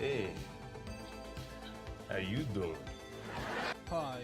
Hey, how you doing? Hi.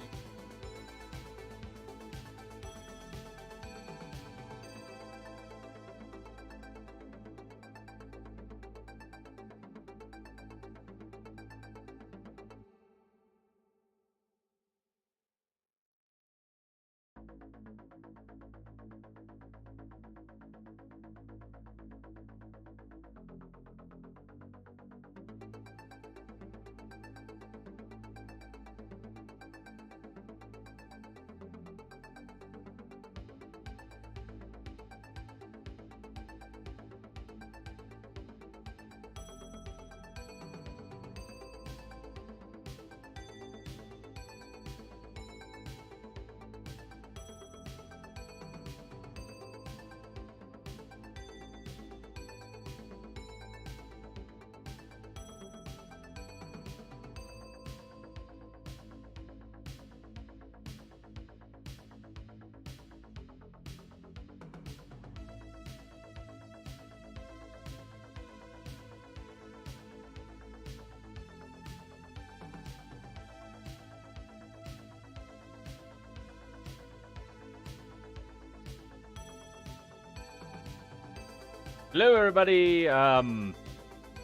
Hello, everybody.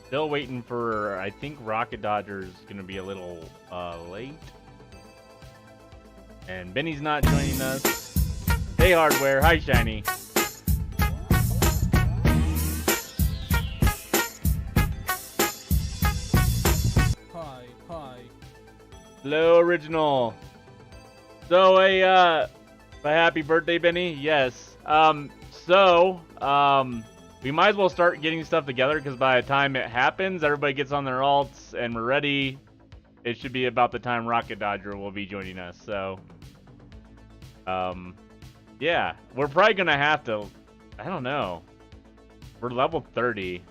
Still waiting for. I think Rocket Dodger's gonna be a little late, and Benny's not joining us. Hey, Hardware. Hi, Shiny. Hi. Hello, Original. So, a happy birthday, Benny. Yes. We might as well start getting stuff together, because by the time it happens, everybody gets on their alts and we're ready. It should be about the time Rocket Dodger will be joining us. So, yeah, we're probably gonna have to. I don't know. We're level 30.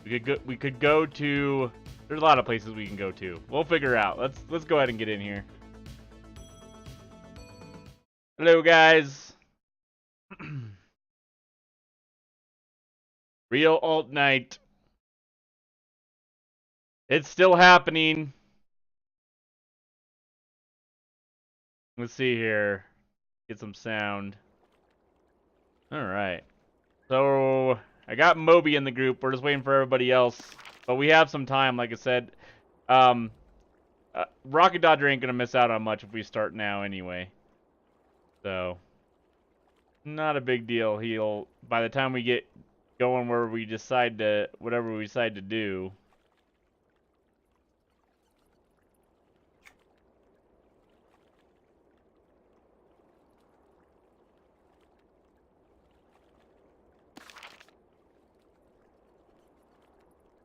We could go to. There's a lot of places we can go to. We'll figure it out. Let's go ahead and get in here. Hello, guys. Real alt night. It's still happening. Let's see here. Get some sound. Alright. So, I got Moby in the group. We're just waiting for everybody else. But we have some time, like I said. Rocket Dodger ain't gonna miss out on much if we start now anyway. So, not a big deal. He'll, by the time we get going where we decide to, whatever we decide to do.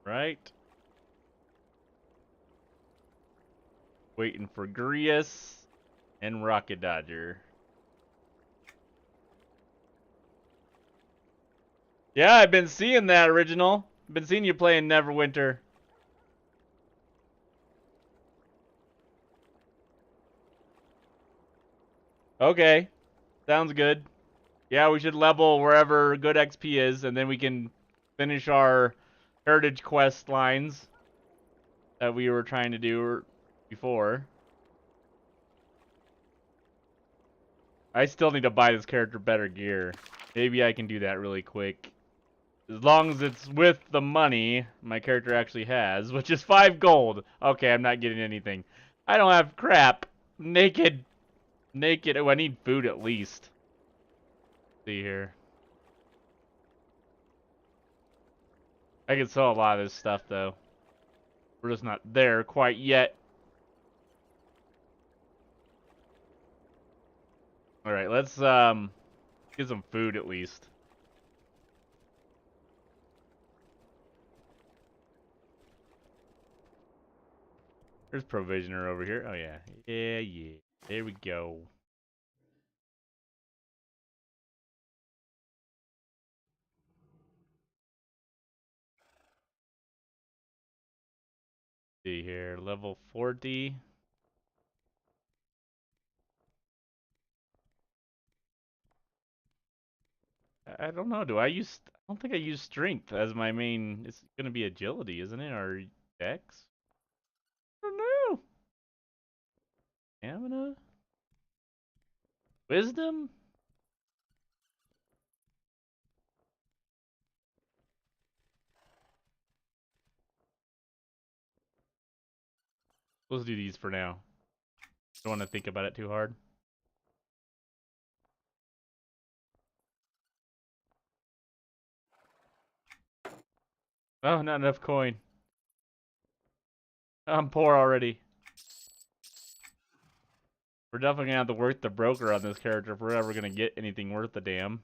Right? Waiting for Grius and Rocket Dodger. Yeah, I've been seeing that, Original. Been seeing you playing Neverwinter. Okay. Sounds good. Yeah, we should level wherever good XP is, and then we can finish our Heritage Quest lines that we were trying to do before. I still need to buy this character better gear. Maybe I can do that really quick. As long as it's with the money my character actually has, which is 5 gold. Okay, I'm not getting anything. I don't have crap. Naked. Oh, I need food at least. Let's see here. I can sell a lot of this stuff, though. We're just not there quite yet. Alright, let's get some food at least. There's Provisioner over here. Oh, yeah. Yeah. There we go. See here. Level 40. I don't know. I don't think I use strength as my main. It's gonna be agility, isn't it? Or Dex? I don't know. Stamina? Wisdom? Let's do these for now. Don't want to think about it too hard. Oh, not enough coin. I'm poor already. We're definitely gonna have to work the broker on this character if we're ever gonna get anything worth a damn.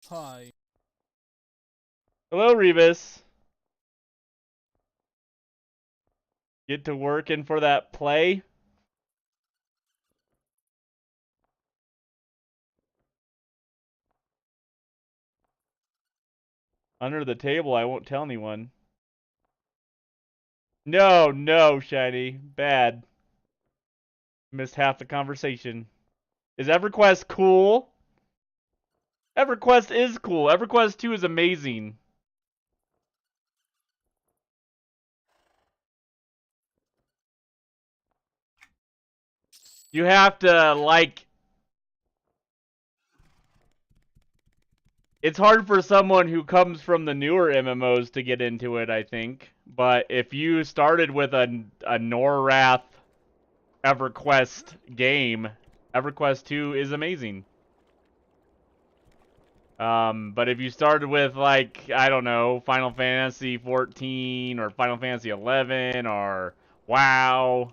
Hi. Hello, Rebus. Get to working for that play? Under the table, I won't tell anyone. No, no, Shiny. Bad. Missed half the conversation. Is EverQuest cool? EverQuest is cool. EverQuest II is amazing. You have to, like... It's hard for someone who comes from the newer MMOs to get into it, I think. But if you started with a Norrath EverQuest game, EverQuest II is amazing. But if you started with, like, I don't know, Final Fantasy 14 or Final Fantasy 11 or WoW,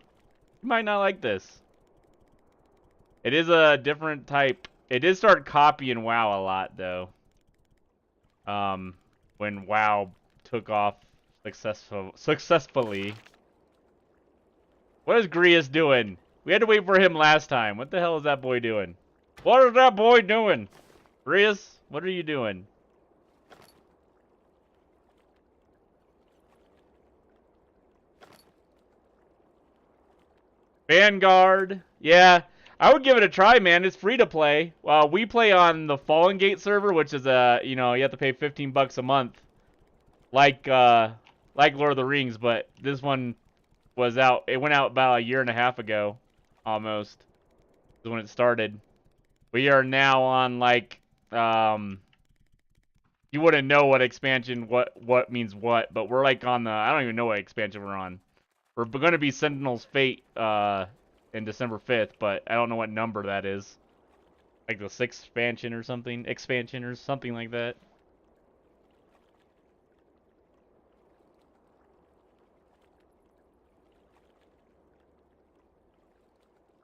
you might not like this. It is a different type. It did start copying WoW a lot, though. When WoW took off successfully. What is Grius doing? We had to wait for him last time. What the hell is that boy doing? What is that boy doing? Grius, what are you doing? Vanguard. Yeah, I would give it a try, man. It's free to play. Well, we play on the Fallen Gate server, which is you know, you have to pay $15 a month, like Lord of the Rings. But this one was out. It went out about a year and a half ago, almost, is when it started. We are now on like you wouldn't know what expansion what means what, but we're like on the I don't even know what expansion we're on. We're going to be Sentinel's Fate in December 5th, but I don't know what number that is. Like the 6th expansion or something like that.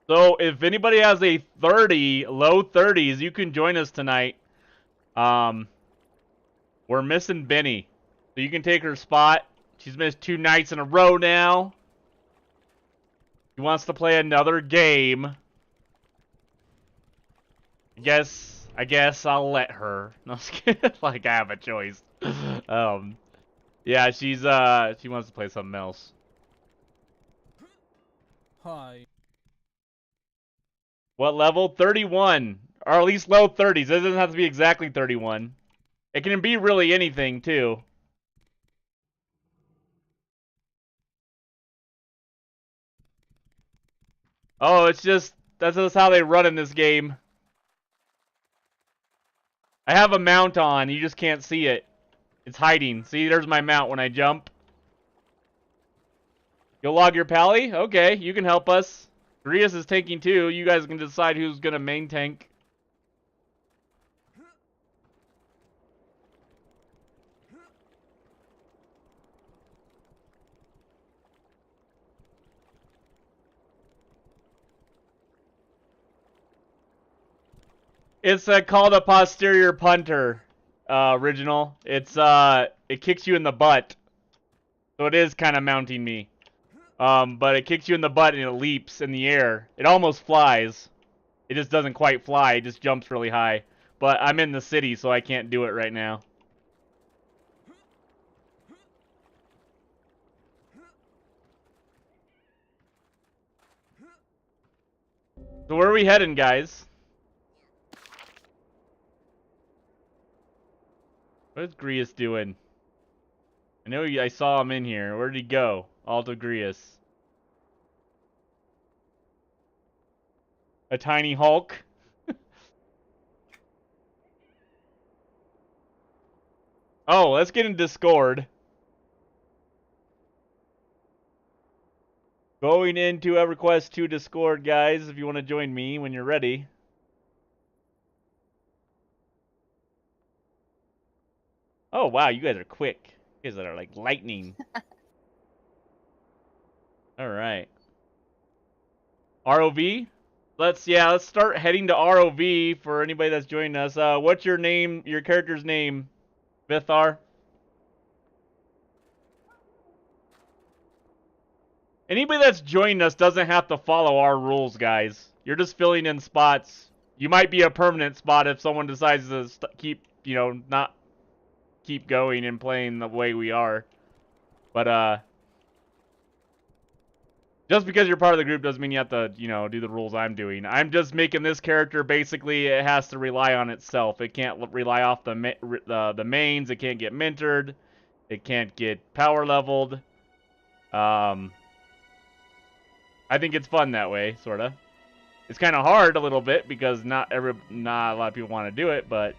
So if anybody has a 30, low 30s, you can join us tonight. We're missing Benny, so you can take her spot. She's missed 2 nights in a row now. He wants to play another game. I guess I'll let her. No, like I have a choice. Yeah, she wants to play something else. Hi. What level? 31. Or at least low 30s. It doesn't have to be exactly 31. It can be really anything, too. Oh, it's just... That's just how they run in this game. I have a mount on. You just can't see it. It's hiding. See, there's my mount when I jump. You'll log your pally? Okay, you can help us. Grius is tanking too. You guys can decide who's gonna main tank. It's called a posterior punter, original. It's it kicks you in the butt, so it is kind of mounting me. But it kicks you in the butt and it leaps in the air. It almost flies. It just doesn't quite fly. It just jumps really high. But I'm in the city, so I can't do it right now. So where are we heading, guys? What's Grius doing? I know I saw him in here. Where did he go? Alto Grius. A tiny Hulk. Oh, let's get in Discord. Going into EverQuest II Discord, guys, if you want to join me when you're ready. Oh, wow, you guys are quick. You guys are like lightning. All right. ROV? Let's start heading to ROV for anybody that's joining us. What's your name, your character's name, Vithar? Anybody that's joining us doesn't have to follow our rules, guys. You're just filling in spots. You might be a permanent spot if someone decides to keep, not keep going and playing the way we are. But, just because you're part of the group doesn't mean you have to, do the rules I'm doing. I'm just making this character, basically, it has to rely on itself. It can't rely off the mains. It can't get mentored. It can't get power leveled. I think it's fun that way, sorta. It's kind of hard a little bit because not a lot of people want to do it, but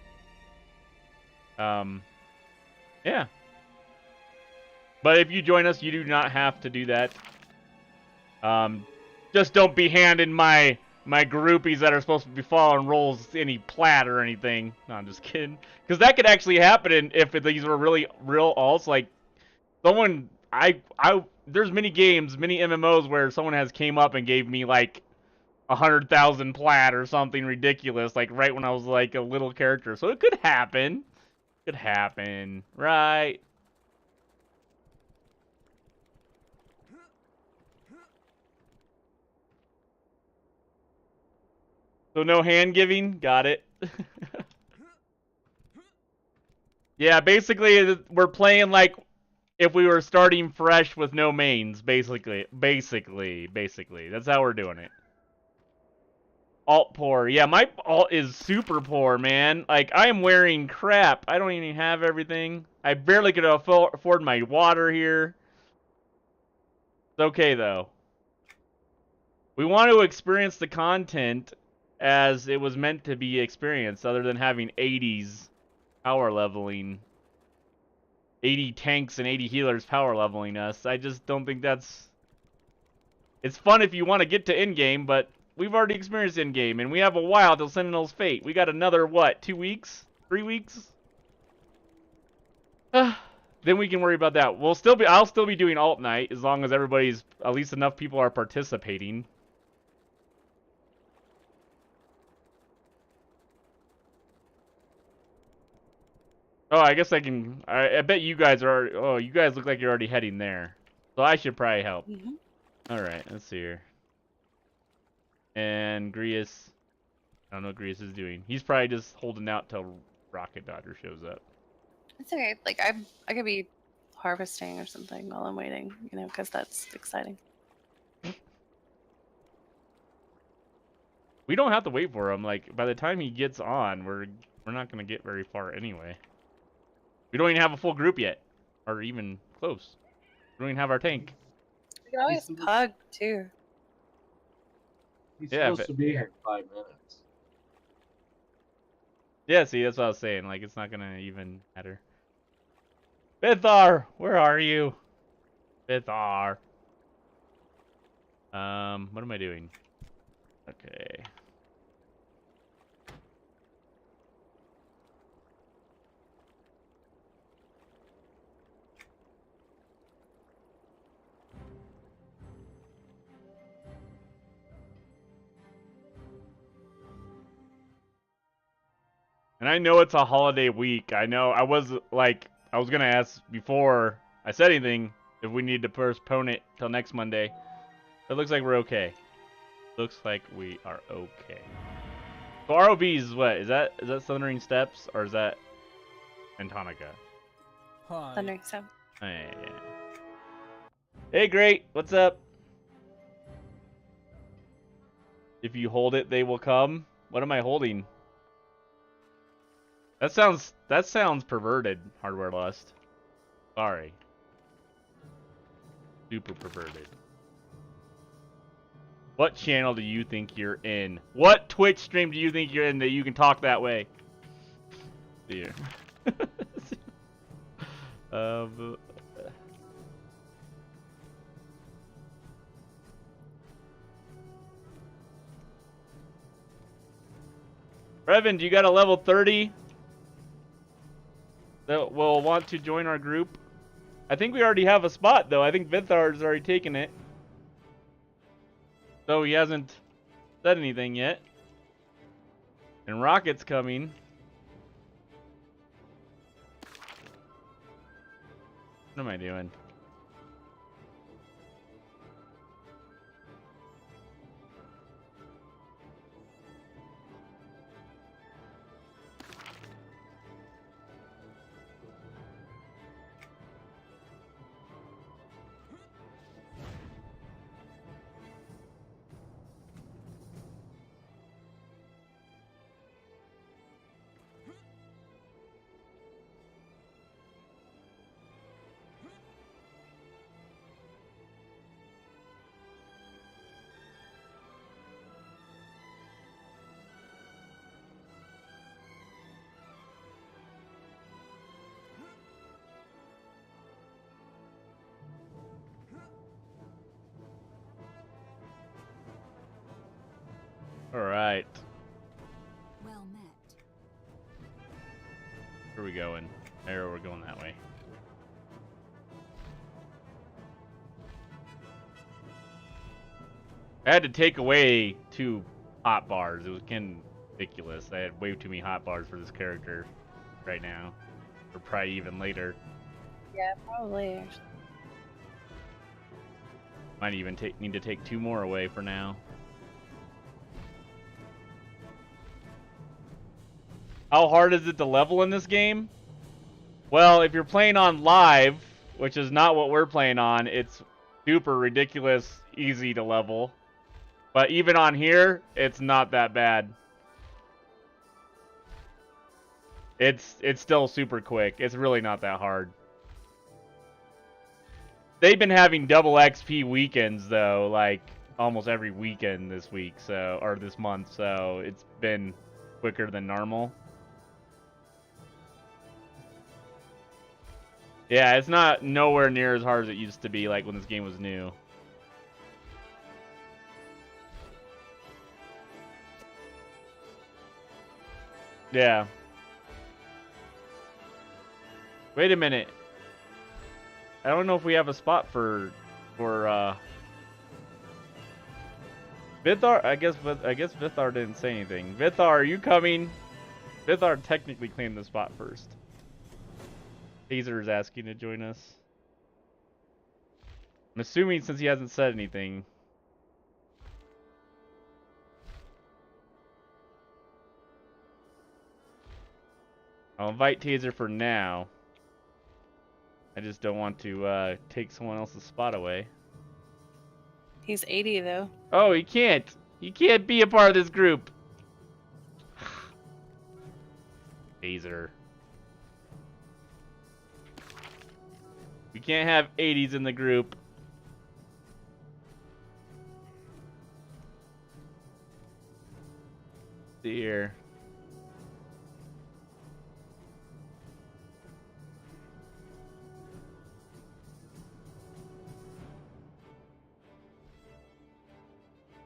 yeah. But if you join us, you do not have to do that. Just don't be handing my groupies that are supposed to be following rules any plat or anything. No, I'm just kidding. Because that could actually happen if these were really real alts. Like someone, there's many games, many MMOs where someone has came up and gave me like 100,000 plat or something ridiculous, like right when I was like a little character. So it could happen. Could happen, right? So no hand giving? Got it. Yeah, basically we're playing like if we were starting fresh with no mains, basically. That's how we're doing it. Alt poor. Yeah, my alt is super poor, man. Like, I am wearing crap. I don't even have everything. I barely could afford my water here. It's okay, though. We want to experience the content as it was meant to be experienced, other than having 80s power leveling. 80 tanks and 80 healers power leveling us. I just don't think that's... It's fun if you want to get to endgame, but we've already experienced endgame, and we have a while till Sentinel's Fate. We got another, what, 2 weeks? 3 weeks? Then we can worry about that. I'll still be doing alt night, as long as everybody's, at least enough people are participating. Oh, I guess I can... I bet you guys are... Oh, you guys look like you're already heading there. So I should probably help. Mm-hmm. Alright, let's see here. And Grius... I don't know what Grius is doing. He's probably just holding out till Rocket Dodger shows up. It's okay. Like, I could be harvesting or something while I'm waiting, because that's exciting. We don't have to wait for him. Like, by the time he gets on, we're not going to get very far anyway. We don't even have a full group yet. Or even close. We don't even have our tank. We can always pug, too. He's Yeah, supposed to be here in 5 minutes. Yeah, see, that's what I was saying. Like, it's not going to even matter. Bithar, where are you? Bithar. What am I doing? Okay. And I know it's a holiday week. I know I was gonna ask before I said anything if we need to postpone it till next Monday. It looks like we're okay. Looks like we are okay. So ROVs is what? Is that Thundering Steps or is that Antonica? Hi. Thundering Step. Oh, yeah. Hey, great. What's up? If you hold it, they will come. What am I holding? That sounds perverted, Hardware Lust. Sorry. Super perverted. What channel do you think you're in? What Twitch stream do you think you're in that you can talk that way? Dear. Revan, do you got a level 30 that will want to join our group? I think we already have a spot, though. I think Vithar's already taken it. Though he hasn't said anything yet. And Rocket's coming. What am I doing? Alright. Well met. Where are we going? There, we're going that way. I had to take away 2 hot bars. It was getting ridiculous. I had way too many hot bars for this character right now. Or probably even later. Yeah, probably. Actually. Might even need to take 2 more away for now. How hard is it to level in this game? Well, if you're playing on live, which is not what we're playing on, it's super ridiculous easy to level. But even on here, it's not that bad. It's still super quick. It's really not that hard. They've been having double XP weekends though, like almost every weekend this week, so or this month, so it's been quicker than normal. Yeah, it's not nowhere near as hard as it used to be, like when this game was new. Yeah. Wait a minute. I don't know if we have a spot for Vithar. I guess Vithar didn't say anything. Vithar, are you coming? Vithar technically claimed the spot first. Taser is asking to join us. I'm assuming since he hasn't said anything. I'll invite Taser for now. I just don't want to take someone else's spot away. He's 80 though. Oh, he can't. He can't be a part of this group. Taser. We can't have 80s in the group. See here.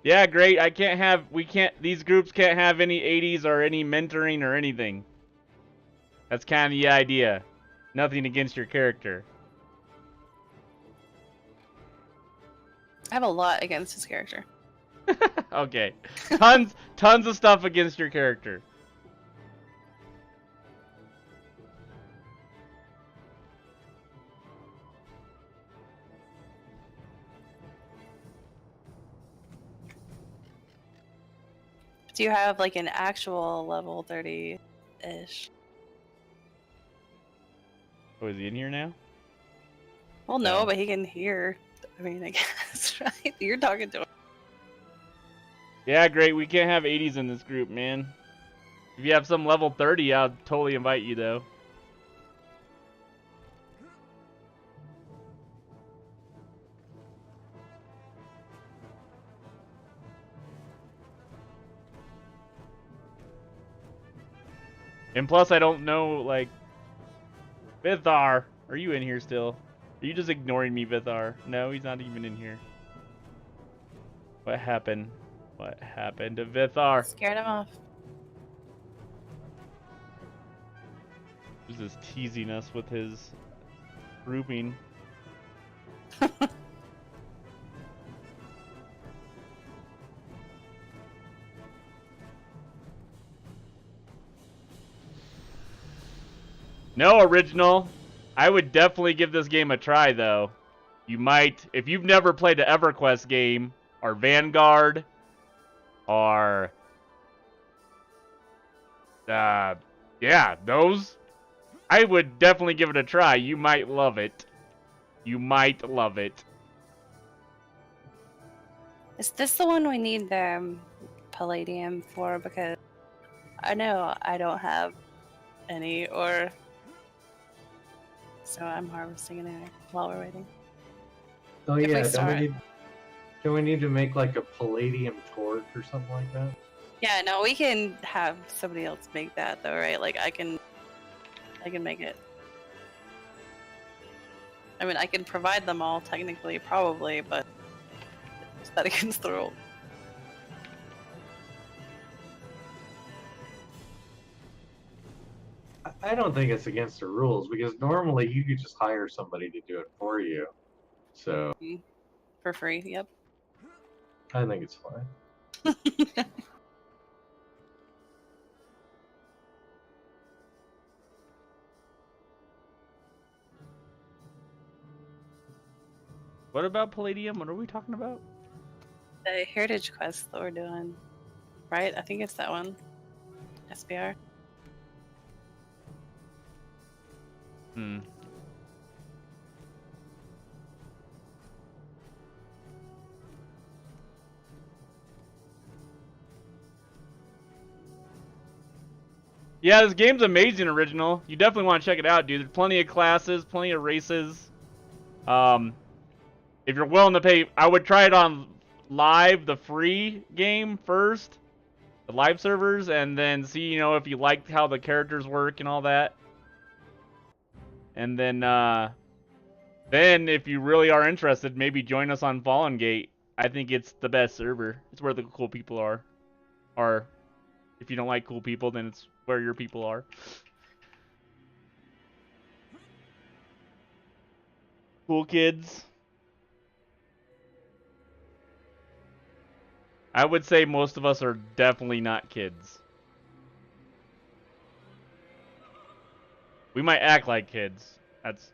Yeah, great. These groups can't have any 80s or any mentoring or anything. That's kind of the idea. Nothing against your character. I have a lot against his character. Okay. Tons of stuff against your character. Do you have like an actual level 30-ish? Oh, is he in here now? Well, no, No. but he can hear. I mean, I guess, right? You're talking to him. Yeah, great. We can't have 80s in this group, man. If you have some level 30, I'll totally invite you though. And plus, I don't know, like, Vithar, are you in here still? Are you just ignoring me, Vithar? No, he's not even in here. What happened? What happened to Vithar? Scared him off. He's just teasing us with his grouping. No, original. I would definitely give this game a try, though. You might, if you've never played an EverQuest game, or Vanguard, or, yeah, those, I would definitely give it a try. You might love it. You might love it. Is this the one we need the palladium for? Because I know I don't have any, or so I'm harvesting anyway while we're waiting. Oh If we yeah, start- don't we need to make like a palladium torch or something like that? Yeah, no, we can have somebody else make that though, right? Like I can make it. I mean, I can provide them all technically, probably, but is that against the rule? I don't think it's against the rules because normally you could just hire somebody to do it for you. So For free, yep. I think it's fine. What about Palladium? What are we talking about? The heritage quest that we're doing, right? I think it's that one. SBR. Hmm. Yeah, this game's amazing, original. You definitely want to check it out, dude. There's plenty of classes, plenty of races. If you're willing to pay, I would try it on live, the free game first, the live servers, and then see, you know, if you like how the characters work and all that. And then if you really are interested, maybe join us on Fallen Gate. I think it's the best server. It's where the cool people are. Or if you don't like cool people, then it's where your people are. Cool kids. I would say most of us are definitely not kids. We might act like kids. That's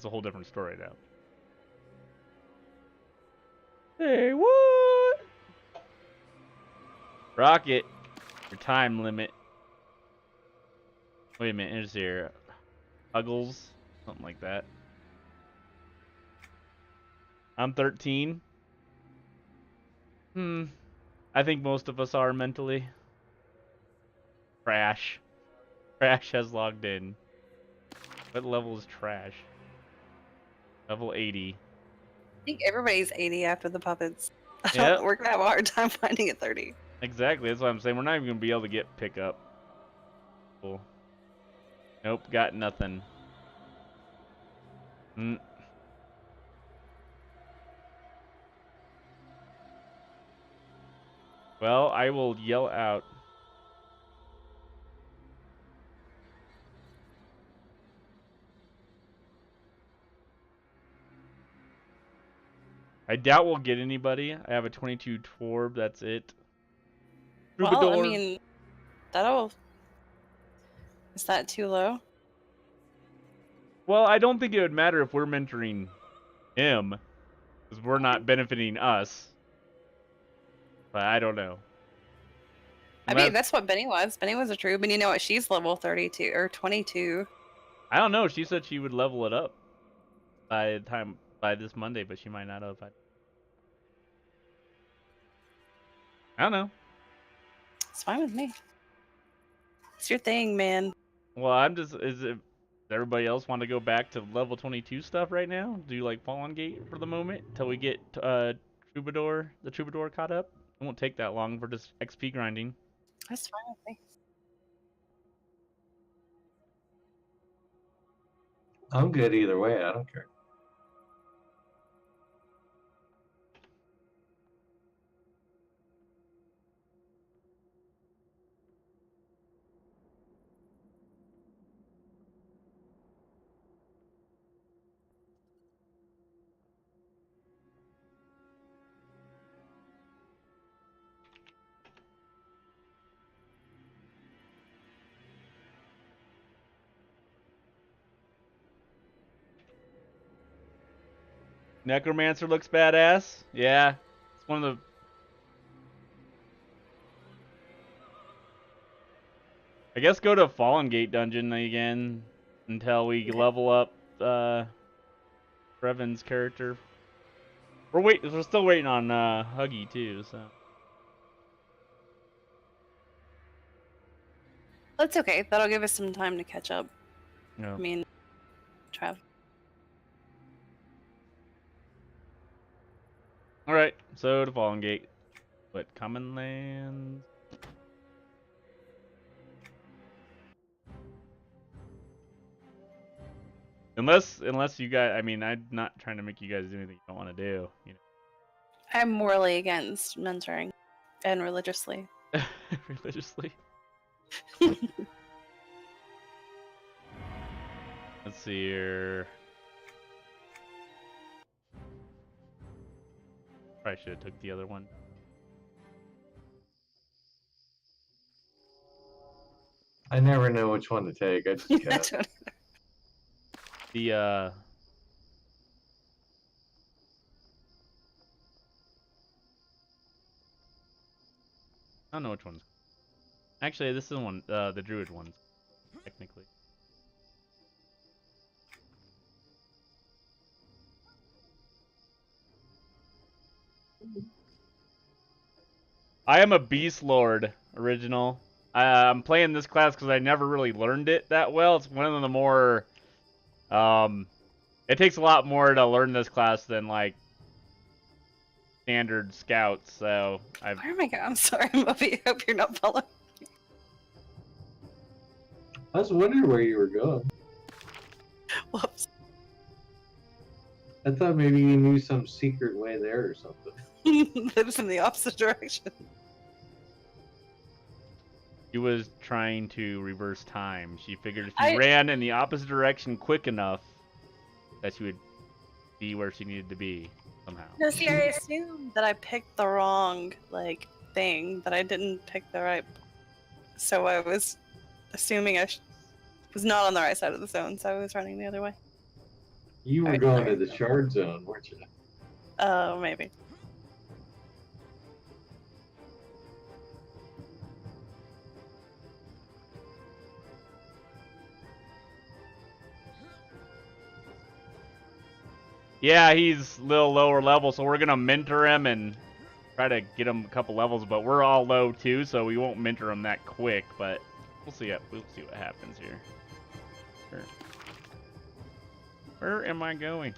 a whole different story now. Hey, what? Rocket, your time limit. Wait a minute, is here Huggles? Something like that. I'm 13. I think most of us are mentally. Trash. Trash has logged in. What level is Trash? Level 80. I think everybody's 80 after the puppets. Yep. We're gonna have a hard time finding a 30. Exactly, that's what I'm saying. We're not even gonna be able to get pickup. Cool. Nope, got nothing. Well, I will yell out. I doubt we'll get anybody. I have a 22 Torb, that's it. Well, I Troubadour. mean, is that too low? Well, I don't think it would matter if we're mentoring him, because we're not benefiting us. But I don't know. I mean, that's what Benny was. Benny was a troop, and you know what? She's level 32 or 22. I don't know. She said she would level it up by this Monday, but she might not have. I don't know. It's fine with me. It's your thing, man. Well, I'm just. Does everybody else want to go back to level 22 stuff right now? Do like Fallen Gate for the moment till we get the Troubadour caught up? It won't take that long for just XP grinding. That's fine with me. I'm good either way. I don't care. Necromancer looks badass. Yeah, it's one of the. I guess go to Fallen Gate dungeon again until we level up Revan's character. We're still waiting on Huggy too, so. That's okay. That'll give us some time to catch up. No. I mean, Trav. All right, so to Fallen Gate, but Common Lands. Unless you guys, I mean, I'm not trying to make you guys do anything you don't want to do, you I'm morally against mentoring, and religiously. know. Religiously. Let's see here. Probably should have took the other one. I never know which one to take. I just I guess. don't- The I don't know which one's. Actually, this is the one, the Druid one, technically. I am a Beast Lord original. I'm playing this class because I never really learned it that well. It's one of the more, it takes a lot more to learn this class than like standard scouts. So I've. Where am I going? I'm sorry, Muffy. I hope you're not following. I was wondering where you were going. Whoops. I thought maybe you knew some secret way there or something. That was in the opposite direction. She was trying to reverse time. She figured if she I- ran in the opposite direction quick enough, that she would be where she needed to be somehow. No, see, I assumed that I picked the wrong, like, thing, but I didn't pick the right. So I was assuming I was not on the right side of the zone, so I was running the other way. You were Alright, going sorry. to the shard zone, weren't you? Oh, maybe. Yeah, he's a little lower level, so we're gonna mentor him and try to get him a couple levels. But we're all low too, so we won't mentor him that quick. But we'll see. We'll see what happens here. Sure. Where am I going?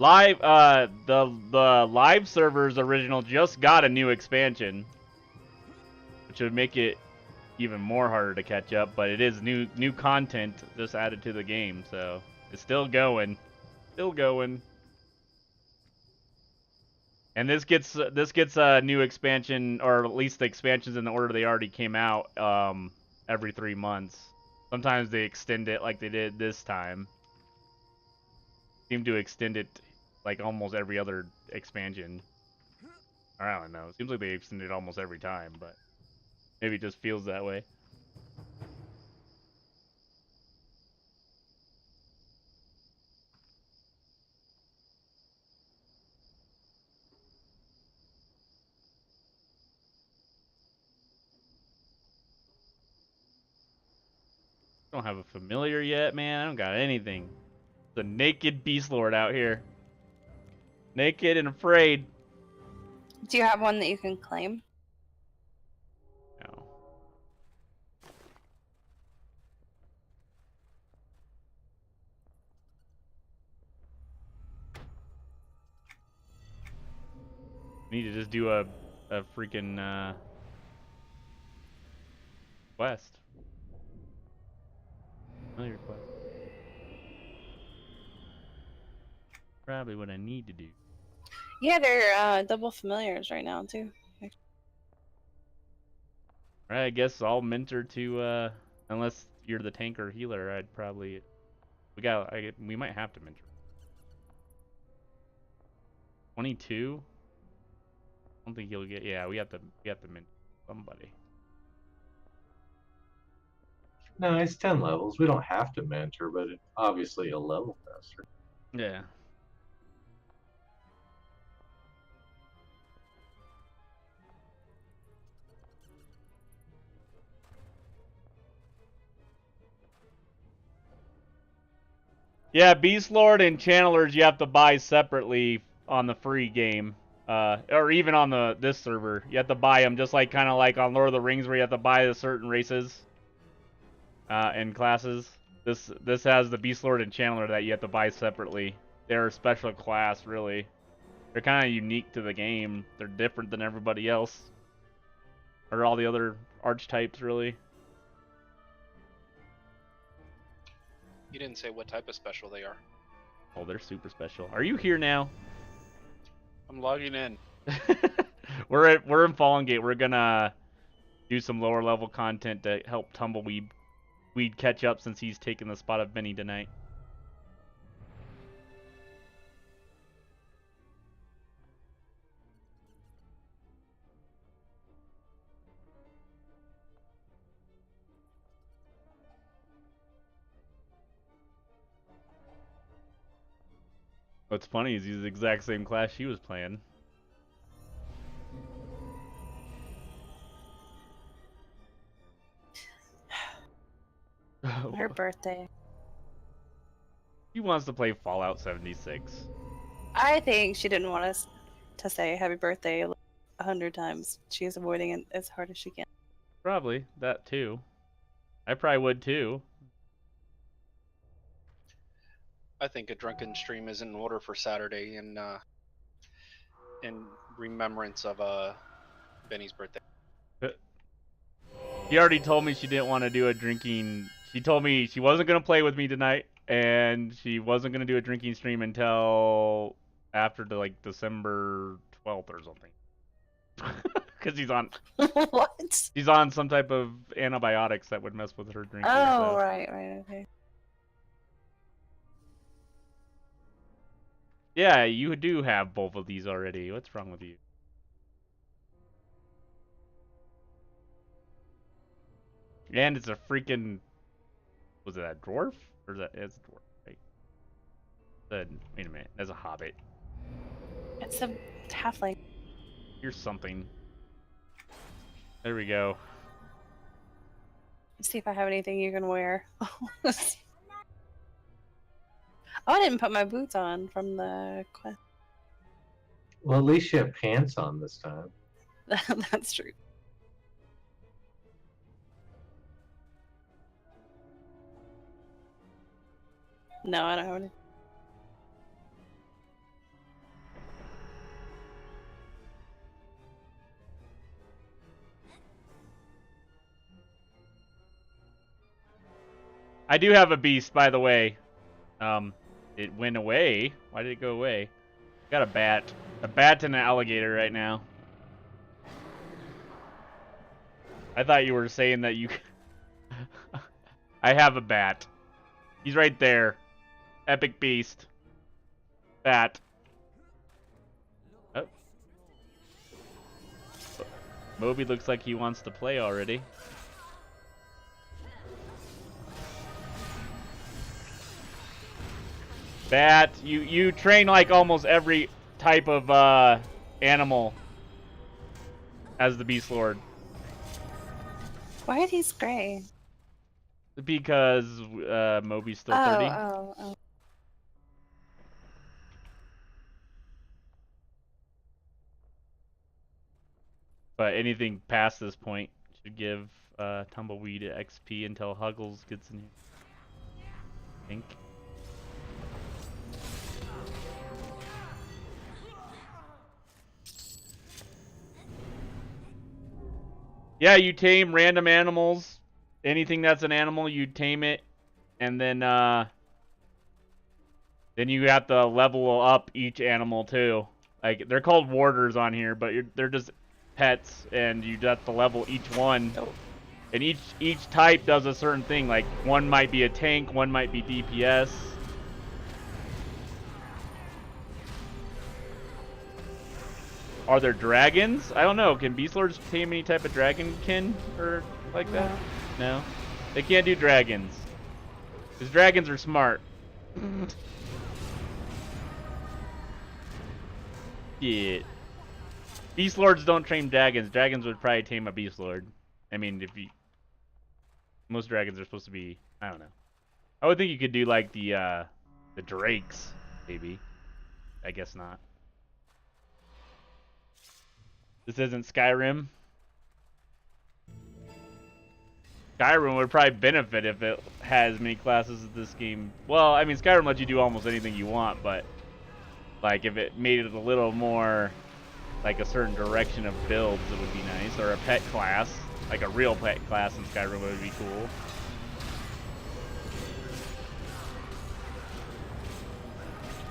Live, the live servers original just got a new expansion, which would make it even more harder to catch up. But it is new content just added to the game, so it's still going, And this gets a new expansion, or at least the expansions in the order they already came out, every 3 months. Sometimes they extend it like they did this time. Seem to extend it like almost every other expansion. I don't know. It seems like they extend it almost every time, but maybe it just feels that way. don't have a familiar yet, man. I don't got anything. The naked beast lord out here. Naked and afraid. Do you have one that you can claim? No. Need to just do a freaking quest. Familiar quest. Probably what I need to do. Yeah, they're double familiars right now too. Alright, I guess I'll mentor to unless you're the tank or healer, I'd probably we might have to mentor. 22? I don't think he'll get we have to mentor somebody. No, it's 10 levels. We don't have to mentor, but it's obviously a level faster. Yeah. Yeah, Beast Lord and Channelers you have to buy separately on the free game. Or even on this server. You have to buy them just like kind of like on Lord of the Rings where you have to buy the certain races and classes. This has the Beast Lord and Channeler that you have to buy separately. They're a special class, really. They're kind of unique to the game. They're different than everybody else. Or all the other archetypes, really. You didn't say what type of special they are. Oh, they're super special. Are you here now? I'm logging in. We're in Fallen Gate. We're gonna do some lower level content to help Tumbleweed catch up since he's taken the spot of Benny tonight. What's funny is he's the exact same class she was playing. Her birthday. He wants to play Fallout 76. I think she didn't want us to say happy birthday 100 times. She's avoiding it as hard as she can. Probably that too. I probably would too. I think a drunken stream is in order for Saturday in remembrance of Benny's birthday. She already told me she didn't want to do a drinking. She told me she wasn't going to play with me tonight, and she wasn't going to do a drinking stream until after like December 12th or something. Because he's on. What? He's on some type of antibiotics that would mess with her drinking. Oh, so. right, okay. Yeah, you do have both of these already. What's wrong with you? And it's a freaking... Was it a dwarf? Or is that... It's a dwarf, right? Wait a minute. That's a hobbit. It's a halfling. Here's something. There we go. Let's see if I have anything you can wear. Oh, I didn't put my boots on from the quest. Well, at least you have pants on this time. That's true. No, I don't have any. I do have a beast, by the way. It went away. Why did it go away? Got a bat. A bat and an alligator right now. I thought you were saying that you... I have a bat. He's right there. Epic beast. Bat. Oh. Moby looks like he wants to play already. Bat, you train like almost every type of animal as the Beast Lord. Why are these gray? Because Moby's still 30. Oh. But anything past this point should give Tumbleweed XP until Huggles gets in here. I think. Yeah, you tame random animals. Anything that's an animal, you tame it, and then you have to level up each animal too. Like they're called warders on here, but they're just pets, and you have to level each one. And each type does a certain thing. Like one might be a tank, one might be DPS. Are there dragons? I don't know. Can Beast Lords tame any type of dragonkin or like that? No. They can't do dragons. Because dragons are smart. Yeah. Beast Lords don't tame dragons. Dragons would probably tame a Beast Lord. I mean, most dragons are supposed to be, I don't know. I would think you could do like the drakes, maybe. I guess not. This isn't Skyrim. Skyrim would probably benefit if it has many classes of this game. Well, I mean, Skyrim lets you do almost anything you want, but like if it made it a little more like a certain direction of builds, it would be nice. Or a pet class, like a real pet class in Skyrim would be cool.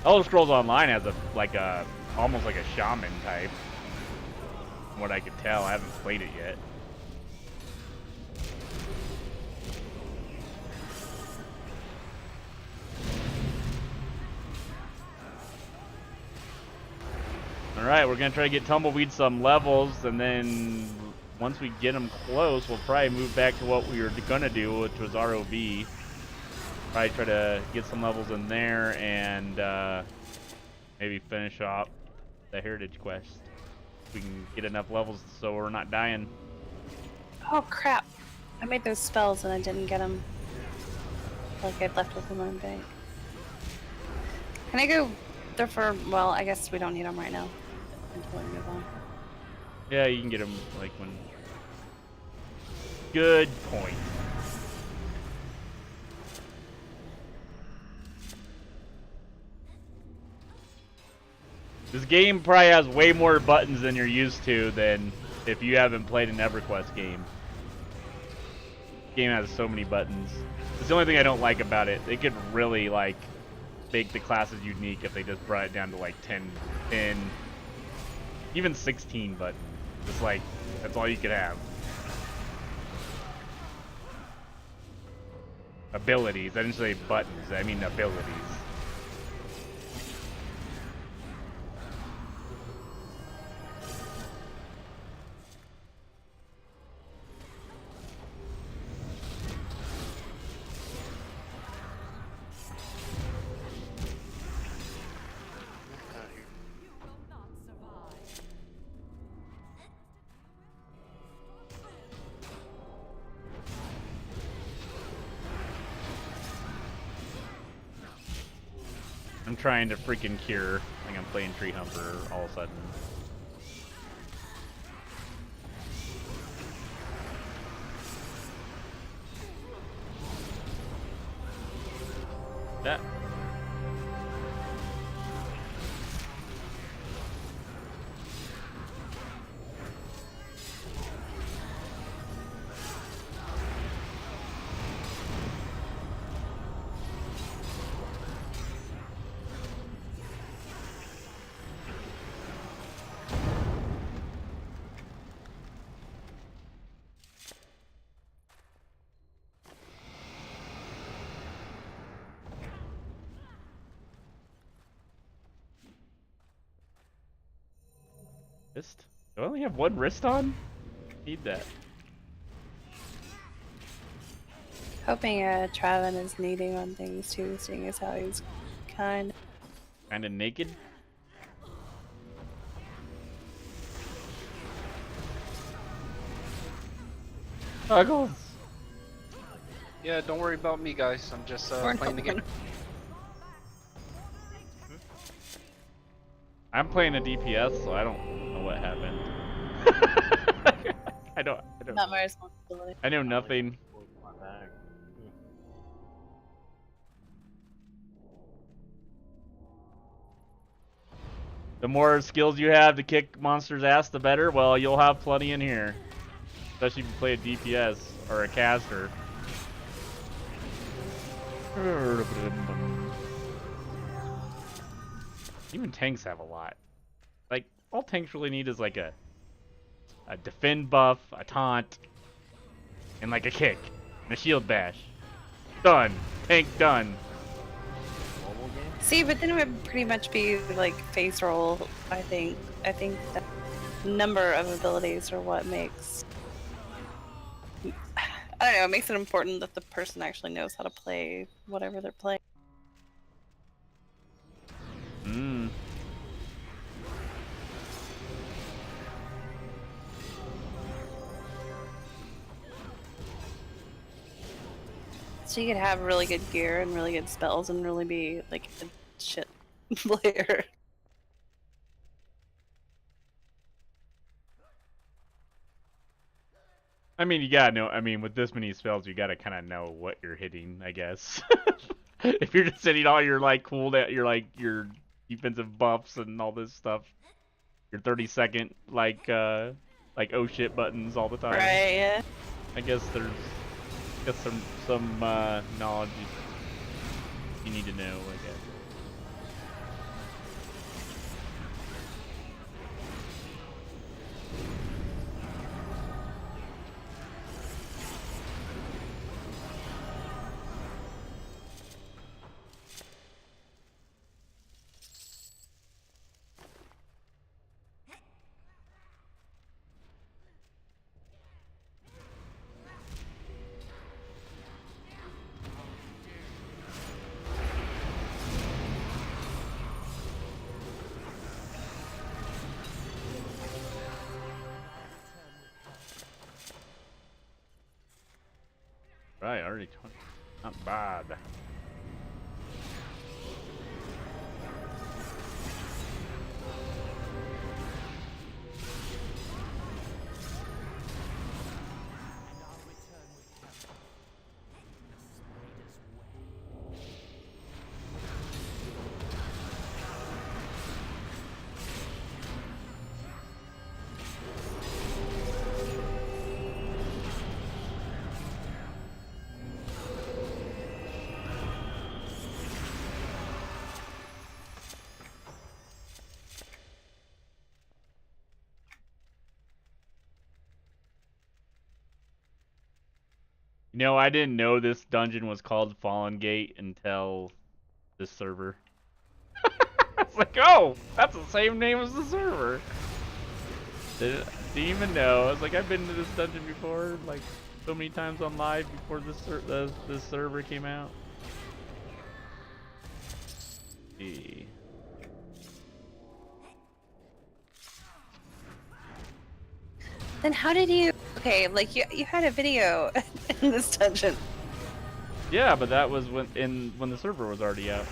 Elder Scrolls Online has almost like a shaman type. From what I could tell, I haven't played it yet. Alright, we're going to try to get Tumbleweed some levels, and then once we get him close, we'll probably move back to what we were going to do, which was ROB. Probably try to get some levels in there, and maybe finish off the Heritage Quest. If we can get enough levels so we're not dying. Oh crap! I made those spells and I didn't get them. Like I'd left with in my bank. Can I go there for? Well, I guess we don't need them right now. Until we move on. Yeah, you can get them like when. Good point. This game probably has way more buttons than you're used to than if you haven't played an EverQuest game. This game has so many buttons. It's the only thing I don't like about it. They could really like make the classes unique if they just brought it down to like 10, even 16 buttons. Just like, that's all you could have. Abilities. I didn't say buttons. I mean abilities. I'm trying to freaking cure. I think I'm playing Tree Humper all of a sudden. That. Wrist? Do I only have one wrist on? Need that. Hoping Traven is needing on things too, seeing as how he's kinda Naked? Huggles! Yeah, don't worry about me, guys. I'm just We're playing the not game. I'm playing a DPS, so I don't know what happened. I don't. Not my responsibility. I know nothing. The more skills you have to kick monsters' ass, the better. Well, you'll have plenty in here. Especially if you play a DPS or a caster. Even tanks have a lot. Like, all tanks really need is like a defend buff, a taunt, and like a kick, and a shield bash. Done. Tank done. See, but then it would pretty much be like face roll, I think. I think that number of abilities are what makes... I don't know, it makes it important that the person actually knows how to play whatever they're playing. Hmm. So you could have really good gear and really good spells and really be like a shit player. I mean, you gotta know. I mean, with this many spells, you gotta kind of know what you're hitting, I guess. If you're just hitting all your like your defensive buffs and all this stuff, your 30-second like oh shit buttons all the time. Right, yeah. I guess there's some knowledge you need to know, I guess. Right, already 20. Not bad. You know, I didn't know this dungeon was called Fallen Gate until this server. It's like, oh, that's the same name as the server. Didn't even know. I was like, I've been to this dungeon before, like so many times on live before this server came out. Let's see. Then how did you... Okay, like you had a video in this dungeon. Yeah, but that was when the server was already out.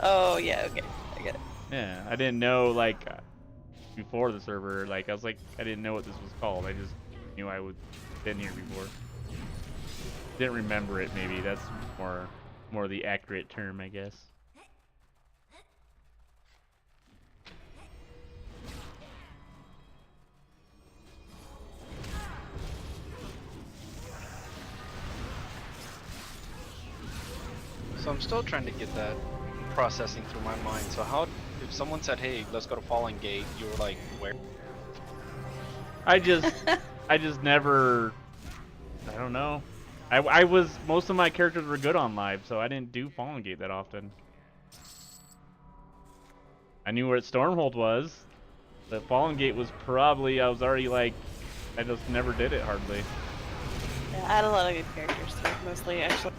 Oh, yeah, okay. I get it. Yeah, I didn't know like before the server. Like I was like, I didn't know what this was called. I just knew I would been here before. Didn't remember it. Maybe that's more the accurate term, I guess. So I'm still trying to get that processing through my mind. So how, if someone said, hey, let's go to Fallen Gate, you were like, where? I just never, I don't know. I was, most of my characters were good on live, so I didn't do Fallen Gate that often. I knew where Stormhold was. The Fallen Gate was probably, I was already like, I just never did it hardly. Yeah, I had a lot of good characters, so mostly actually.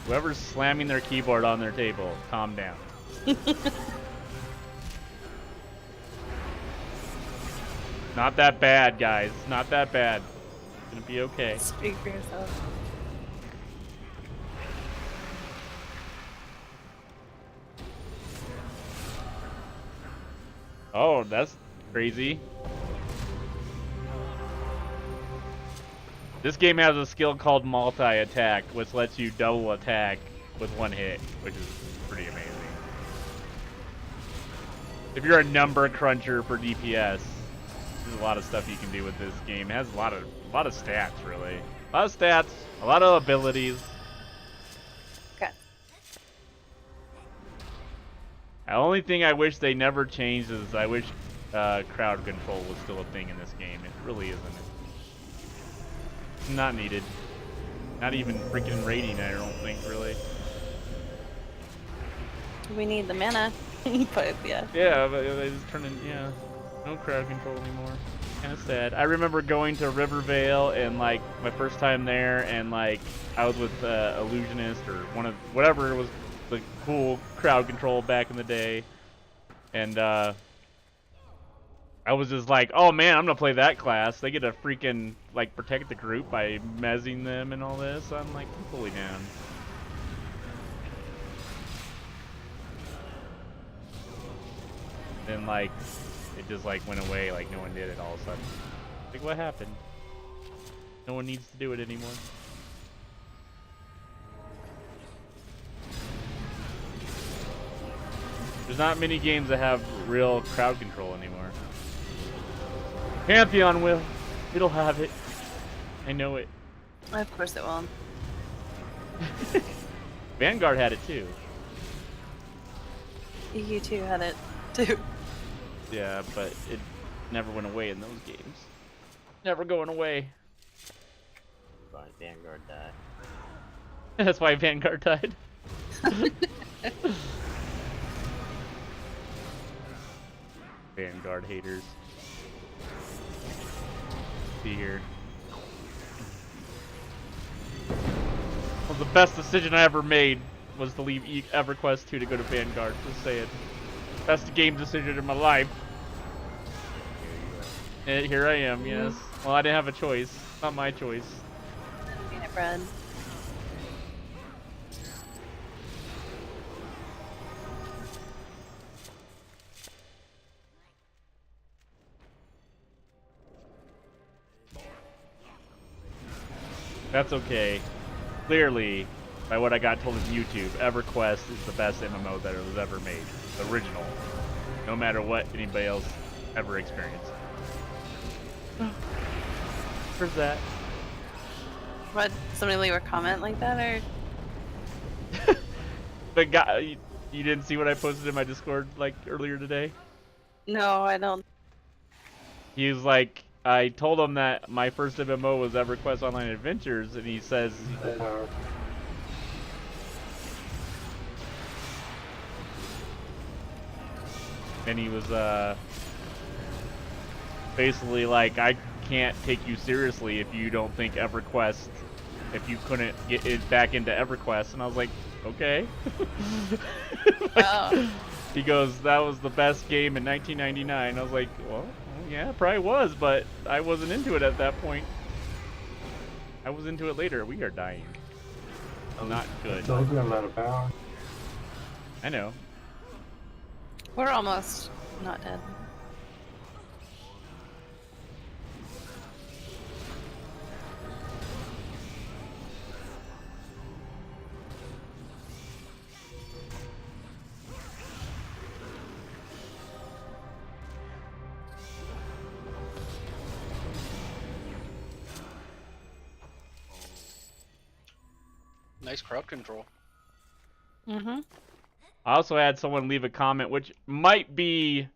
Whoever's slamming their keyboard on their table, calm down. Not that bad, guys. Not that bad. gonna be okay. Speak for yourself. Oh, that's crazy. This game has a skill called multi-attack, which lets you double attack with one hit, which is pretty amazing. If you're a number cruncher for DPS, there's a lot of stuff you can do with this game. It has a lot of stats, really. A lot of stats, a lot of abilities. Okay. The only thing I wish they never changed is I wish crowd control was still a thing in this game. It really isn't. Not needed. Not even freaking rating, I don't think, really. We need the mana. But yeah. Yeah, but they just turned in, yeah. No crowd control anymore. Kinda sad. I remember going to Rivervale and, like, my first time there, and, like, I was with Illusionist or whatever was the cool crowd control back in the day. And, I was just like, oh man, I'm gonna play that class. They get to freaking, like, protect the group by mezzing them and all this. So I'm like, I'm fully down. Then, like, it just, like, went away, like, no one did it all of a sudden. Like, what happened? No one needs to do it anymore. There's not many games that have real crowd control anymore. Pantheon will. It'll have it. I know it. Of course it will. Vanguard had it too. EQ2 had it too. Yeah, but it never went away in those games. Never going away. Why Vanguard died. That's why Vanguard died. Vanguard haters. See here. Well, the best decision I ever made was to leave EverQuest II to go to Vanguard. Just saying. Best game decision in my life. And here I am, yes. Well, I didn't have a choice. Not my choice. Peanut bread. That's okay. Clearly, by what I got told on YouTube, EverQuest is the best MMO that was ever made. The original. No matter what anybody else ever experienced. Where's that? What? Somebody leave a comment like that, or? The guy, you didn't see what I posted in my Discord like earlier today? No, I don't. He was like, I told him that my first MMO was EverQuest Online Adventures, and he says, and he was basically like, I can't take you seriously if you don't think EverQuest, if you couldn't get it back into EverQuest. And I was like, okay. Like, he goes, that was the best game in 1999. I was like, well, yeah, it probably was, but I wasn't into it at that point. I was into it later. We are dying. Not good. Told you I'm out of power. I know. We're almost not dead. Nice crowd control. Mm-hmm. I also had someone leave a comment, which might be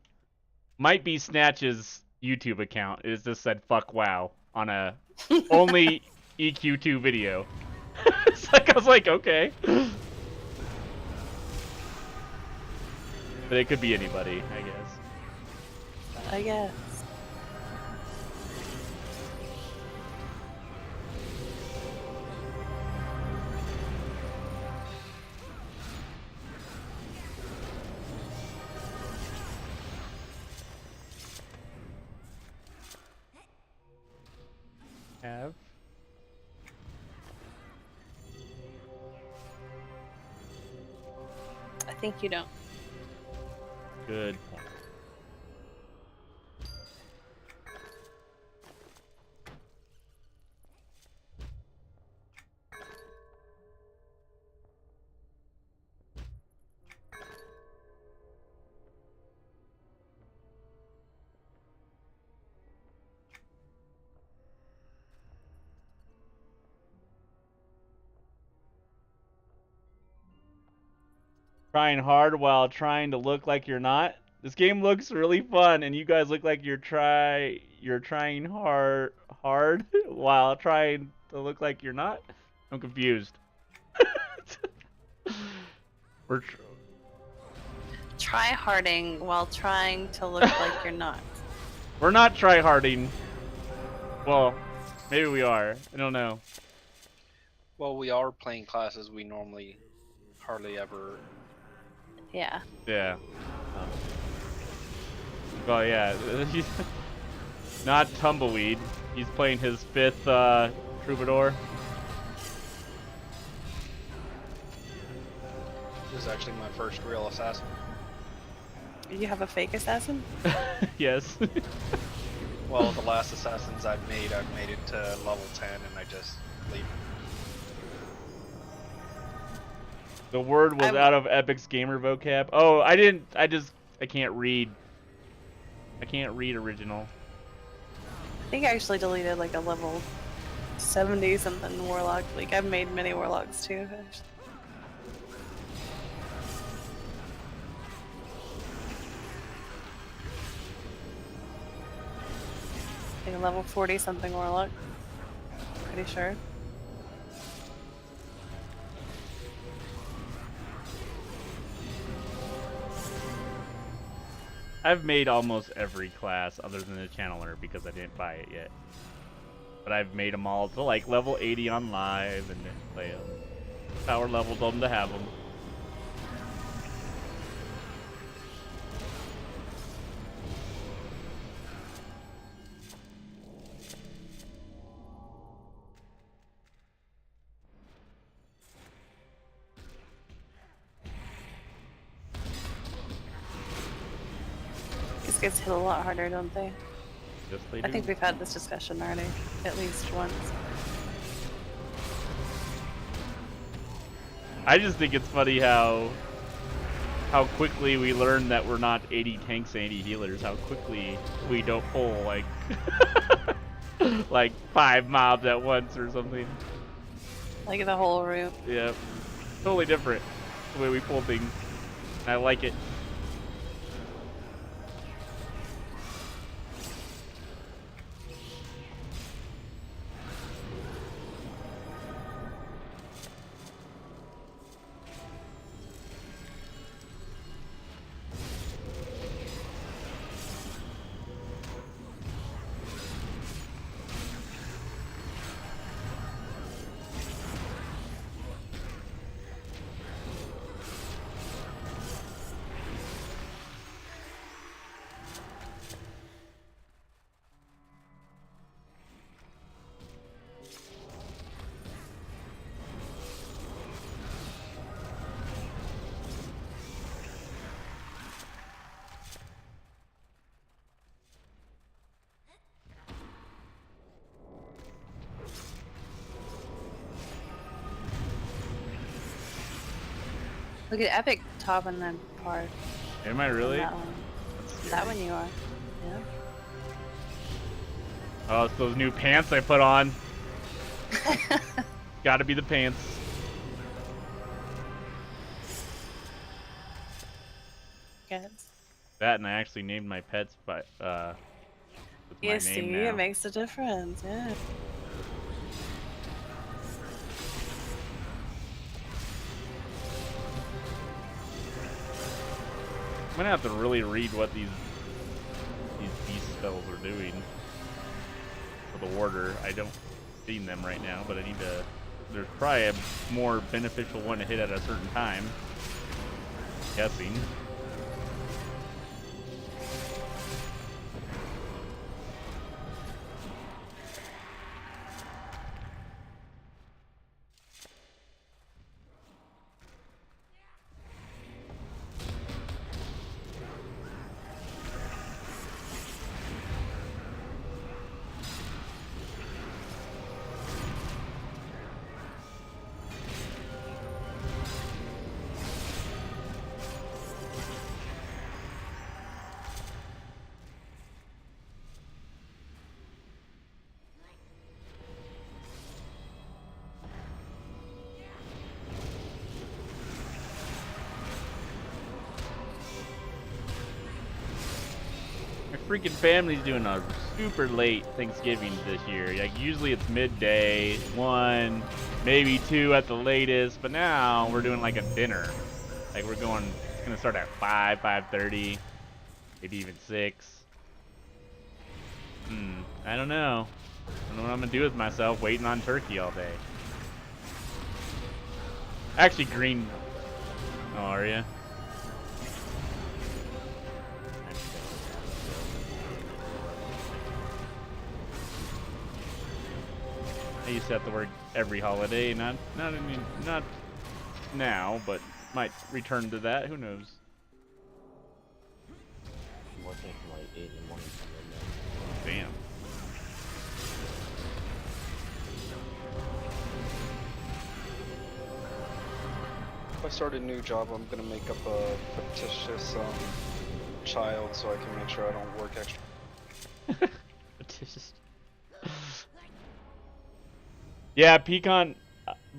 Snatch's YouTube account. It just said "fuck wow" on a only EQ2 video. It's like, I was like, okay, but it could be anybody, I guess. I guess. Have think you don't. Good point. Trying hard while trying to look like you're not. This game looks really fun, and you guys look like you're trying hard while trying to look like you're not. I'm confused. We're Try harding while trying to look like you're not. we're not tryharding. Well, maybe we are. I don't know. Well, we are playing classes we normally hardly ever. Yeah. Yeah. Well, yeah. He's not Tumbleweed. He's playing his 5th Troubadour. This is actually my first real assassin. You have a fake assassin? Yes. Well, the last assassins I've made it to level 10 and I just leave. The word was out of Epic's gamer vocab. Oh, I can't read. I can't read original. I think I actually deleted like a level 70 something warlock. Like I've made many warlocks too. Like a level 40 something warlock. Pretty sure. I've made almost every class other than the Channeler because I didn't buy it yet. But I've made them all to like level 80 on live and then play them. Power leveled them to have them. These guys hit a lot harder, don't they? Yes, they I do. think we've had this discussion already, at least once. I just think it's funny how quickly we learn that we're not 80 tanks and 80 healers. How quickly we don't pull like like 5 mobs at once or something. Like the whole room. Yeah, totally different the way we pull things. I like it. Look at Epic top and then part. Am I really? That one. That one you are. Yeah. Oh, it's those new pants I put on. Gotta be the pants. Yes. That and I actually named my pets by with my You see, name now. it makes a difference. Yeah. I'm gonna have to really read what these beast spells are doing for the warder. I don't see them right now, but I need to. There's probably a more beneficial one to hit at a certain time. Guessing. My freaking family's doing a super late Thanksgiving this year. Like usually it's midday, 1, maybe 2 at the latest, but now we're doing like a dinner. Like it's gonna start at 5, 5:30, maybe even 6. I don't know. I don't know what I'm gonna do with myself waiting on turkey all day. Actually, green. Oh, are ya? I used to have to work every holiday, not now, but might return to that. Who knows? I'm working from like 8 in the morning to midnight. Damn. If I start a new job, I'm gonna make up a fictitious child so I can make sure I don't work extra. Yeah, pecan.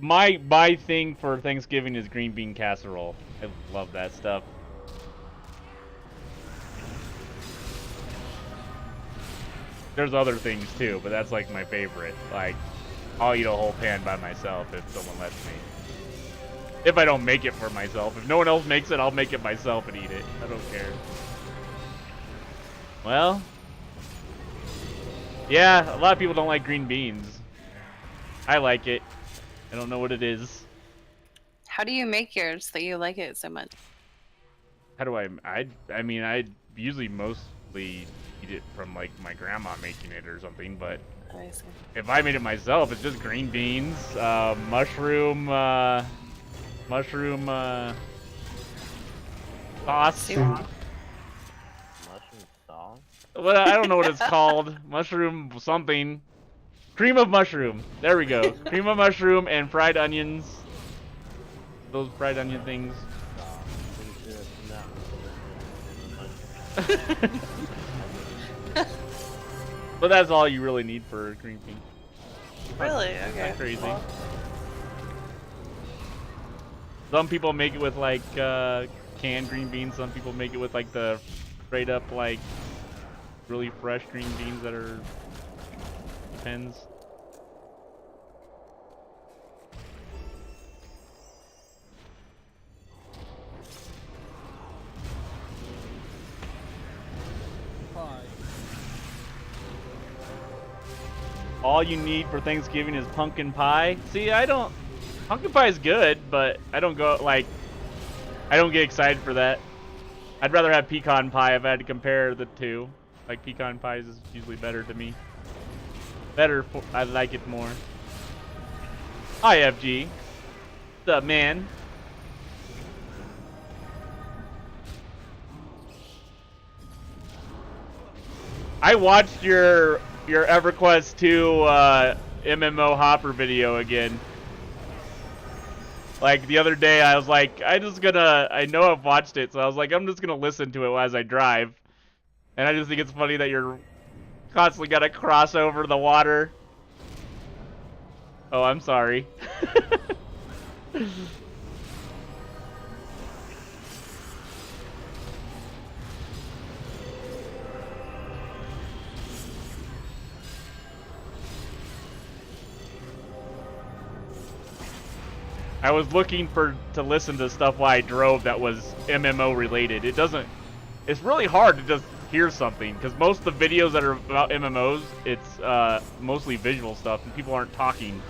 My thing for Thanksgiving is green bean casserole. I love that stuff. There's other things too, but that's like my favorite. Like, I'll eat a whole pan by myself if someone lets me. If I don't make it for myself. If no one else makes it, I'll make it myself and eat it. I don't care. Well, yeah, a lot of people don't like green beans. I like it. I don't know what it is. How do you make yours that you like it so much? How do I mean, I usually mostly eat it from like my grandma making it or something, but Oh, I see. if I made it myself, it's just green beans, mushroom sauce. Mushroom sauce? Well, I don't know what it's called. Mushroom something. Cream of mushroom. There we go. Cream of mushroom and fried onions. Those fried onion things. Pretty sure it's not. But that's all you really need for green bean. Really? Okay. Not crazy. Well, Some people make it with like canned green beans. Some people make it with like the straight up like really fresh green beans that are depends. Hi. All you need for Thanksgiving is pumpkin pie. See, pumpkin pie is good, but I don't get excited for that. I'd rather have pecan pie if I had to compare the two. Like pecan pies is usually better to me. I like it more. Hi FG. What's up, man? I watched your EverQuest II MMO Hopper video again. Like the other day, I was like, I know I've watched it, so I was like, I'm just gonna listen to it as I drive. And I just think it's funny that you're constantly gotta cross over the water. Oh, I'm sorry. I was looking to listen to stuff while I drove that was MMO related. It's really hard to just hear something because most of the videos that are about MMOs, it's mostly visual stuff and people aren't talking.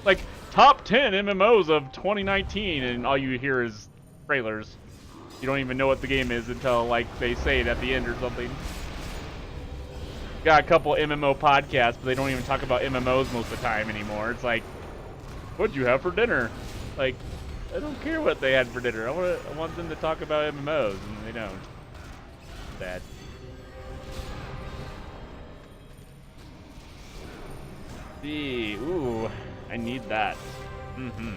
Like top 10 MMOs of 2019 and all you hear is trailers. You don't even know what the game is until like they say it at the end or something. Got a couple MMO podcasts, but they don't even talk about MMOs most of the time anymore. It's like, what'd you have for dinner? Like, I don't care what they had for dinner. I want them to talk about MMOs, and they don't. Sad. See, ooh, I need that. Mm-hmm.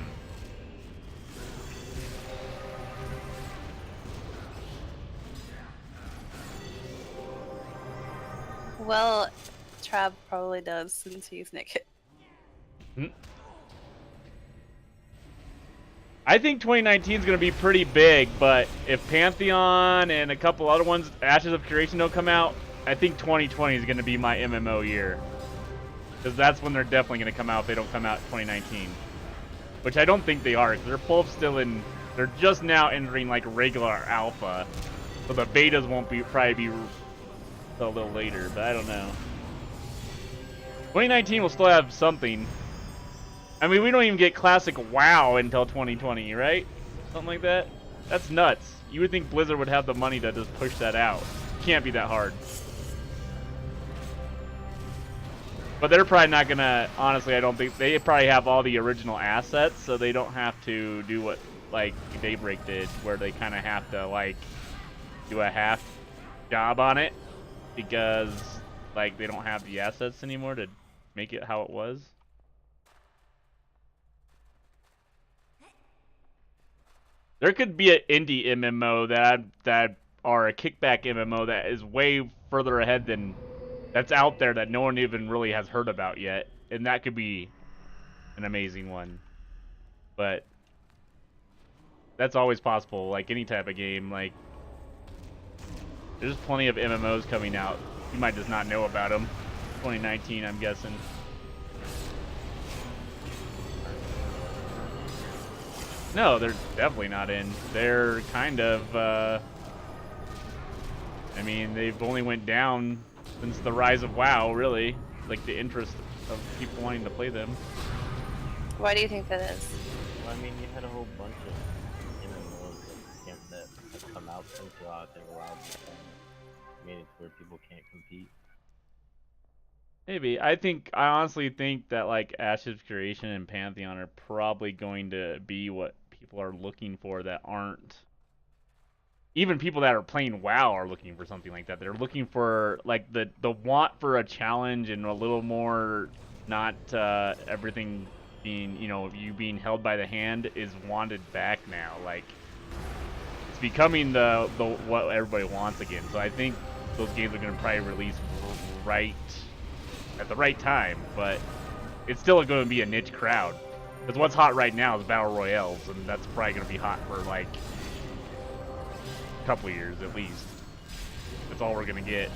well, Trav probably does since he's naked. I think 2019 is going to be pretty big, but if Pantheon and a couple other ones, Ashes of Curation, don't come out, I think 2020 is going to be my MMO year. Because that's when they're definitely going to come out if they don't come out 2019. Which I don't think they are, because they're both still in... They're just now entering, like, regular alpha. So the betas won't be probably be a little later, but I don't know. 2019 will still have something. I mean, we don't even get classic WoW until 2020, right? Something like that? That's nuts. You would think Blizzard would have the money to just push that out. Can't be that hard. But they're probably not gonna, honestly, I don't think, they probably have all the original assets, so they don't have to do what, like, Daybreak did, where they kind of have to, like, do a half job on it, because, like, they don't have the assets anymore to make it how it was. There could be an indie MMO that or a kickback MMO that is way further ahead than that's out there that no one even really has heard about yet, and that could be an amazing one. But that's always possible, like any type of game. Like, there's plenty of MMOs coming out. You might just not know about them. 2019, I'm guessing. No, they're definitely not in. They're kind of, I mean, they've only went down since the rise of WoW, really. Like, the interest of people wanting to play them. Why do you think that is? Well, I mean, you had a whole bunch of MMOs that have come out since WoW. I think WoW made it to where people can't compete. Maybe. I honestly think that, like, Ashes of Creation and Pantheon are probably going to be what people are looking for that aren't... Even people that are playing WoW are looking for something like that. They're looking for, like, the want for a challenge and a little more, not everything being, you know, you being held by the hand is wanted back now. Like, it's becoming the what everybody wants again. So I think those games are going to probably release right at the right time, but it's still going to be a niche crowd. Because what's hot right now is Battle Royales, and that's probably going to be hot for, like, a couple of years at least. That's all we're going to get.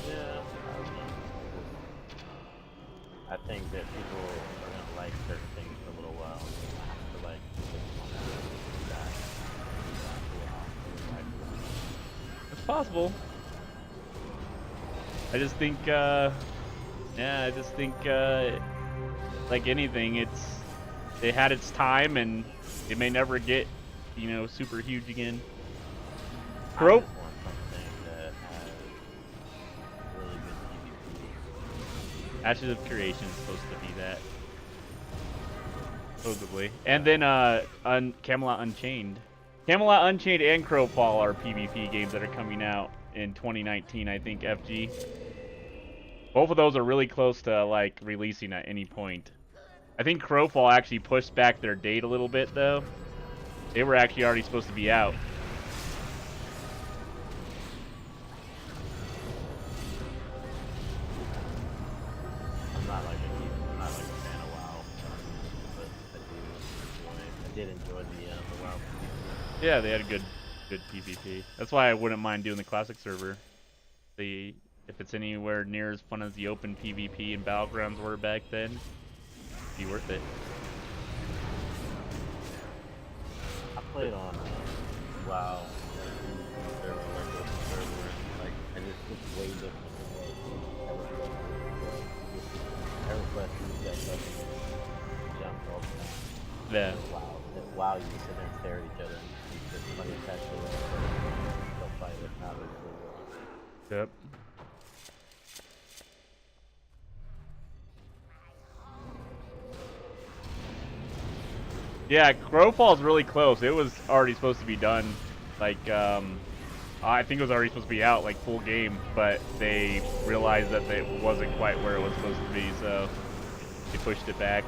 Yeah, I think that people are going to like certain things for a little while. To, like, It's possible. I just think, yeah, I just think, like anything, it had its time, and it may never get, you know, super huge again. I just want something that has really good PvP. Ashes of Creation is supposed to be that. Supposedly. And then, Camelot Unchained. Camelot Unchained and Crowfall are PvP games that are coming out in 2019, I think, FG. Both of those are really close to, like, releasing at any point. I think Crowfall actually pushed back their date a little bit, though. They were actually already supposed to be out. I'm not like a fan of WoW, but I did enjoy the WoW. Yeah, they had a good PvP. That's why I wouldn't mind doing the classic server. If it's anywhere near as fun as the open PvP and Battlegrounds were back then, it'd be worth it. I played on WoW server, like, and it's way different than what EverQuest II got jumped all the time. Yeah. WoW, you just sit there and stare at each other and you put money attached to it. They'll fight with now. Yep. Yeah, Crowfall's really close. It was already supposed to be done. Like, I think it was already supposed to be out, like, full game, but they realized that it wasn't quite where it was supposed to be, so they pushed it back.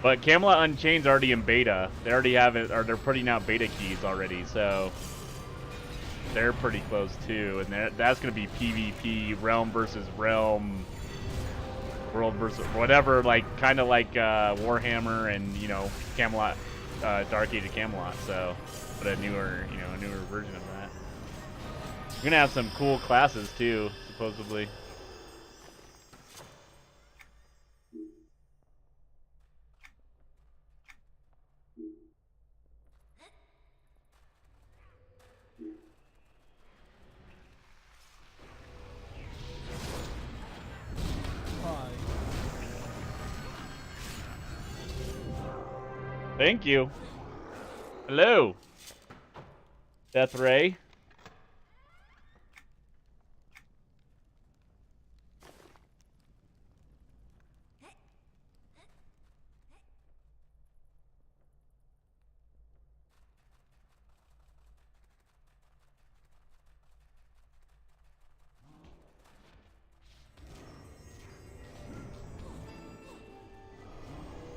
But Camelot Unchained's already in beta. They already have it, or they're putting out beta keys already, so they're pretty close too. And that's going to be PvP, realm versus realm, world versus whatever, like kind of like Warhammer and, you know, Camelot, Dark Age of Camelot. So, but a newer version of that. We're gonna have some cool classes too, supposedly. Five. Thank you. Hello, Death Ray.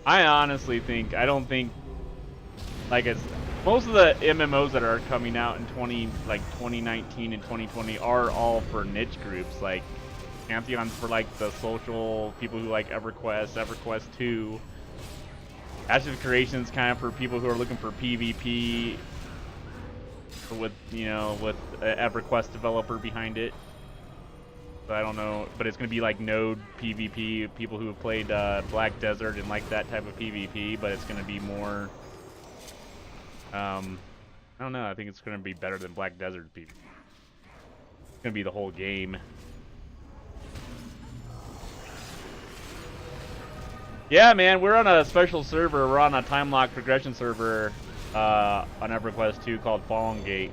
I honestly think, I don't think, like, it's most of the MMOs that are coming out in 2019 and 2020 are all for niche groups. Like Pantheon's for like the social people who like EverQuest II. Ashes of Creation's kind of for people who are looking for PvP with, you know, with an EverQuest developer behind it. So I don't know, but it's gonna be like node PvP, people who have played Black Desert and like that type of PvP, but it's gonna be more, I don't know, I think it's gonna be better than Black Desert PvP. It's gonna be the whole game. Yeah, man, we're on a special server. We're on a time lock progression server on EverQuest II called Fallen Gate.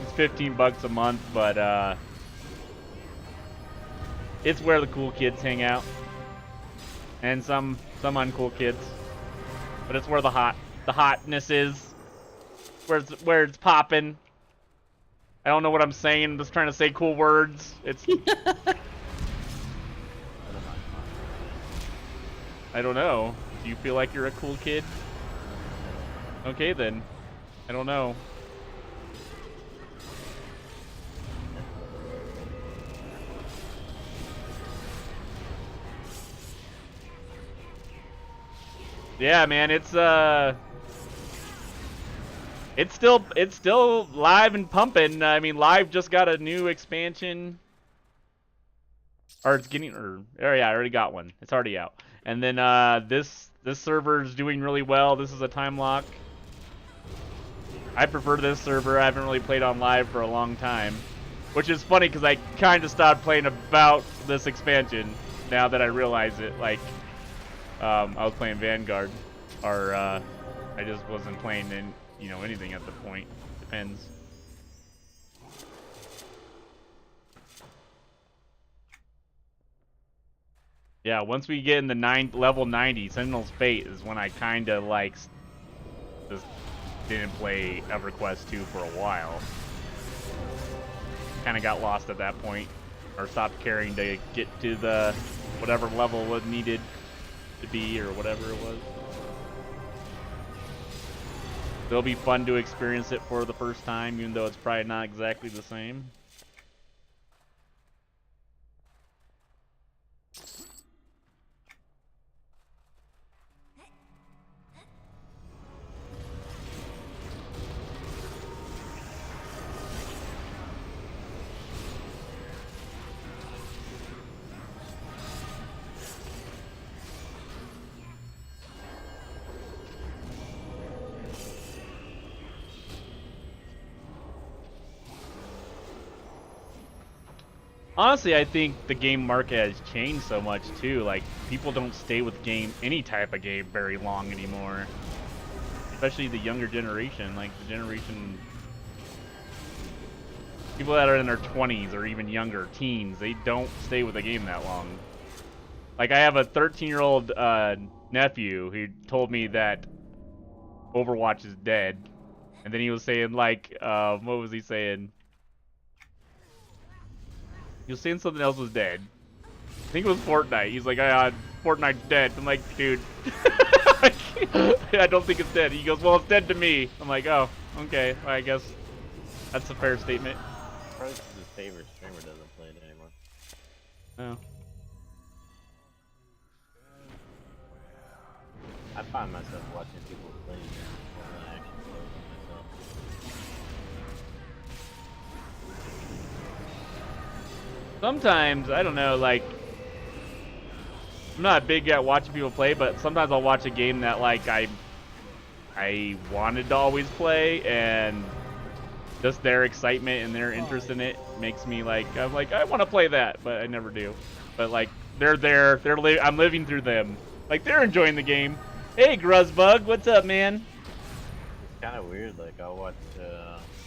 It's $15 a month, but it's where the cool kids hang out, and some uncool kids. But it's where the hotness is, where it's popping. I don't know what I'm saying. I'm just trying to say cool words. It's. I don't know. Do you feel like you're a cool kid? Okay then. I don't know. Yeah, man, it's still live and pumping. I mean, Live just got a new expansion, or it's getting, or oh yeah, I already got one. It's already out. And then this server is doing really well. This is a time lock. I prefer this server. I haven't really played on Live for a long time, which is funny because I kind of stopped playing about this expansion now that I realize it. Like. I was playing Vanguard, or I just wasn't playing anything at the point. Depends. Yeah, once we get in the level 90, Sentinel's Fate is when I kind of like just didn't play EverQuest II for a while. Kind of got lost at that point, or stopped caring to get to the whatever level was needed to be, or whatever it was. It'll be fun to experience it for the first time, even though it's probably not exactly the same. Honestly, I think the game market has changed so much too. Like, people don't stay with any type of game very long anymore. Especially the younger generation, like the generation, people that are in their 20s or even younger, teens, they don't stay with a game that long. Like, I have a 13-year-old nephew who told me that Overwatch is dead. And then he was saying, like, what was he saying? He was saying something else was dead. I think it was Fortnite. He's like, Fortnite's dead. I'm like, dude, I don't think it's dead. He goes, well, it's dead to me. I'm like, oh, okay. Well, I guess that's a fair statement. Probably because his favorite streamer doesn't play it anymore. Oh. I find myself watching people play games more than I actually play them myself. sometimes, I don't know, like, I'm not big at watching people play, but sometimes I'll watch a game that, like, I wanted to always play, and just their excitement and their interest in it makes me, like, I'm like, I want to play that, but I never do. But, like, they're there, I'm living through them. Like, they're enjoying the game. Hey, Gruzbug, what's up, man? It's kind of weird. Like I'll watch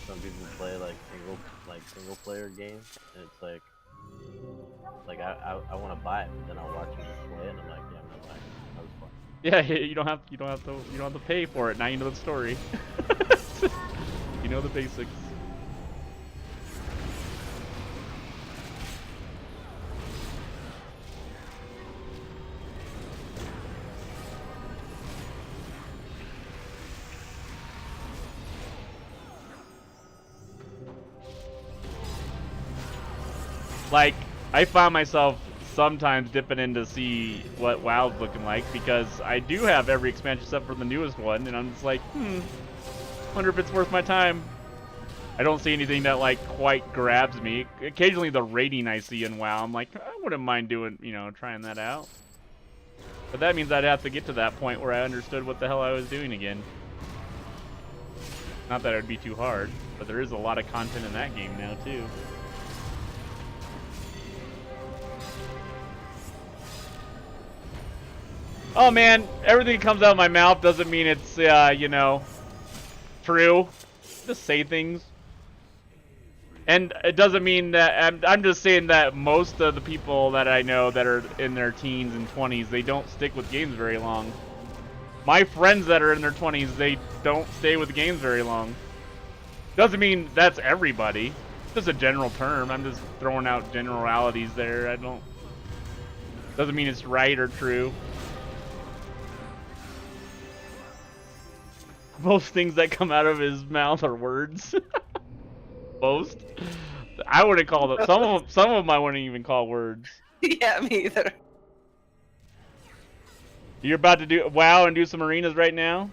some people play like single player games, and it's like I want to buy it, but then I'll watch them just play it, and I'm like, yeah, I'm not buying it. That was fun. Yeah, you don't have to pay for it. Now you know the story. You know the basics. Like, I found myself sometimes dipping in to see what WoW's looking like, because I do have every expansion except for the newest one, and I'm just like, wonder if it's worth my time. I don't see anything that, like, quite grabs me. Occasionally the rating I see in WoW, I'm like, I wouldn't mind doing, you know, trying that out. But that means I'd have to get to that point where I understood what the hell I was doing again. Not that it would be too hard, but there is a lot of content in that game now, too. Oh man, everything that comes out of my mouth doesn't mean it's, you know, true. Just say things. And it doesn't mean that, I'm just saying that most of the people that I know that are in their teens and 20s, they don't stick with games very long. My friends that are in their 20s, they don't stay with games very long. Doesn't mean that's everybody. It's just a general term. I'm just throwing out generalities there. Doesn't mean it's right or true. Most things that come out of his mouth are words. Most. I wouldn't call them. Some of them I wouldn't even call words. Yeah, me either. You're about to do WoW and do some arenas right now?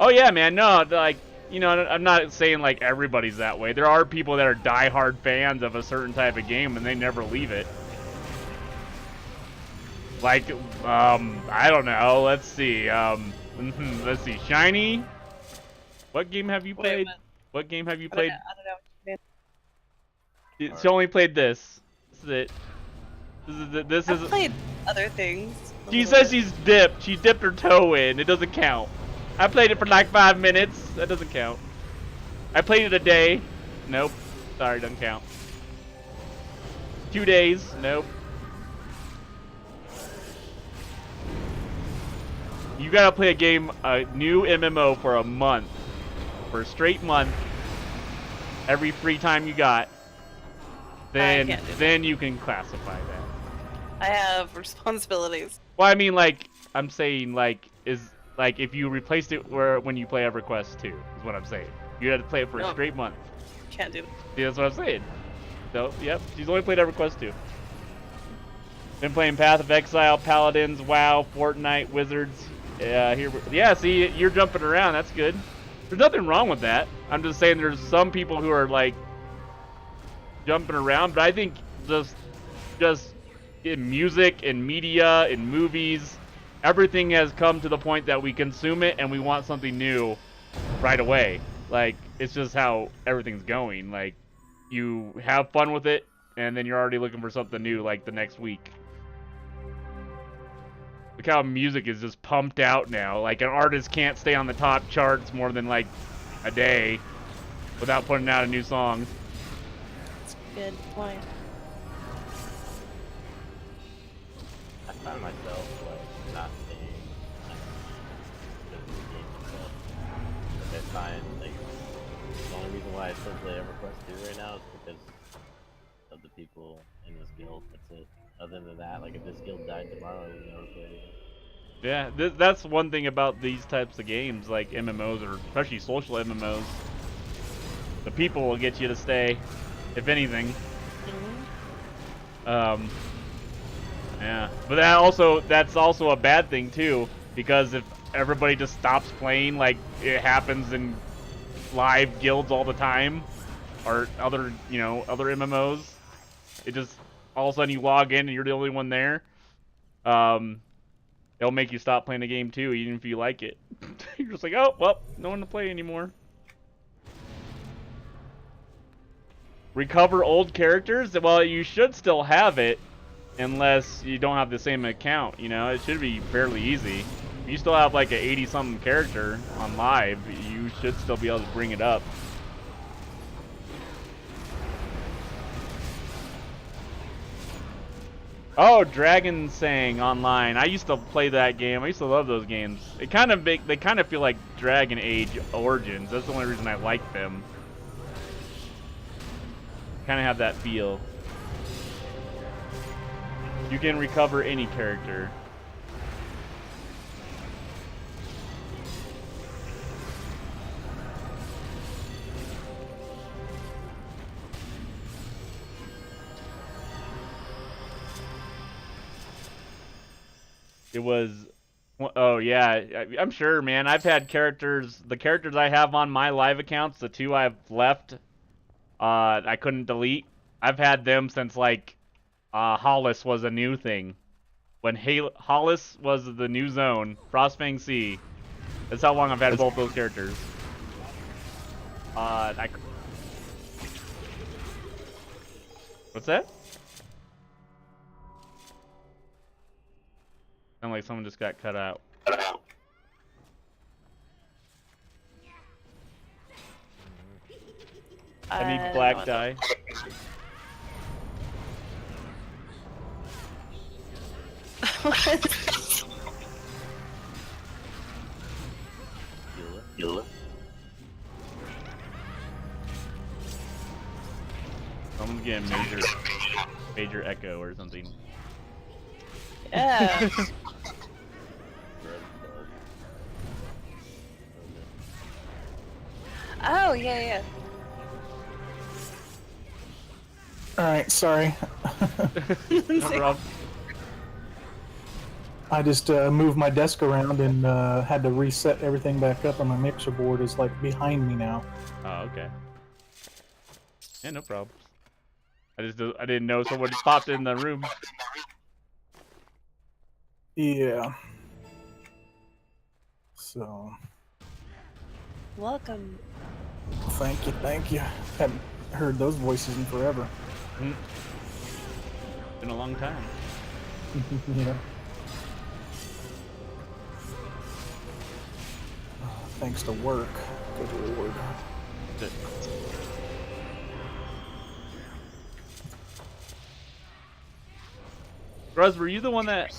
Oh yeah, man. No, like, you know, I'm not saying like everybody's that way. There are people that are diehard fans of a certain type of game and they never leave it. Like, I don't know. Let's see. Let's see. Shiny. What game have you played? What game have you played? I don't know what you mean. She only played this. This is it. This is. I've played other things. She says she's dipped. She dipped her toe in. It doesn't count. I played it for like 5 minutes. That doesn't count. I played it a day. Nope. Sorry, doesn't count. 2 days. Nope. You gotta play a new MMO for a month. For a straight month. Every free time you got. Then you can classify that. I have responsibilities. Well, I mean, like, I'm saying, like, if you replaced it when you play EverQuest II, is what I'm saying. You had to play it for a straight month. Can't do that. See, that's what I'm saying. So, yep, she's only played EverQuest II. Been playing Path of Exile, Paladins, WoW, Fortnite, Wizards. Yeah, see, you're jumping around. That's good. There's nothing wrong with that. I'm just saying there's some people who are, like, jumping around, but I think just in music, in media, in movies, everything has come to the point that we consume it and we want something new right away. Like, it's just how everything's going. Like, you have fun with it, and then you're already looking for something new, like, the next week. Look how music is just pumped out now. Like, an artist can't stay on the top charts more than, like, a day without putting out a new song. That's a good point. I find myself like not staying because of the game itself. Like I find like the only reason why I still play EverQuest II right now is because of the people in this guild. That's it. Other than that, like if this guild died tomorrow, I would never play it. Yeah, that's one thing about these types of games, like MMOs, or especially social MMOs. The people will get you to stay, if anything. Yeah, but that's also a bad thing too, because if everybody just stops playing, like it happens in live guilds all the time, or other MMOs, It just all of a sudden you log in and you're the only one there. It'll make you stop playing the game too, even if you like it. You're just like, oh well, no one to play anymore. Recover old characters? Well, you should still have it, unless you don't have the same account. You know, it should be fairly easy. If you still have like a 80-something character on live, you should still be able to bring it up. Oh, Dragon Sang Online. I used to play that game. I used to love those games. They kind of feel like Dragon Age Origins. That's the only reason I like them. Kind of have that feel. You can recover any character. It was, oh yeah, I'm sure, man. I've had characters, the characters I have on my live accounts, the 2 I've left, I couldn't delete. I've had them since like Hollis was a new thing. When Hollis was the new zone, Frostfang Sea. That's how long I've had both those characters. What's that? Sound like someone just got cut out. I need black dye. Someone's getting major echo or something. Yeah. Oh, yeah. Alright, sorry. No problem. I just moved my desk around and had to reset everything back up, and my mixer board is like behind me now. Oh, okay. Yeah, no problem. I didn't know someone just popped in the room. Yeah. So. Welcome. Thank you. Haven't heard those voices in forever. Been a long time. Yeah. Thanks to work. Good lord. Ruz, were you the one that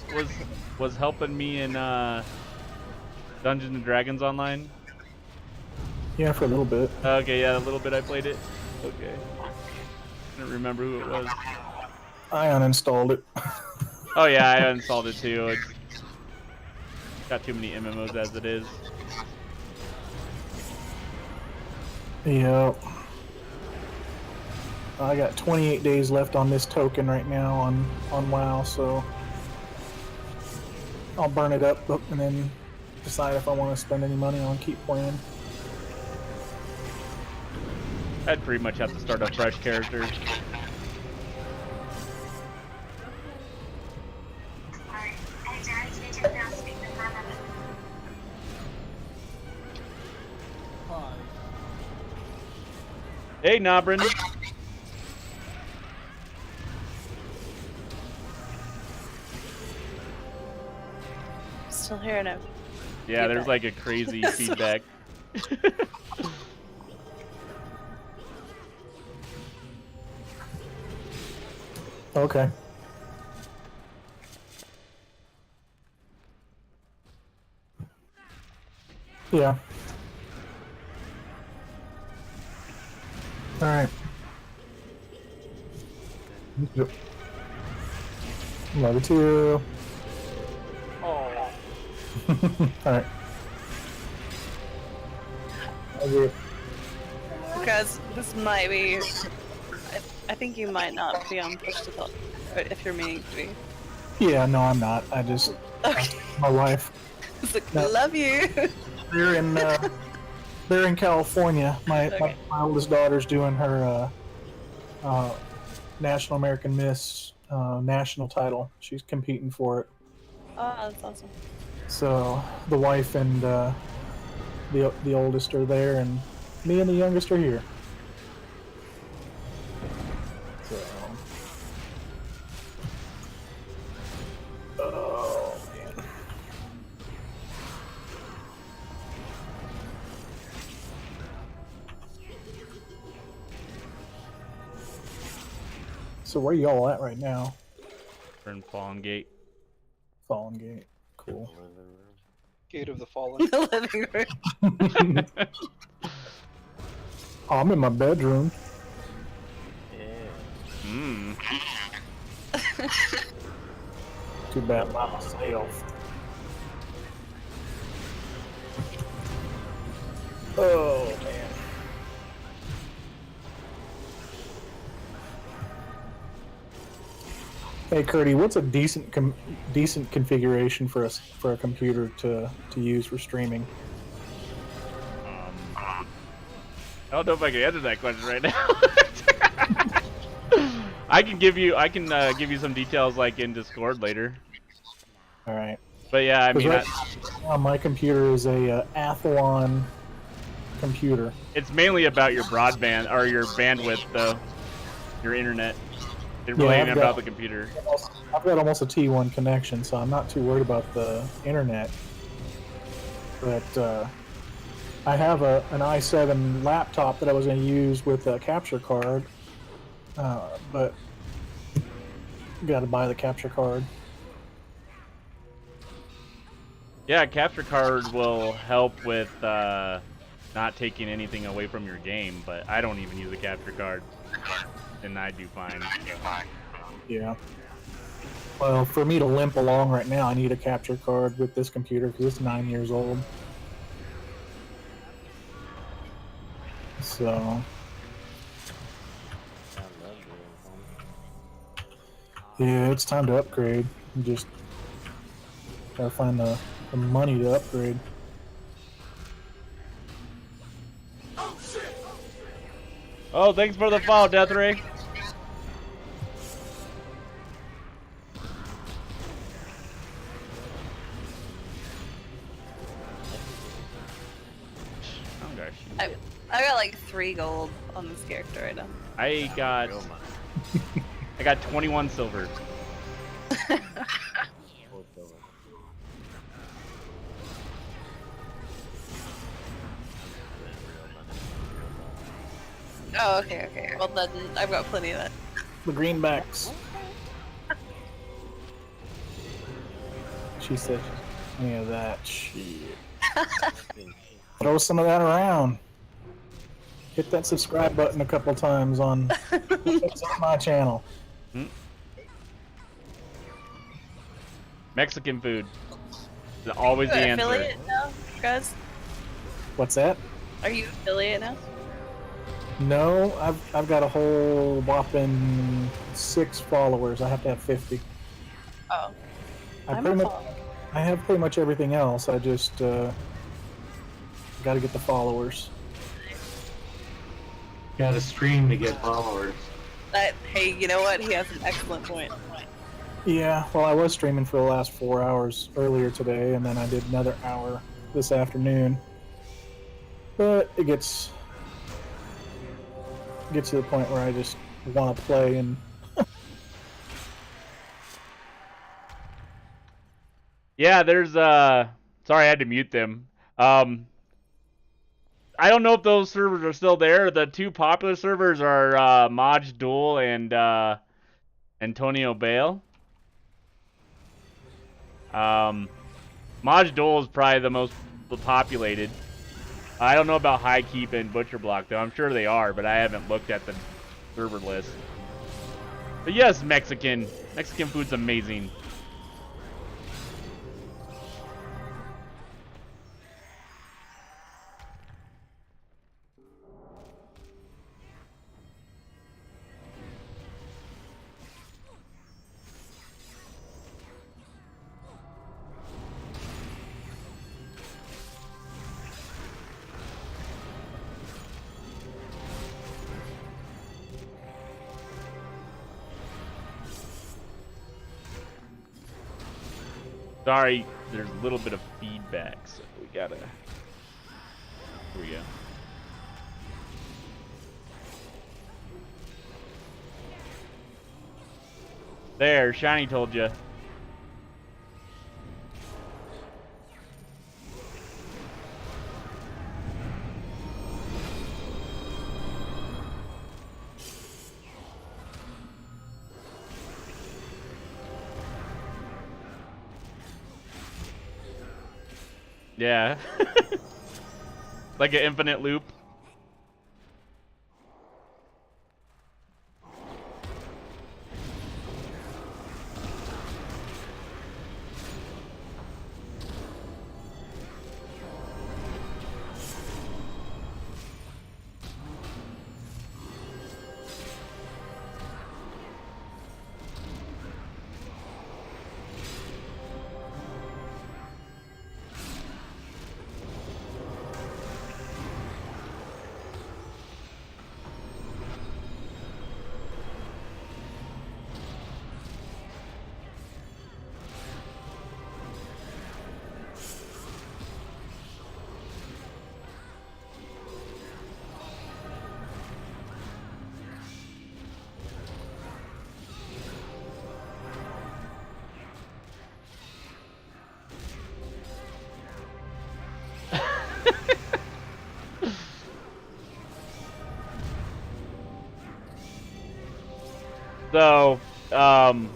was helping me in Dungeons and Dragons Online? Yeah, for a little bit. Okay, yeah, a little bit I played it. Okay. I don't remember who it was. I uninstalled it. Oh yeah, I uninstalled it too. It's got too many MMOs as it is. Yep. I got 28 days left on this token right now on WoW, so I'll burn it up and then decide if I want to spend any money on keep playing. I'd pretty much have to start a fresh character. Hey, Nobrin. Still hearing him. Yeah, there's like a crazy feedback. Okay. Yeah. Alright. Yep. Love you too. Oh. Alright. Okay. Because this might be. I think you might not be on push to talk if you're meaning to be. Yeah, no, I'm not. I just. Okay. My wife. It's like, No. love you. They're in California. My Okay. oldest daughter's doing her National American Miss national title. She's competing for it. Oh, that's awesome. So the wife and the oldest are there, and me and the youngest are here. So, oh man. So where y'all at right now? We're in Fallen Gate. Fallen Gate. Cool. Gate of the Fallen. The living room. Oh, I'm in my bedroom. Yeah. Mmm. Too bad by myself. Oh man. Hey Curdy, what's a decent configuration for a computer to use for streaming? I don't know if I can answer that question right now. I can give you some details like in Discord later. All right. But yeah, I mean, Right now, my computer is a Athlon computer. it's mainly about your broadband or your bandwidth, though. Your internet. It really ain't about the computer. I've got almost a T1 connection, so I'm not too worried about the internet. But I have an i7 laptop that I was going to use with a capture card, but got to buy the capture card. Yeah, capture card will help with not taking anything away from your game, but I don't even use a capture card, and I do fine. Yeah. Well, for me to limp along right now, I need a capture card with this computer because it's 9 years old. So. I love doing Yeah, it's time to upgrade. You just gotta find the money to upgrade. Oh, thanks for the follow, Death Ray. Oh gosh. I got like 3 gold on this character right now. I got 21 silver. Oh, okay. Well then, I've got plenty of that. The greenbacks. She said, any of that shit. Throw some of that around. Hit that subscribe button a couple times on my channel. Mexican food is always the answer. Affiliate now, guys? What's that? Are you affiliate now? No, I've got a whole whopping 6 followers. I have to have 50. Oh. I have pretty much everything else. I just got to get the followers. Got to stream to get followers. Hey, you know what? He has an excellent point. Yeah, well, I was streaming for the last 4 hours earlier today, and then I did another hour this afternoon. But it gets to the point where I just want to play and. Yeah, there's sorry I had to mute them. I don't know if those servers are still there. The 2 popular servers are Maj Duel and Antonio Bale. Maj Duel is probably the most populated. I don't know about High Keep and Butcher Block though. I'm sure they are, but I haven't looked at the server list. But yes, Mexican food's amazing. Sorry, there's a little bit of feedback, so we gotta... Here we go. There, Shiny told you. Yeah. Like an infinite loop. So, 10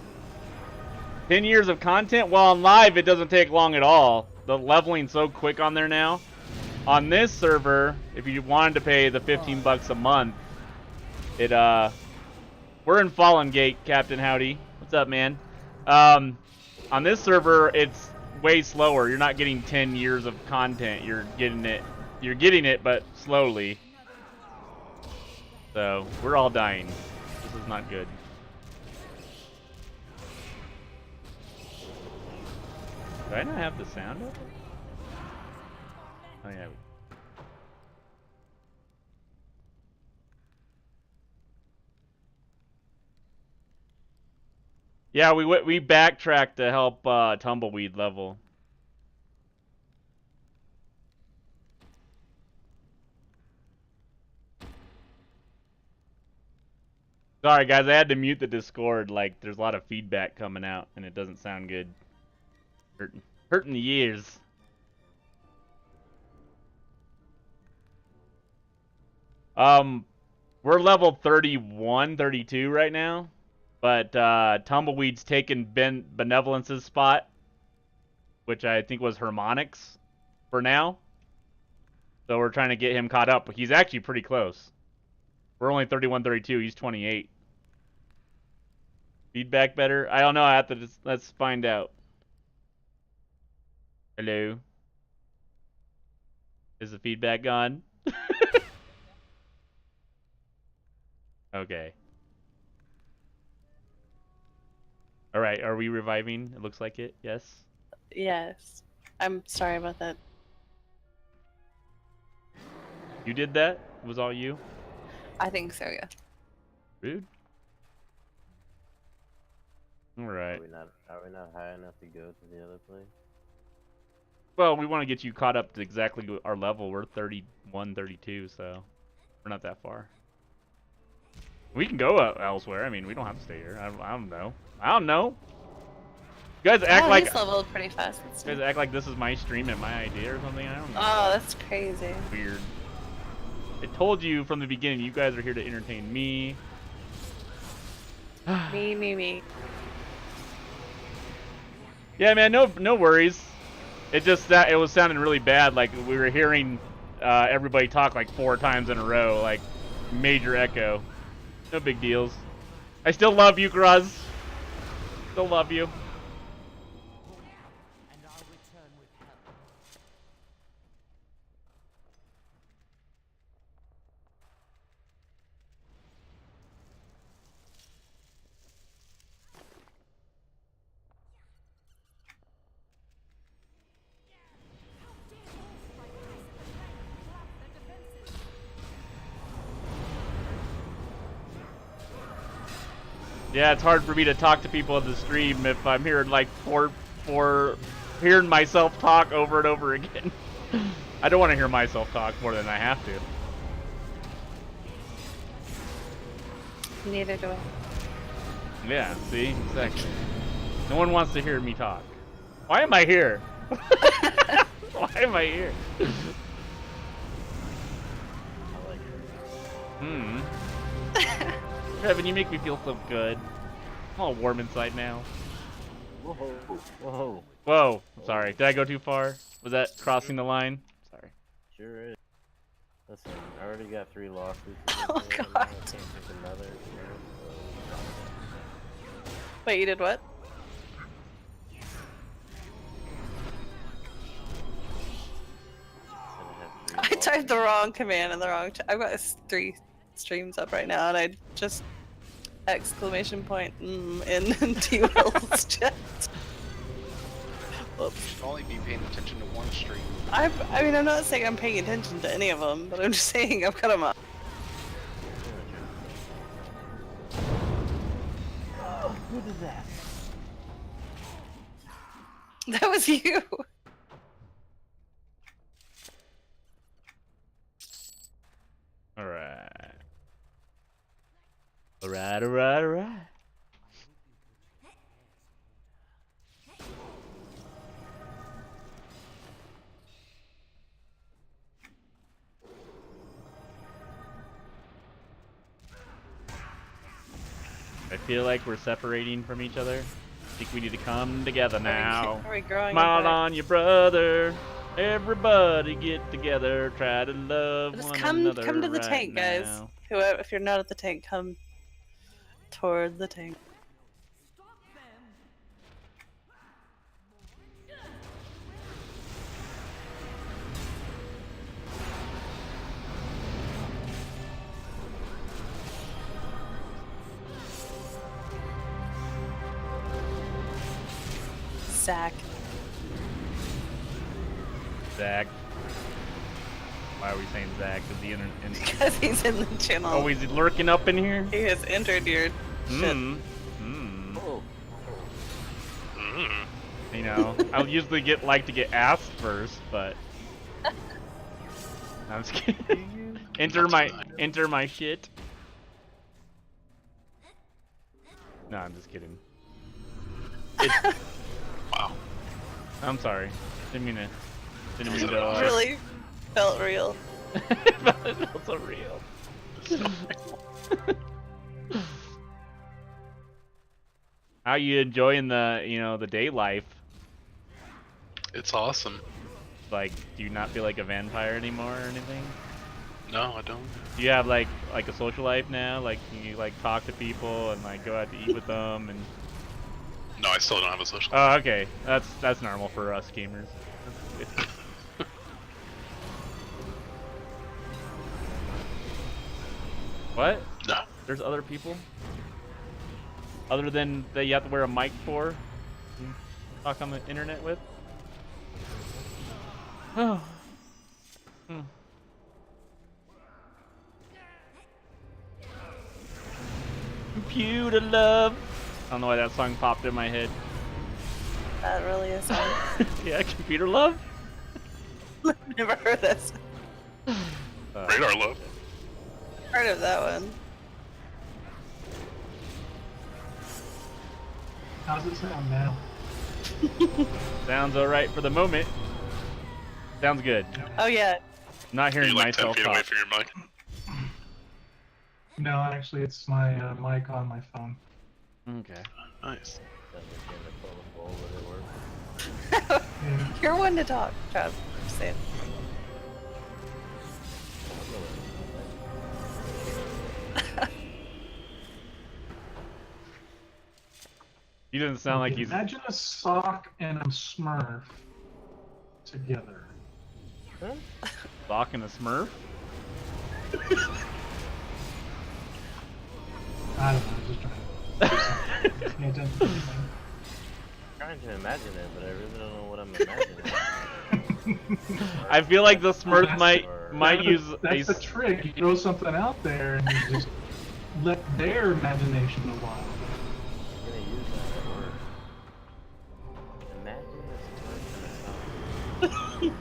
years of content? Well, on live, it doesn't take long at all. The leveling's so quick on there now. On this server, if you wanted to pay the 15 bucks a month, it, we're in Fallen Gate, Captain Howdy. What's up, man? On this server, it's way slower. You're not getting 10 years of content. You're getting it, but slowly. So, we're all dying. This is not good. Do I not have the sound up? Oh yeah. Yeah, we backtracked to help Tumbleweed level. Sorry guys, I had to mute the Discord. Like, there's a lot of feedback coming out, and it doesn't sound good. Hurting the ears. We're level 31, 32 right now, but Tumbleweed's taken Benevolence's spot, which I think was Harmonix for now. So we're trying to get him caught up, but he's actually pretty close. We're only 31, 32. He's 28. Feedback better? I don't know. I have to let's find out. Hello? Is the feedback gone? Okay. Alright, are we reviving? It looks like it, yes? Yes. I'm sorry about that. You did that? It was all you? I think so, yeah. Rude. Alright. Are we not high enough to go to the other place? Well, we want to get you caught up to exactly our level. We're 31, 32, so we're not that far. We can go elsewhere. I mean, we don't have to stay here. I don't know. I don't know. You guys act like he's leveled pretty fast. You guys act like this is my stream and my idea or something. I don't know. Oh, that's crazy. Weird. I told you from the beginning. You guys are here to entertain me. me. Yeah, man. No worries. It just that it was sounding really bad. Like we were hearing everybody talk like 4 times in a row, like major echo. No big deals. I still love you, Graz. Still love you. Yeah, it's hard for me to talk to people on the stream if I'm hearing like four hearing myself talk over and over again. I don't want to hear myself talk more than I have to. Neither do I. Yeah, see? Exactly. No one wants to hear me talk. Why am I here? Why am I here? I like it. Kevin, you make me feel so good. I'm all warm inside now. Whoa, whoa. Whoa, sorry. Did I go too far? Was that crossing the line? Sorry. Sure is. Listen, I already got 3 lawsuits. Oh, against me, and God. I can't take another. You know, Wait, you did what? I typed the wrong command in the wrong I've got 3 streams up right now, and I just exclamation point in T-Will's chat. You should only be paying attention to one stream. I mean, I'm not saying I'm paying attention to any of them, but I'm just saying I've got them up. Oh, who did that? That was you. Alright. Alright. I feel like we're separating from each other. I think we need to come together now. Are we growing Smile apart? on your brother. Everybody get together. Try to love Just one come another to the right tank, guys. now. Whoever, if you're not at the tank, come toward the tank. Zach. Zach. Why are we saying Zach? Because the Because he's in the channel. Oh, he's lurking up in here? He has entered your shit. Oh. You know, I'll usually like to get asked first, but I'm just kidding. enter my shit. No, I'm just kidding. Wow. I'm sorry. Didn't mean to. Really felt real. It felt so real. How you enjoying the day life? It's awesome. Like, do you not feel like a vampire anymore or anything? No, I don't. Do you have like a social life now? Like, you like talk to people and like go out to eat with them and? No, I still don't have a social. Oh, okay. That's normal for us gamers. What? No. There's other people? Other than that you have to wear a mic for? You talk on the internet with? Oh. Computer love. I don't know why that song popped in my head. That really is song. Yeah, computer love? Never heard this. Radar love. Heard of that one. How's it sound now? Sounds alright for the moment. Sounds good. Oh yeah. I'm not hearing Are you like 10 myself feet away talk. from your mic? No, actually, it's my mic on my phone. Okay. Nice. Yeah. You're one to talk, Trav. Just saying. He doesn't sound like he's. Imagine a sock and a Smurf together. Sock and a Smurf? I don't know, I was just trying to pay attention to anything. Trying to imagine it, but I really don't know what I'm imagining. I feel like the Smurf might use That's a. the trick. You throw something out there and you just let their imagination go wild. I'm gonna use that at work. Imagine a Smurf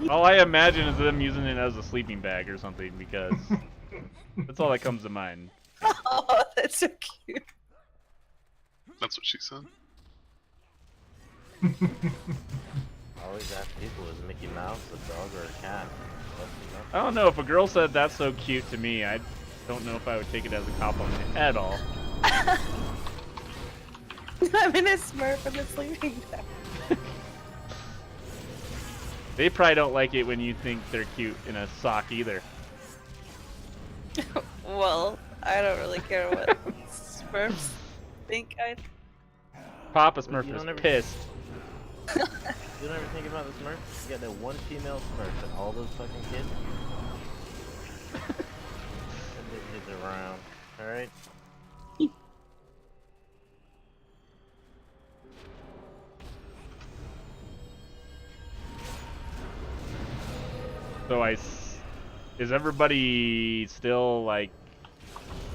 All I imagine is them using it as a sleeping bag or something, because that's all that comes to mind. Oh, that's so cute. That's what she said. I always ask people, is Mickey Mouse a dog or a cat? I don't know, if a girl said that's so cute to me, I don't know if I would take it as a compliment at all. I'm in a Smurf in the sleeping bag. They probably don't like it when you think they're cute in a sock either. Well, I don't really care what Smurfs think. Papa Smurf You is don't ever- pissed. You don't ever think about the Smurfs? You got that one female Smurf and all those fucking kids? And they kids around, alright? So is everybody still like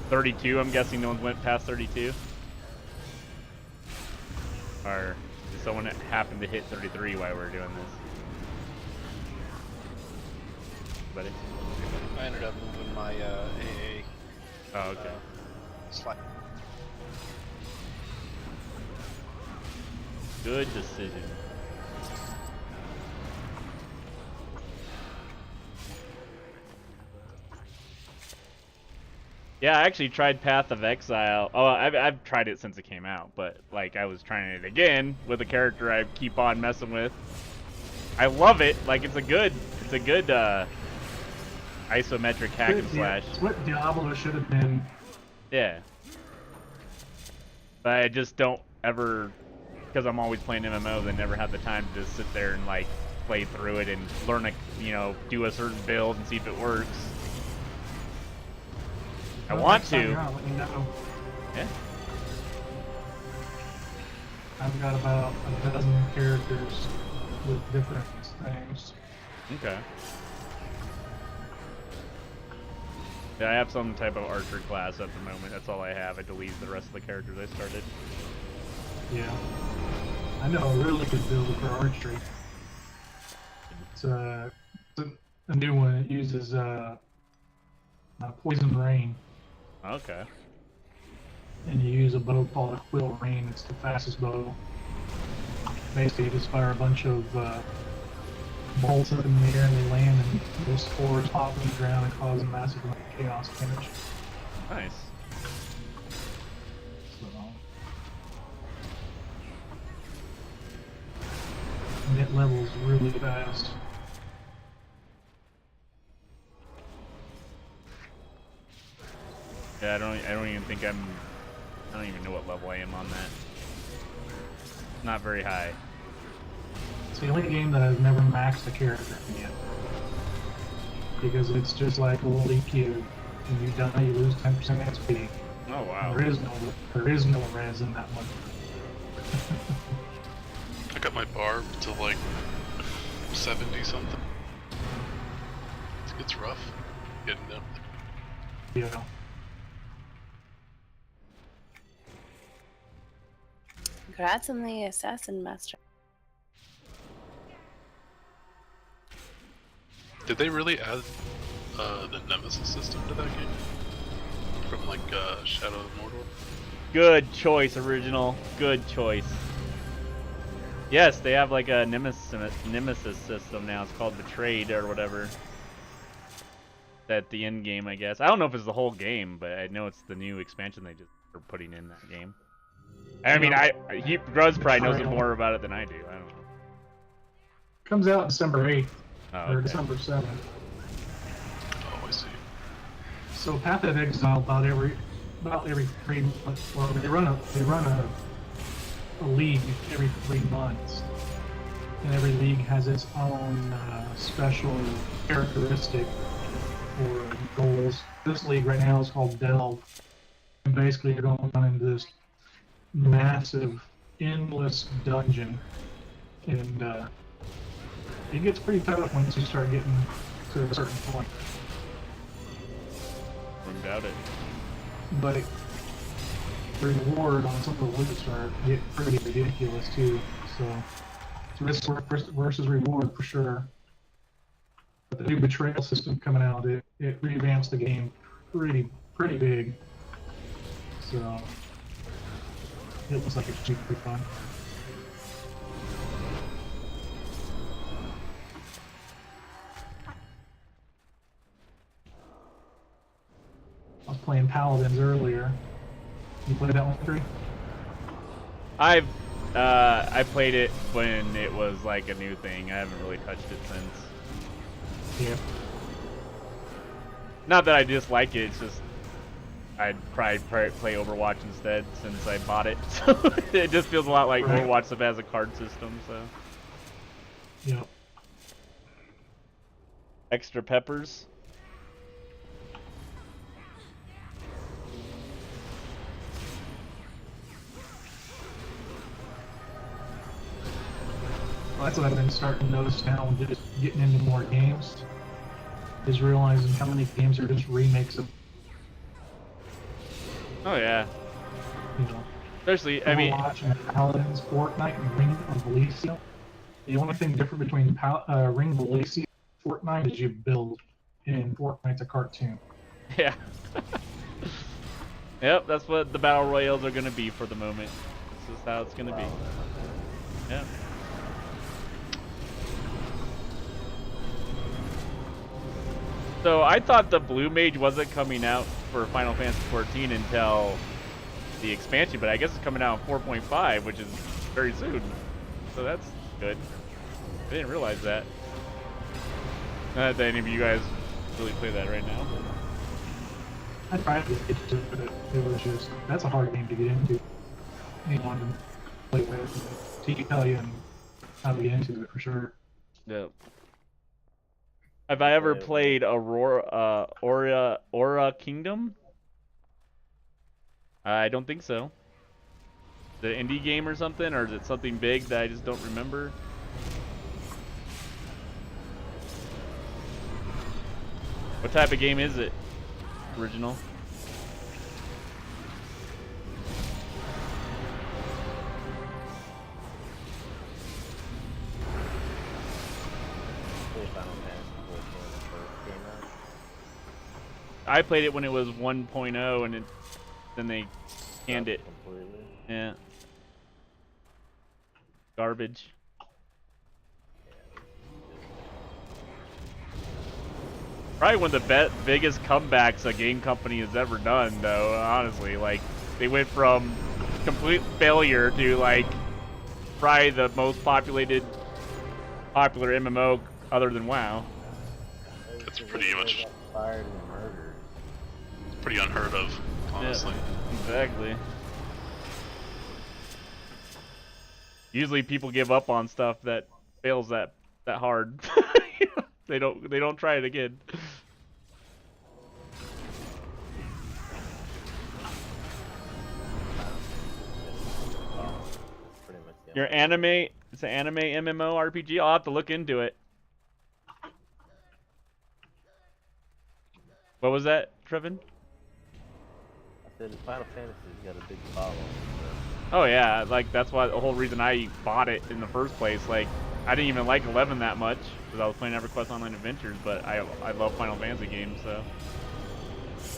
32? I'm guessing no one went past 32. Or did someone happen to hit 33 while we were doing this? Buddy? I ended up moving my AA. Oh, okay. Slide. Good decision. Yeah, I actually tried Path of Exile. Oh, I've tried it since it came out, but like I was trying it again with a character I keep on messing with. I love it. Like it's a good isometric hack and slash. It's what Diablo should have been. Yeah. But I just don't ever, because I'm always playing MMOs, I never have the time to just sit there and like play through it and learn do a certain build and see if it works. I want to. Let me know. Yeah. I've got about a dozen characters with different things. Okay. Yeah, I have some type of archer class at the moment. That's all I have. I deleted the rest of the characters I started. Yeah. I know a really good build for archery. It's a new one. It uses Poison Rain. Okay. And you use a bow called a Quill Rain. It's the fastest bow. Basically, you just fire a bunch of bolts up in the air and they land, and those spores pop on the ground and cause a massive amount of chaos damage. Nice. So, and it levels really fast. Yeah, I don't even think I don't even know what level I am on that. Not very high. It's the only game that I've never maxed a character in yet. Because it's just like a little EQ. When you die, you lose 10% XP. Oh wow. There is no res in that one. I got my barb to like 70 something. It's rough getting down. Yeah. Congrats on the Assassin Master. Did they really add the Nemesis system to that game? From like Shadow of Mordor? Good choice, original. Good choice. Yes, they have like a nemesis system now. It's called Betrayed or whatever. At the end game, I guess. I don't know if it's the whole game, but I know it's the new expansion they just are putting in that game. I mean, Gruz probably knows more about it than I do. I don't know. Comes out December 8th, Oh, or okay. December 7th. Oh, I see. So Path of Exile about every 3 months, or they run a league every 3 months, and every league has its own special characteristic or goals. This league right now is called Delve, and basically you're going down into this massive, endless dungeon, and it gets pretty tough once you start getting to a certain point. Wouldn't doubt it. But the reward on some of the loots are get pretty ridiculous too. So it's risk versus reward for sure. the new betrayal system coming out, it revamps the game pretty big. So it looks like it should be pretty fun. I was playing Paladins earlier. You played that one, 3? I played it when it was like a new thing. I haven't really touched it since. Yeah. Not that I dislike it, it's just I'd probably play Overwatch instead since I bought it. So it just feels a lot like Right. Overwatch stuff has a card system, so. Yeah. Extra peppers. Well, that's what I've been starting to notice now, just getting into more games, is realizing how many games are just remakes of, Oh yeah. you know, Especially, I mean, Overwatch and Paladins, Fortnite, and Ring of Elysium. The only thing different between Ring of Elysium and Fortnite is you build, and Fortnite's a cartoon. yeah. Yep, that's what the battle royales are gonna be for the moment. This is how it's gonna be. Yeah. So I thought the Blue Mage wasn't coming out for Final Fantasy XIV until the expansion, but I guess it's coming out in 4.5, which is very soon. So that's good. I didn't realize that. Not that any of you guys really play that right now. I tried to get to it, but it was just, that's a hard game to get into. Anyone to play with, to tell you how to get into it for sure. Yep. Have I ever played Aura Kingdom? I don't think so. The indie game or something, or is it something big that I just don't remember? What type of game is it? Original? I played it when it was 1.0 and then they canned it. Completely. Yeah. Garbage. Probably one of the biggest comebacks a game company has ever done, though, honestly. Like, they went from complete failure to, like, probably the most popular MMO other than WoW. That's pretty much Fired and murdered. pretty unheard of, honestly. Yeah, exactly. Usually people give up on stuff that fails that hard. They don't try it again. Pretty much, yeah. Your anime, it's an anime MMORPG. I'll have to look into it. What was that, Trevin? I said Final Fantasy's got a big following. Oh yeah, like that's why the whole reason I bought it in the first place. Like I didn't even like 11 that much because I was playing EverQuest Online Adventures, but I love Final Fantasy games, so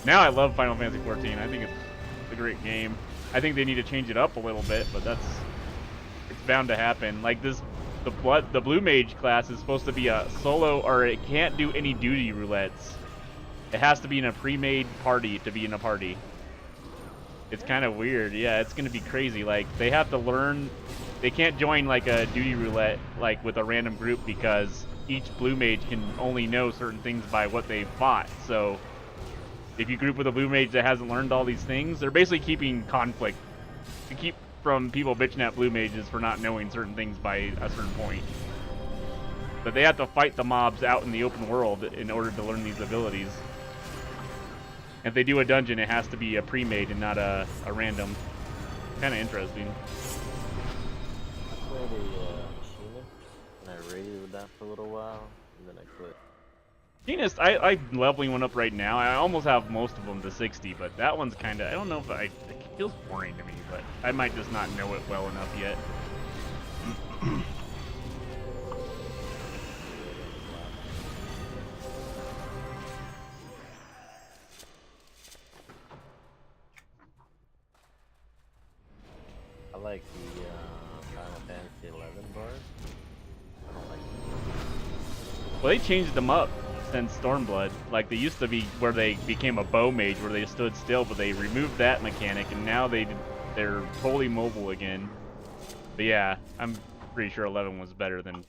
now I love Final Fantasy XIV. I think it's a great game. I think they need to change it up a little bit, but it's bound to happen. Like the Blue Mage class is supposed to be a solo, or it can't do any duty roulettes. It has to be in a pre-made party to be in a party. It's kind of weird. Yeah, it's gonna be crazy. Like they have to learn. They can't join like a duty roulette like with a random group because each Blue Mage can only know certain things by what they fought. So if you group with a Blue Mage that hasn't learned all these things, they're basically keeping conflict to keep from people bitching at Blue Mages for not knowing certain things by a certain point. But they have to fight the mobs out in the open world in order to learn these abilities. If they do a dungeon, it has to be a pre-made and not a random. Kind of interesting. I played a Machinist, and I raided with that for a little while, and then I quit. Machinist, I'm leveling one up right now. I almost have most of them to 60, but that one's kind of, I don't know if it feels boring to me, but I might just not know it well enough yet. I like the Final Fantasy 11 bars. I don't like Well, they changed them up since Stormblood. Like, they used to be where they became a bow mage, where they stood still, but they removed that mechanic, and now they're totally mobile again. But yeah, I'm pretty sure 11 was better than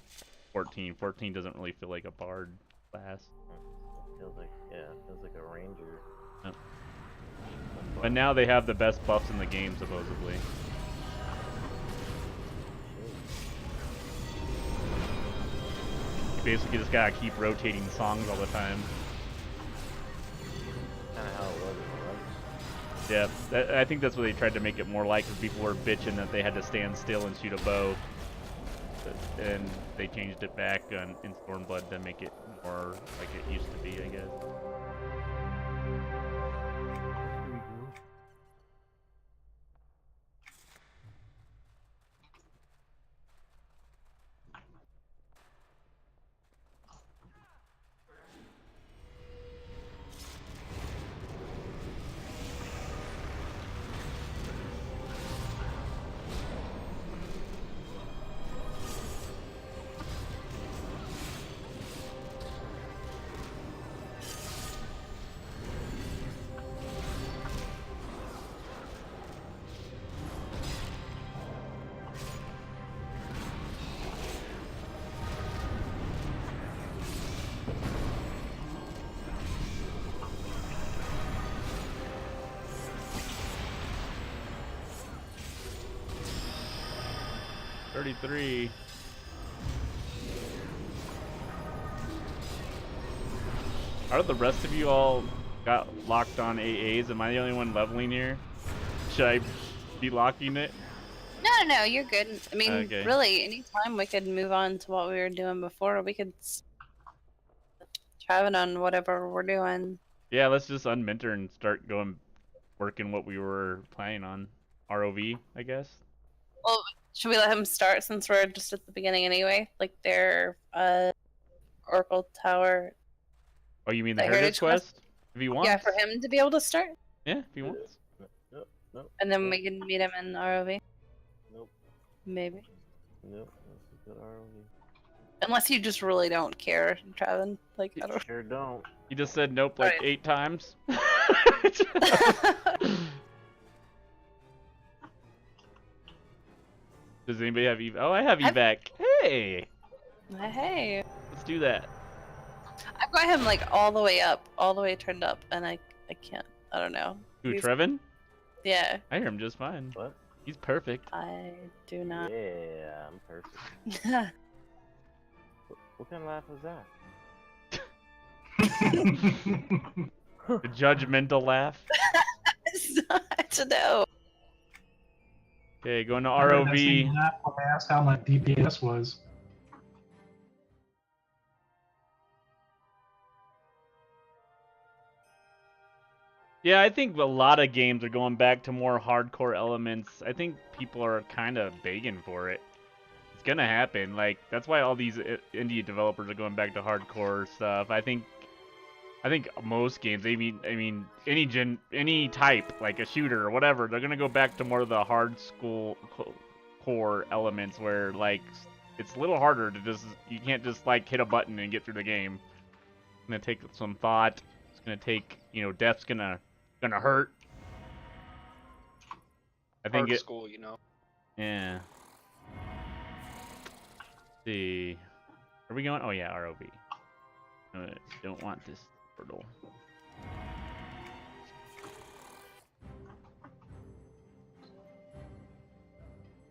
14. 14 doesn't really feel like a bard class. it. Feels like, yeah, it feels like a ranger. Oh. But now they have the best buffs in the game, supposedly. You basically just gotta keep rotating songs all the time. Kind of how it was in 11. Yeah, I think that's what they tried to make it more like, because people were bitching that they had to stand still and shoot a bow. And they changed it back in Stormblood to make it more like it used to be, I guess. $33. Are the rest of you all got locked on AAs? Am I the only one leveling here? Should I be locking it? No, you're good. I mean, Okay. really, anytime we could move on to what we were doing before, we could try it on whatever we're doing. Yeah, let's just unmentor and start working what we were planning on. ROV, I guess. Well, should we let him start since we're just at the beginning anyway? Like their Oracle Tower. Oh, you mean the The Heritage Heritage Quest? If he wants. Yeah, for him to be able to start. Yeah, if he wants. Nope, nope. And then we can meet him in ROV. Nope. Maybe. Nope. That's a good ROV. Unless you just really don't care, Travin. Like, I don't. Sure don't. He just said nope like Alright. 8 times. Does anybody have evac? Oh, I have evac. Hey, Hey. let's do that. I've got him like all the way up, all the way turned up, and I can't. I don't know. Who, He's- Trevin? Yeah, I hear him just fine. What? He's perfect. I do not. Yeah, I'm perfect. What kind of laugh was that? The judgmental laugh. It's not to know. Okay, going to I heard that ROV. same laugh when I asked how my DPS was. Yeah, I think a lot of games are going back to more hardcore elements. I think people are kind of begging for it. It's gonna happen. Like, that's why all these indie developers are going back to hardcore stuff. I think most games, I mean any type, like a shooter or whatever, they're gonna go back to more of the hard school core elements where like it's a little harder to just, you can't just like hit a button and get through the game. It's gonna take some thought. It's gonna take, death's gonna hurt. I think Hard school, you know. yeah. Let's see. Are we going? Oh yeah, ROV. Don't want this portal.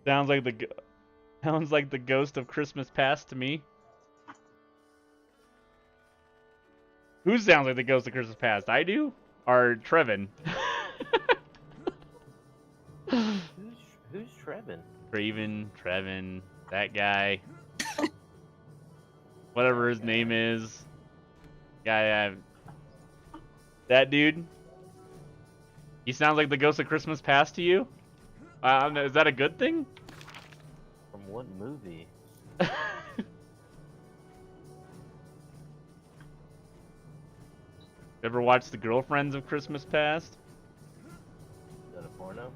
Sounds like the ghost of Christmas past to me. Who sounds like the ghost of Christmas past? I do? Or Trevin? Who's Trevin? Trevin, that guy. Whatever his name is. Guy, that dude. He sounds like the ghost of Christmas past to you? Is that a good thing? From what movie? Ever watched The Girlfriends of Christmas Past? Is that a porno?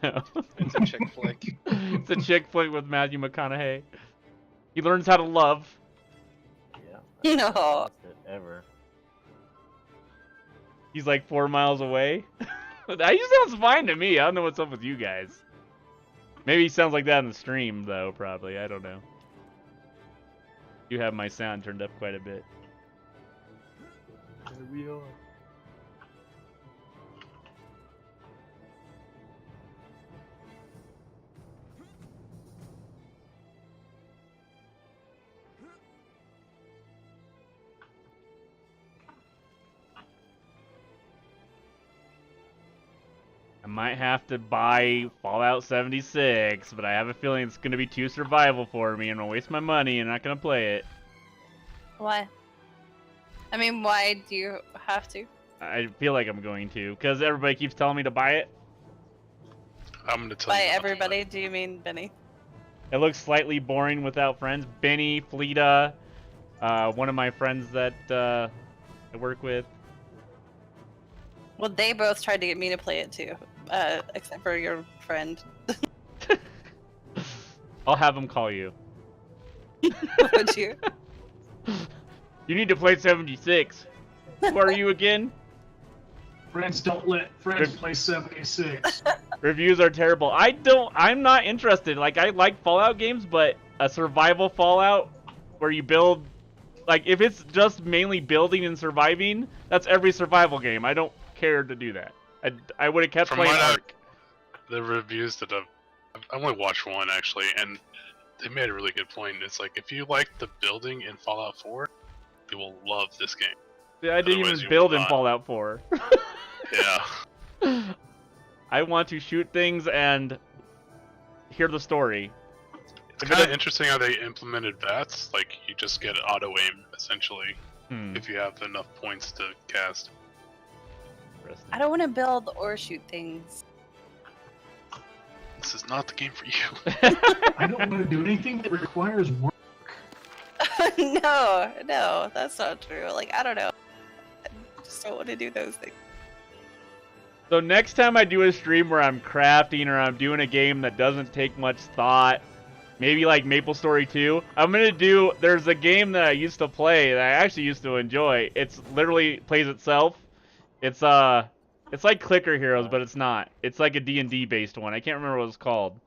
know. It's a chick flick. It's a chick flick with Matthew McConaughey. He learns how to love. Yeah. No. Watched it ever. He's like 4 miles away. That sounds fine to me. I don't know what's up with you guys. Maybe he sounds like that in the stream, though, probably. I don't know. You have my sound turned up quite a bit. There we are. I might have to buy Fallout 76, but I have a feeling it's going to be too survival for me. I'm going to waste my money and not going to play it. Why? I mean, why do you have to? I feel like I'm going to, because everybody keeps telling me to buy it. I'm gonna tell By you. everybody, do you mean Benny? It looks slightly boring without friends. Benny, Fleeta, one of my friends that I work with. Well, they both tried to get me to play it too, except for your friend. I'll have them call you. Would you? You need to play 76. Who are you again? Friends don't let friends play 76. Reviews are terrible. I'm not interested. Like, I like Fallout games, but a survival Fallout where you build, like, if it's just mainly building and surviving, that's every survival game. I don't care to do that. I would have kept From playing what Ark. The reviews that I've only watched one actually, and they made a really good point. It's like if you like the building in Fallout 4, you will love this game. I didn't Otherwise even you build will in not. Fallout 4. Yeah. I want to shoot things and hear the story. It's kind of interesting how they implemented VATS. Like, you just get auto aim, essentially, if you have enough points to cast. I don't want to build or shoot things. This is not the game for you. I don't want to do anything that requires work. No, that's not true. Like, I don't know. I just don't want to do those things. So next time I do a stream where I'm crafting or I'm doing a game that doesn't take much thought, maybe like MapleStory 2, I'm gonna do, there's a game that I used to play that I actually used to enjoy. It's literally plays itself. It's like Clicker Heroes, but it's not. It's like a D&D based one. I can't remember what it's called.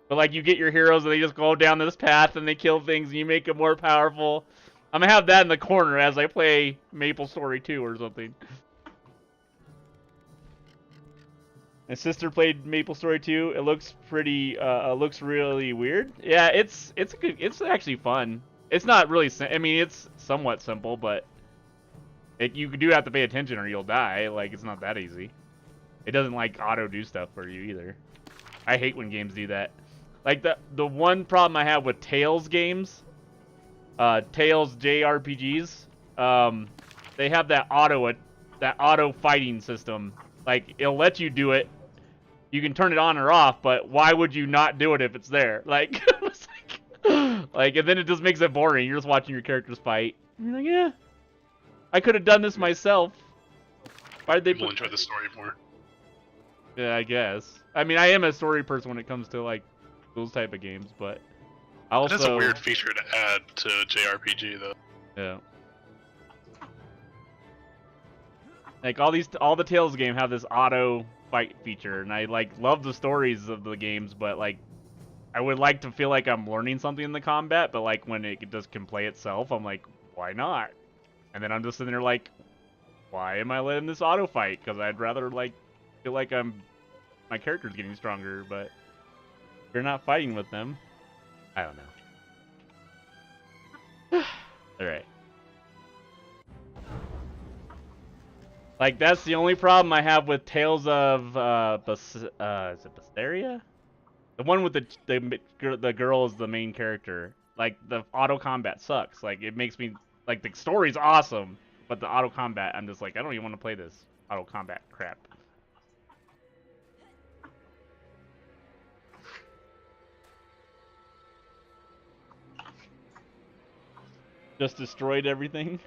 But like you get your heroes and they just go down this path and they kill things and you make them more powerful. I'm gonna have that in the corner as I play MapleStory 2 or something. My sister played MapleStory 2. It looks pretty. Looks really weird. Yeah, it's good. It's actually fun. It's not really. I mean, it's somewhat simple, but you do have to pay attention or you'll die. Like, it's not that easy. It doesn't like auto do stuff for you either. I hate when games do that. Like the one problem I have with Tales games, Tales JRPGs, they have that auto fighting system. Like, it'll let you do it. You can turn it on or off, but why would you not do it if it's there? Like, it's like, and then it just makes it boring. You're just watching your characters fight. And you're like, yeah, I could have done this myself. Why did they People enjoy the story more. Yeah, I guess. I mean, I am a story person when it comes to, like, those type of games, but also... That's a weird feature to add to JRPG, though. Yeah. Like, all the Tales games have this auto fight feature, and I, like, love the stories of the games, but, like, I would like to feel like I'm learning something in the combat, but, like, when it just can play itself, I'm like, why not? And then I'm just sitting there like, why am I letting this auto fight? Because I'd rather, like, feel like my character's getting stronger, but you're not fighting with them. I don't know. Alright. Like, that's the only problem I have with Tales of, is it Basteria? The one with the girl is the main character. Like, the auto combat sucks. Like, it makes me, like, the story's awesome, but the auto combat, I'm just like, I don't even want to play this auto combat crap. Just destroyed everything.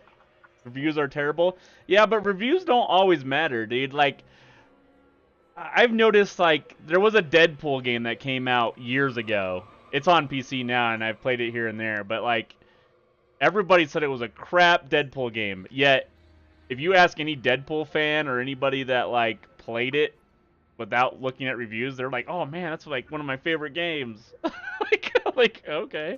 Reviews are terrible. Yeah, but reviews don't always matter, dude. Like, I've noticed, like, there was a Deadpool game that came out years ago. It's on PC now, and I've played it here and there, but, like, everybody said it was a crap Deadpool game. Yet, if you ask any Deadpool fan or anybody that, like, played it without looking at reviews, they're like, oh, man, that's, like, one of my favorite games. like, okay.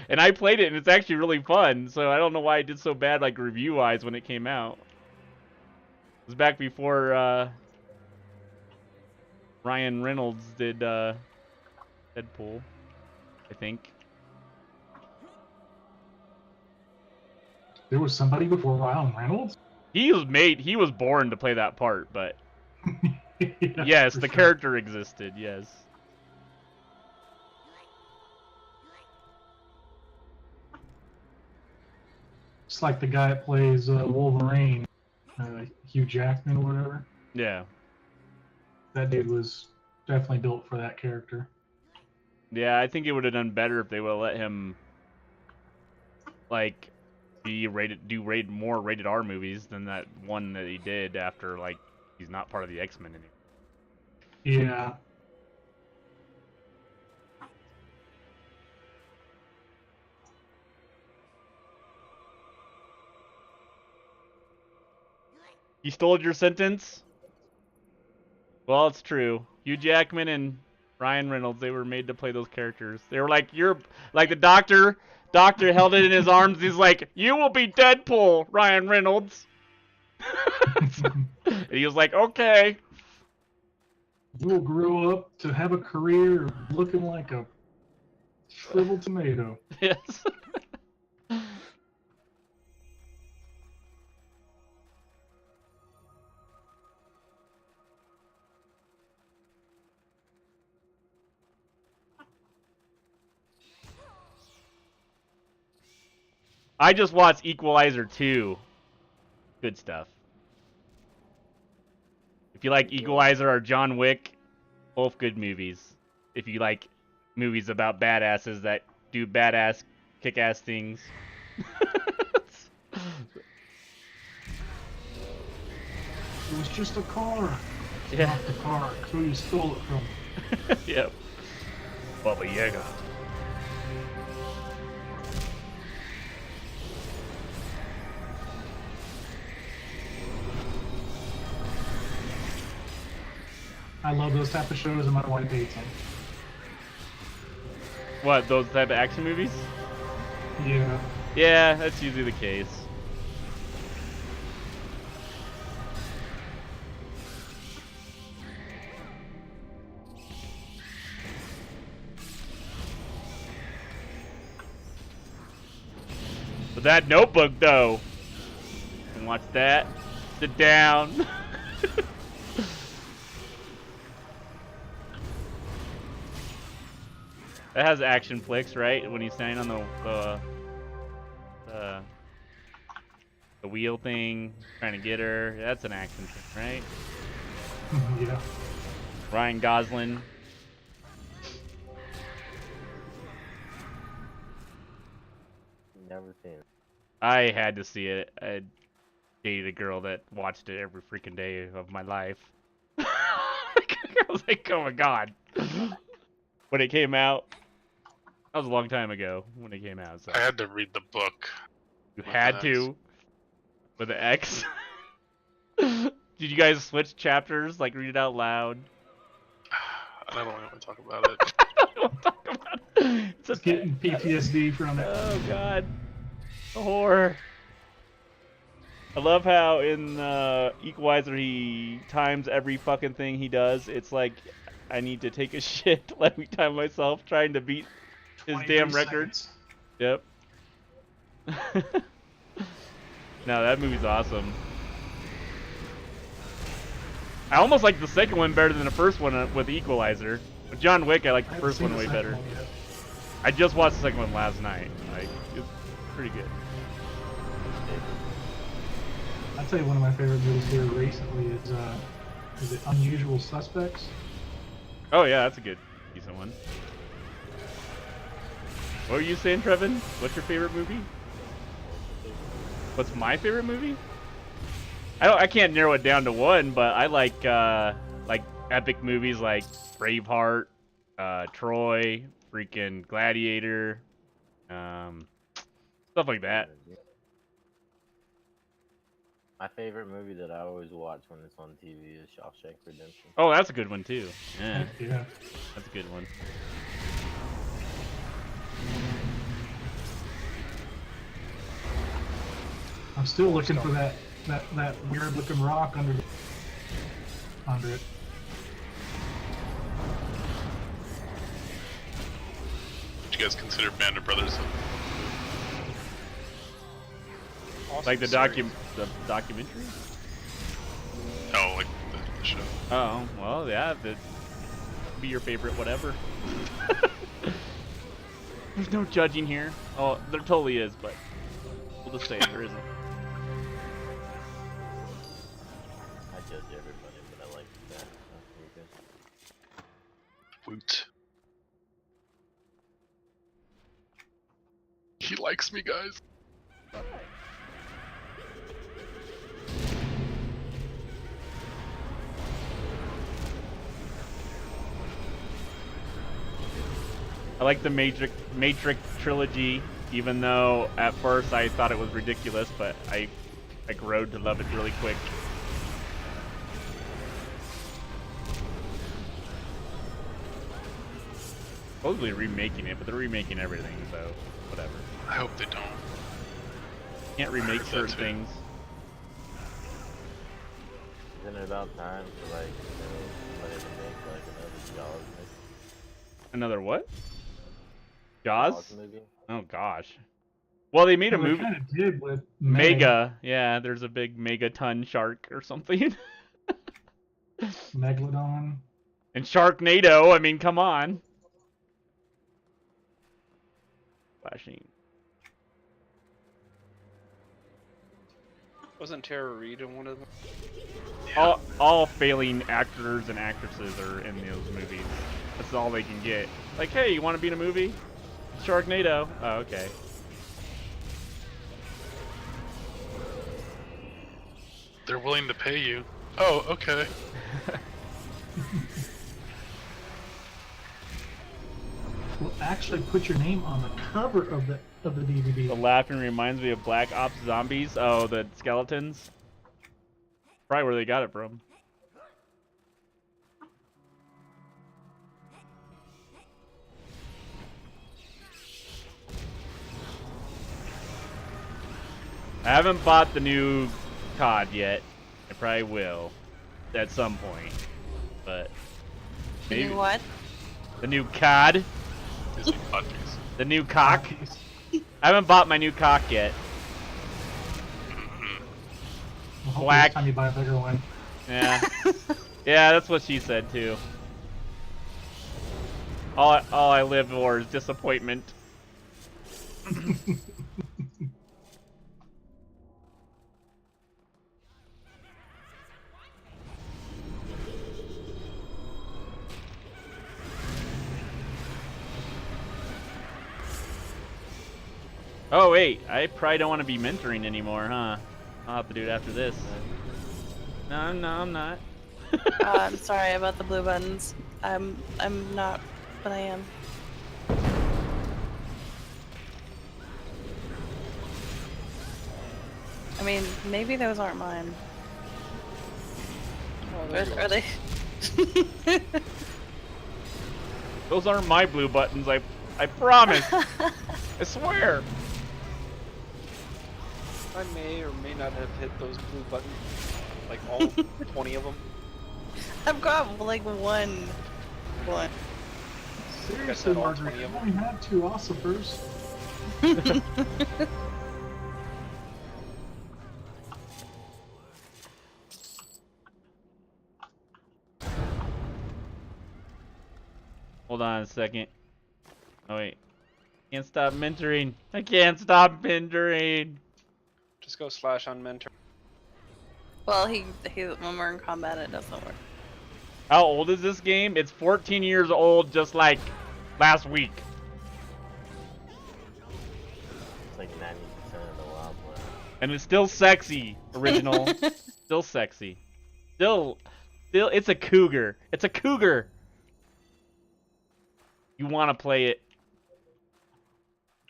And I played it, and it's actually really fun, so I don't know why it did so bad, like, review-wise when it came out. It was back before, Ryan Reynolds did Deadpool, I think. There was somebody before Ryan Reynolds? He was born to play that part, but Yeah, yes, for the sure. character existed, yes. It's like the guy that plays Wolverine, Hugh Jackman or whatever. Yeah. That dude was definitely built for that character. Yeah, I think it would have done better if they would have let him, like, do more rated R movies than that one that he did after, like, he's not part of the X-Men anymore. Yeah. You stole your sentence? Well, it's true. Hugh Jackman and Ryan Reynolds, they were made to play those characters. They were like, you're like the doctor held it in his arms. He's like, you will be Deadpool, Ryan Reynolds. And he was like, okay. You will grow up to have a career looking like a shriveled tomato. Yes. I just watched Equalizer 2. Good stuff. If you like Equalizer or John Wick, both good movies. If you like movies about badasses that do badass, kick-ass things. It was just a car. Yeah. Not the car. Who you stole it from. Yep. Baba Yaga. I love those type of shows and my wife hates them. What, those type of action movies? Yeah. Yeah, that's usually the case. But that Notebook, though. You can watch that. Sit down. That has action flicks, right? When he's standing on the wheel thing, trying to get her. That's an action thing, right? Yeah. Ryan Gosling. Never seen it. I had to see it. I dated a girl that watched it every freaking day of my life. I was like, oh my god. When it came out. That was a long time ago when it came out. So. I had to read the book. You with had an to? With an X? Did you guys switch chapters? Like, read it out loud? I don't want to talk about it. I don't want to talk about it. It's Just getting PTSD from it. Oh god. The horror. I love how in Equalizer he times every fucking thing he does. It's like, I need to take a shit. Let me time myself trying to beat his 23 damn records. Yep. No, that movie's awesome. I almost like the second one better than the first one with Equalizer. With John Wick, I like the first one way better. I just watched the second one last night. Like, it's pretty good. I'll tell you one of my favorite movies here recently is it Unusual Suspects? Oh yeah, that's a good, decent one. What were you saying, Trevin? What's your favorite movie? What's my favorite movie? I can't narrow it down to one, but I like epic movies like Braveheart, Troy, freaking Gladiator, stuff like that. My favorite movie that I always watch when it's on TV is Shawshank Redemption. Oh, that's a good one too. Yeah, Yeah. that's a good one. I'm still looking for that weird looking rock under it. Did you guys consider Band of Brothers? Awesome Like the series. documentary? Oh, like the show. Oh, well, yeah, that'd be your favorite, whatever. There's no judging here. Oh, there totally is, but we'll just say there isn't. I judge everybody, but I like that. Woot. He likes me, guys. I like the Matrix trilogy, even though at first I thought it was ridiculous, but I grew to love it really quick. Supposedly remaking it, but they're remaking everything, so whatever. I hope they don't. Can't remake heard that certain too. things. Isn't it about time to like, let it make like another Jaws movie? Another what? Jaws? Jaws movie? Oh gosh. Well, they made a Well, they movie. kind of did with Mega. Yeah, there's a big megaton shark or something. Megalodon. And Sharknado, I mean, come on. Flashing. Wasn't Tara Reid in one of them? All failing actors and actresses are in those movies. That's all they can get. Like, hey, you want to be in a movie? Sharknado. Oh, okay. They're willing to pay you. Oh, okay. Will actually put your name on the cover of the DVD. The laughing reminds me of Black Ops Zombies. Oh, the skeletons. Probably where they got it from. I haven't bought the new COD yet. I probably will at some point, but maybe You know what? the new COD, These are puppies. the new cock. I haven't bought my new cock yet. Well, hopefully Black. this time you buy a bigger one. Yeah, yeah, that's what she said too. All I live for is disappointment. Oh wait, I probably don't want to be mentoring anymore, huh? I'll have to do it after this. No, I'm not. I'm sorry about the blue buttons. I'm not, but I am. I mean, maybe those aren't mine. Oh, Are they? Those aren't my blue buttons. I promise. I swear. I may or may not have hit those blue buttons. Like all 20 of them. I've got like one. Seriously, all Margaret, 20 you of them. only have 2 ossifers. Hold on a second. Oh wait. Can't stop mentoring. I can't stop mentoring. Just go slash on mentor. Well, when we're in combat, it doesn't work. How old is this game? It's 14 years old, just like last week. It's like 90% of the WoW player. And it's still sexy. Original. Still sexy. Still Still, it's a cougar. It's a cougar. You want to play it?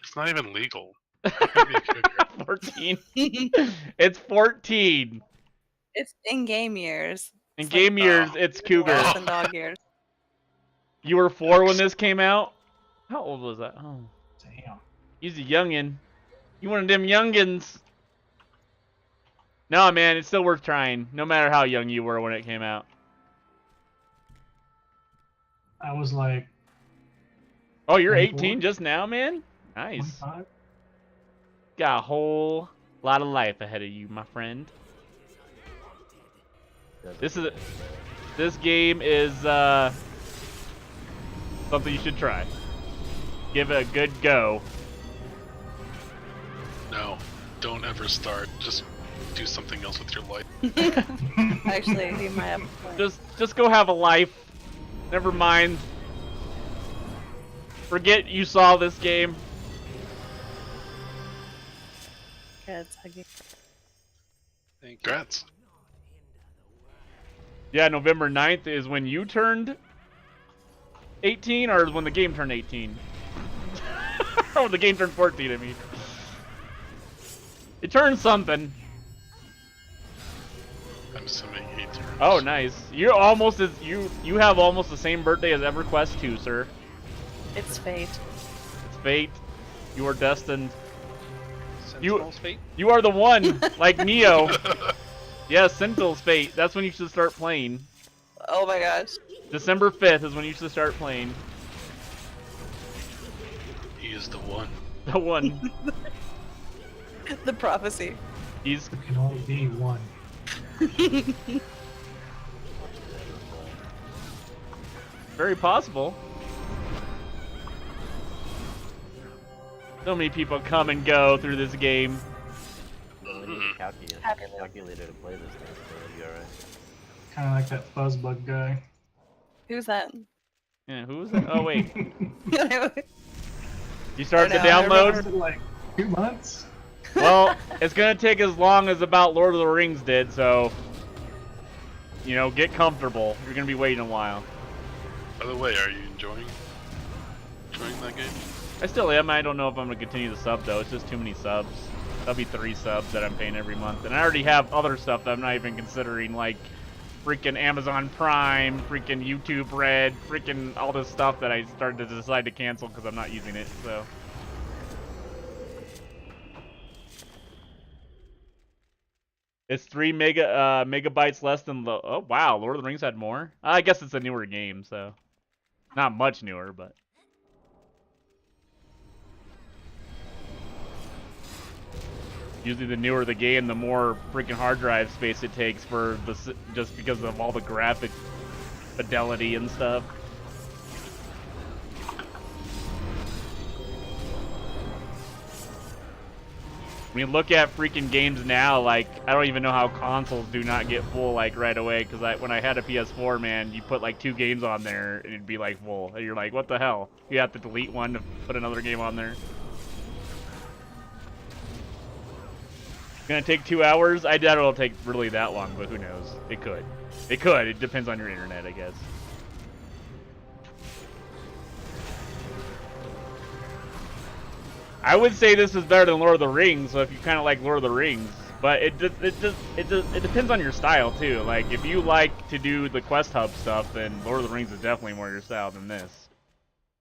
It's not even legal. How can it be a cougar? 14. It's 14. It's in game years. In It's game like years, it's cougar. worse than dog years. You were 4 when this came out? How old was that? Oh, Damn. he's a youngin'. You one of them youngins. No, man, it's still worth trying, no matter how young you were when it came out. I was like Oh, you're 24? 18 just now, man? Nice. 25. Got a whole lot of life ahead of you, my friend. This game is something you should try. Give it a good go. No, don't ever start. Just do something else with your life. Actually, he might have a point. Just go have a life. Never mind. Forget you saw this game. Yeah, it's huggy. Thank you. Congrats. Yeah, November 9th is when you turned 18, or when the game turned 18? Or when the game turned 14, I mean. It turned something. I'm assuming 18. Oh, nice. You're almost as you have almost the same birthday as EverQuest II, sir. It's fate. It's fate. You are destined. Sentinel's fate? You are the one, like Neo. Yes, Sentinel's fate. That's when you should start playing. Oh my gosh. December 5th is when you should start playing. He is the one. The one. The prophecy. He's There can only be one. very possible. So many people come and go through this game. Calculator to play this thing, so you'll be alright. Kind of like that Fuzzbug guy. Who's that? Yeah, who was that? Oh, wait. I You started to I remember. download? Like 2 months. Well, it's going to take as long as about Lord of the Rings did, so... You know, get comfortable. You're going to be waiting a while. By the way, are you enjoying that game? I still am. I don't know if I'm going to continue the sub, though. It's just too many subs. That'll be 3 subs that I'm paying every month. And I already have other stuff that I'm not even considering, like freaking Amazon Prime, freaking YouTube Red, freaking all this stuff that I started to decide to cancel because I'm not using it, so... It's 3 megabytes less than the... Oh, wow. Lord of the Rings had more? I guess it's a newer game, so... Not much newer, but... Usually the newer the game, the more freaking hard drive space it takes for the... Just because of all the graphic fidelity and stuff. I mean, look at freaking games now, like, I don't even know how consoles do not get full, like, right away, because when I had a PS4, man, you put, like, 2 games on there, and it'd be, like, full. And you're like, what the hell? You have to delete one to put another game on there. It's gonna take 2 hours? I doubt it'll take really that long, but who knows? It could. It could. It depends on your internet, I guess. I would say this is better than Lord of the Rings, so if you kind of like Lord of the Rings, but it depends on your style too. Like if you like to do the quest hub stuff, then Lord of the Rings is definitely more your style than this.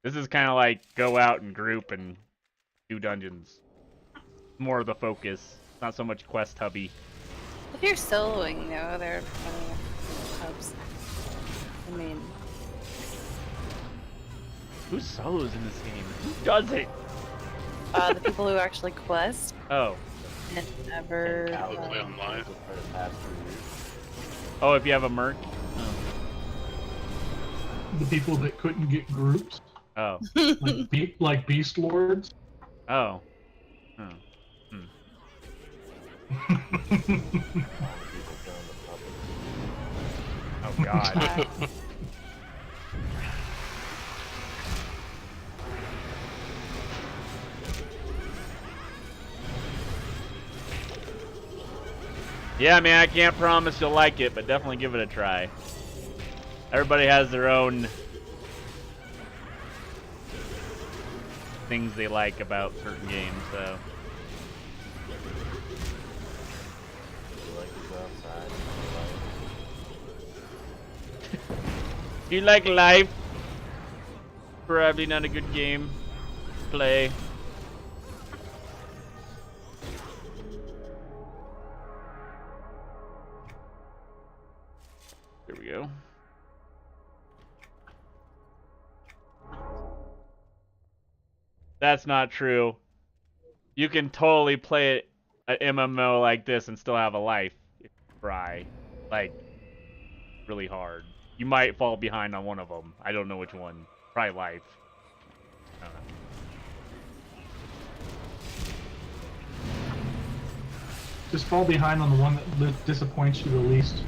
This is kind of like go out and group and do dungeons. More of the focus, not so much quest hubby. If you're soloing, though, they're hubs. I mean, Who solos in this game? Who does it? the people who actually quest Oh. and never. Play online. Oh, if you have a merc? Oh. The people that couldn't get groups, Oh. like Beast Lords. Oh. Oh. Oh god. Yeah, man, I can't promise you'll like it, but definitely give it a try. Everybody has their own things they like about certain games, so. You like to go outside? You like life? Probably not a good game. Play. There we go. That's not true. You can totally play an MMO like this and still have a life if you try. Like, really hard. You might fall behind on one of them. I don't know which one. Probably life. I don't know. Just fall behind on the one that disappoints you the least.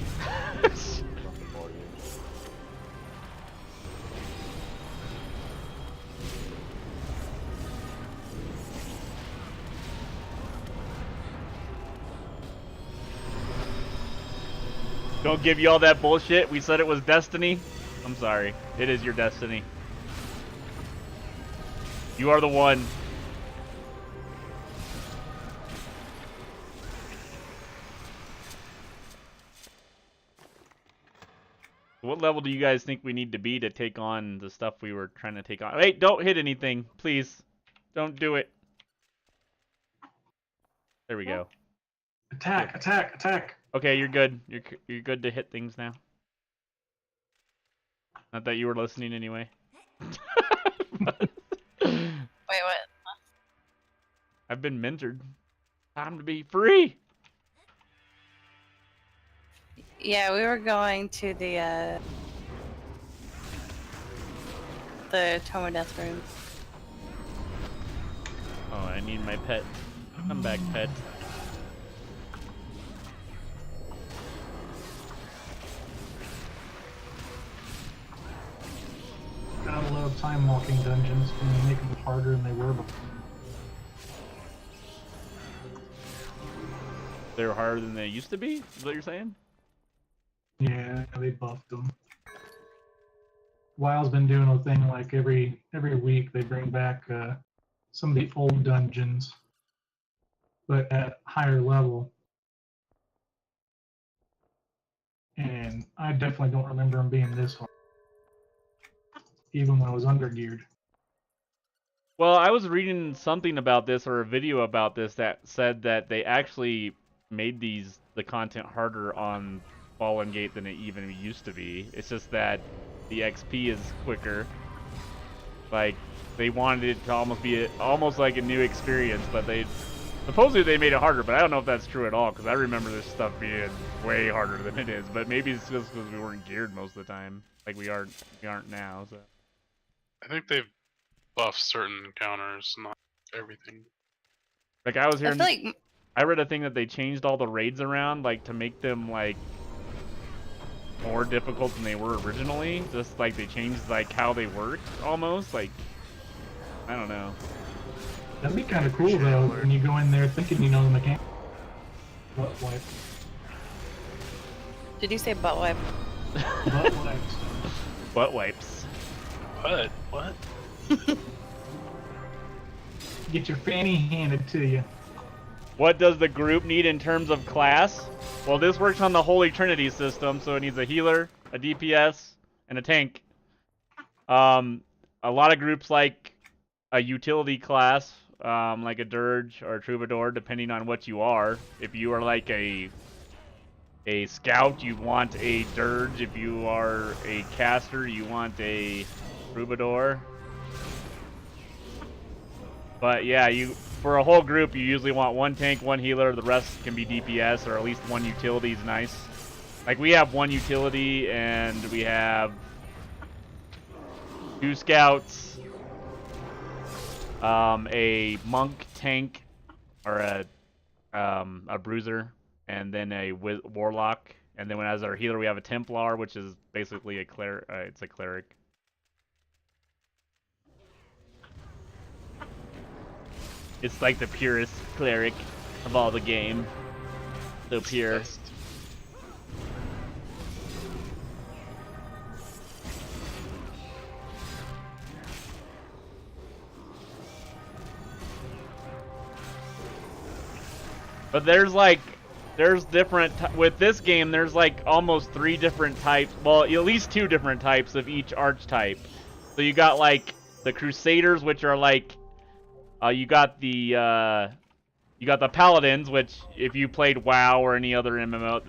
Don't give you all that bullshit. We said it was destiny. I'm sorry. It is your destiny. You are the one. What level do you guys think we need to be to take on the stuff we were trying to take on? Wait, don't hit anything, please. Don't do it. There we go. Attack! Attack! Attack! Okay, you're good. You're good to hit things now. Not that you were listening anyway. Wait, what? I've been mentored. Time to be free. Yeah, we were going to the Tome of Death room. Oh, I need my pet. Come back, pet. Gotta love time walking dungeons when you make them harder than they were before. They're harder than they used to be? Is what you're saying? Yeah, they buffed them. WoW's been doing a thing like every week they bring back some of the old dungeons, but at higher level. And I definitely don't remember them being this hard, even when I was undergeared. Well, I was reading something about this or a video about this that said that they actually made the content harder on Fallen Gate than it even used to be. It's just that the XP is quicker. Like, they wanted it to almost be almost like a new experience, but supposedly they made it harder, but I don't know if that's true at all, because I remember this stuff being way harder than it is, but maybe it's just because we weren't geared most of the time, like we aren't now, so. I think they've buffed certain encounters, not everything. Like, I was hearing, I feel like I read a thing that they changed all the raids around, like, to make them, like, more difficult than they were originally, just like they changed, like, how they worked, almost, like, I don't know. That'd be kind of cool though, when you go in there thinking you know the mechanics. Butt wipe. Did you say butt wipe? Butt wipes. Butt wipes. What? What? Get your fanny handed to you. What does the group need in terms of class? Well, this works on the Holy Trinity system, so it needs a healer, a DPS, and a tank. A lot of groups like a utility class, like a dirge or a troubadour, depending on what you are. If you are like a scout, you want a dirge. If you are a caster, you want a troubadour. But yeah, for a whole group, you usually want one tank, one healer. The rest can be DPS, or at least one utility is nice. Like, we have one utility, and we have 2 scouts, a monk tank, or a bruiser, and then a warlock. And then as our healer, we have a Templar, which is basically a it's a cleric. It's like the purest cleric of all the game. So pure. But there's different with this game. There's like almost 3 different types. Well, at least 2 different types of each archetype. So you got like the Crusaders, which are like, you got the Paladins, which if you played WoW or any other MMO,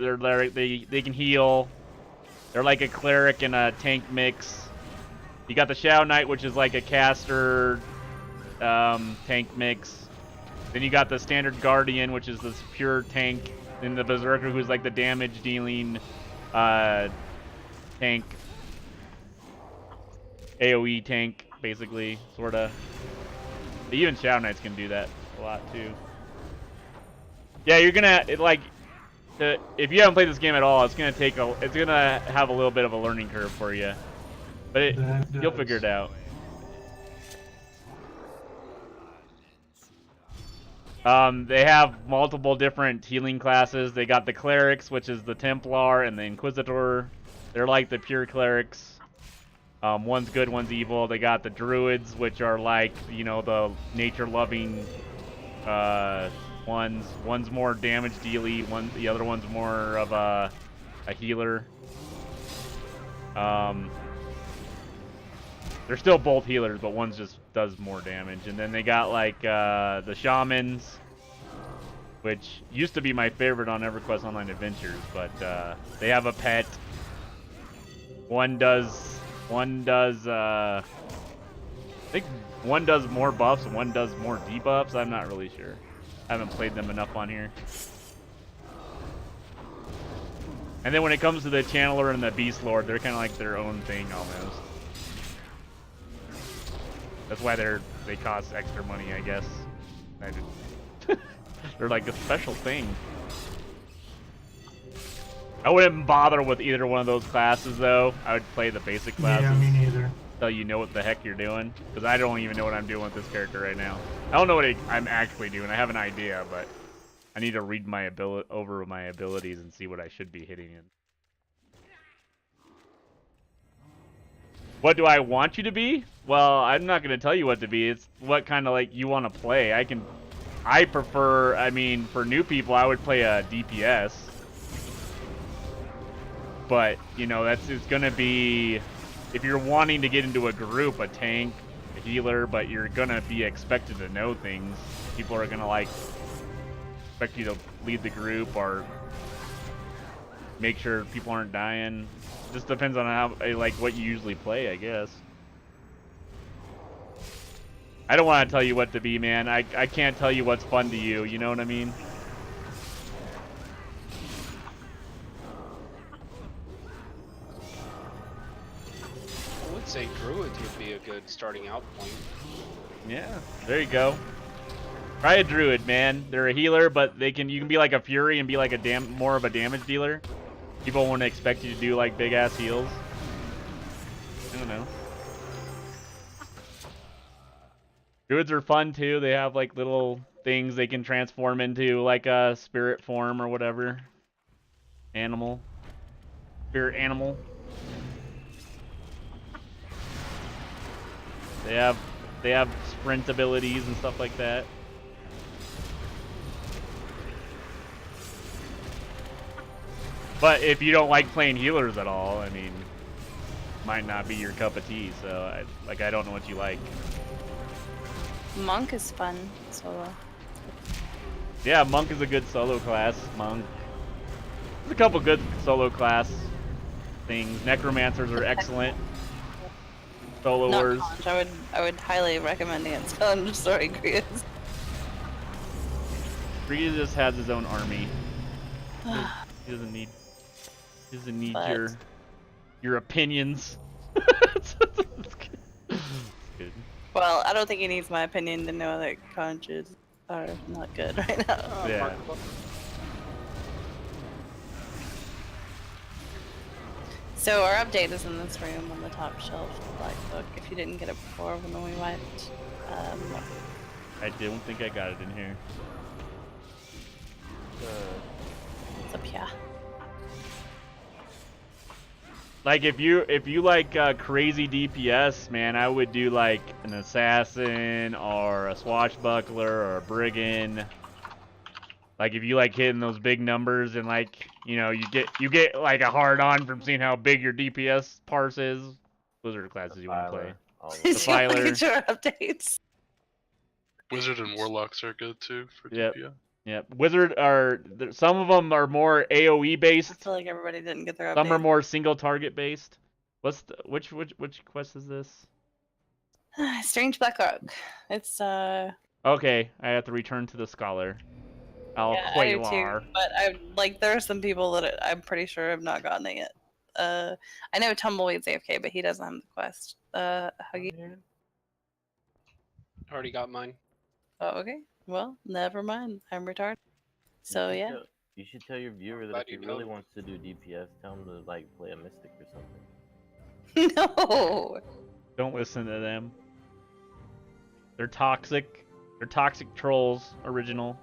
they can heal. They're like a cleric and a tank mix. You got the Shadow Knight, which is like a caster tank mix. Then you got the standard Guardian, which is this pure tank. Then the Berserker, who's like the damage dealing tank. AoE tank, basically, sorta. Even Shadow Knights can do that a lot too. Yeah, you're gonna if you haven't played this game at all, it's gonna have a little bit of a learning curve for you, but you'll figure it out. They have multiple different healing classes. They got the clerics, which is the Templar and the Inquisitor. They're like the pure clerics. One's good, one's evil. They got the druids, which are like, you know, the nature-loving ones. One's more damage dealy. The other one's more of a healer. They're still both healers, but one just does more damage. And then they got like the shamans, which used to be my favorite on EverQuest Online Adventures, but they have a pet. One does I think one does more buffs, one does more debuffs. I'm not really sure. I haven't played them enough on here. And then when it comes to the Channeler and the Beast Lord, they're kind of like their own thing almost. That's why they cost extra money, I guess. They're like a special thing. I wouldn't bother with either one of those classes, though. I would play the basic classes. Yeah, me neither. Until you know what the heck you're doing. Because I don't even know what I'm doing with this character right now. I don't know what I'm actually doing. I have an idea, but I need to read over my abilities and see what I should be hitting in. What do I want you to be? Well, I'm not going to tell you what to be. It's what kind of like you want to play. I prefer, I mean, for new people, I would play a DPS. But, you know, it's going to be, if you're wanting to get into a group, a tank, a healer, but you're going to be expected to know things. People are going to, like, expect you to lead the group or make sure people aren't dying. Just depends on how, like, what you usually play, I guess. I don't want to tell you what to be, man. I can't tell you what's fun to you, you know what I mean? I would say druids would be a good starting out point. Yeah, there you go. Try a druid, man. They're a healer, but you can be like a fury and be like more of a damage dealer. People won't expect you to do like big ass heals. I don't know. Druids are fun too. They have like little things they can transform into, like a spirit form or whatever. Animal. Spirit animal. They have sprint abilities and stuff like that. But if you don't like playing healers at all, I mean, might not be your cup of tea. So I don't know what you like. Monk is fun solo. Yeah, Monk is a good solo class. Monk. There's a couple good solo class things. Necromancers are excellent. Soloers. Not Conch. I would highly recommend against Conch. Sorry, Grievous. Grievous just has his own army. He doesn't need your opinions. It's good. Well, I don't think he needs my opinion to know that Conches are not good right now. Yeah. So our update is in this room on the top shelf, the black book. If you didn't get it before when we went, I don't think I got it in here. it's up here. Like if you like crazy DPS, man, I would do like an assassin or a swashbuckler or a brigand. Like if you like hitting those big numbers and like you know you get like a hard on from seeing how big your DPS parse is. Those are the classes you want to play. Defiler. Future updates. Wizard and Warlocks are good too for Yep. DPS. Yep. Wizard are some of them are more AOE I based. feel like everybody didn't get their update. Some are more single target based. What's the, which quest is this? Strange Blackrock. It's Okay, I have to return to the scholar. yeah, I do too, Alqualar. but I like there are some people that I'm pretty sure have not gotten it yet. I know Tumbleweed's AFK, but he doesn't have the quest. Huggy. Already got mine. Oh, okay. Well, never mind. I'm retarded. So yeah. You should tell your viewer that Glad if he you really know. wants to do DPS, tell him to like play a Mystic or something. No. Don't listen to them. They're toxic. They're toxic trolls. Original.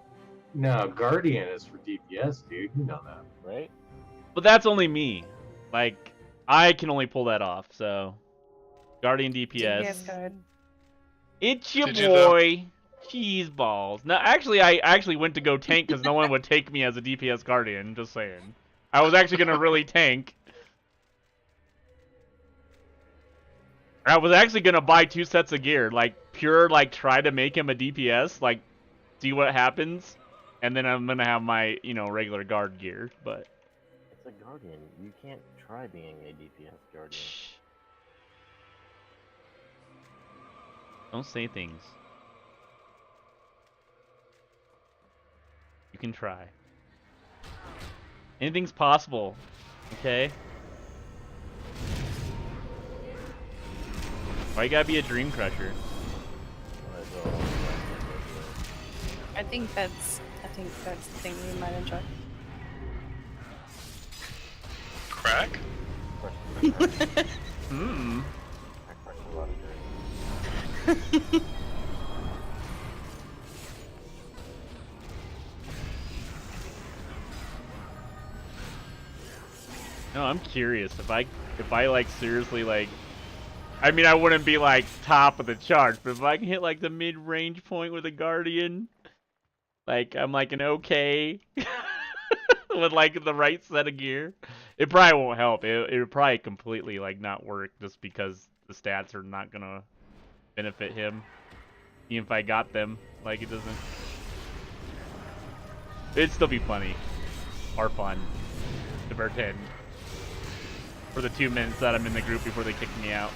No, Guardian is for DPS, dude. You know that. Right? But that's only me. Like I can only pull that off. So Guardian DPS. DPS card. It's your Did you though? boy. Cheese balls. No, actually, I actually went to go tank because no one would take me as a DPS Guardian. Just saying. I was actually gonna really tank. I was actually gonna buy 2 sets of gear, like pure, like try to make him a DPS, like see what happens, and then I'm gonna have my, you know, regular guard gear. But It's a Guardian. You can't try being a DPS Guardian. shh. Don't say things. You can try. Anything's possible, okay? Why you gotta be a dream crusher? I think that's the thing you might enjoy. Crack? Hmm. I crush a lot of dreams. No, I'm curious if I like seriously like, I mean I wouldn't be like top of the charts, but if I can hit like the mid-range point with a Guardian, like I'm like an okay with like the right set of gear, it probably won't help. It would probably completely like not work just because the stats are not gonna benefit him. Even if I got them, like it doesn't. It'd still be funny or fun to pretend. For the 2 minutes that I'm in the group before they kick me out.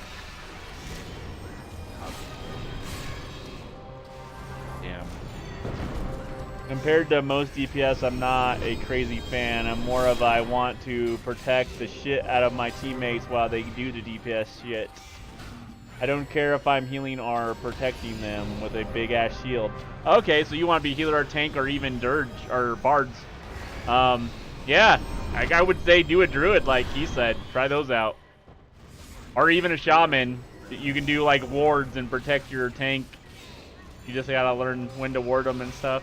Damn. Compared to most DPS, I'm not a crazy fan. I'm more of I want to protect the shit out of my teammates while they do the DPS shit. I don't care if I'm healing or protecting them with a big ass shield. Okay, so you want to be healer or tank or even dirge or bards. Yeah, I would say do a druid like he said. Try those out. Or even a shaman. You can do like wards and protect your tank. You just gotta learn when to ward them and stuff.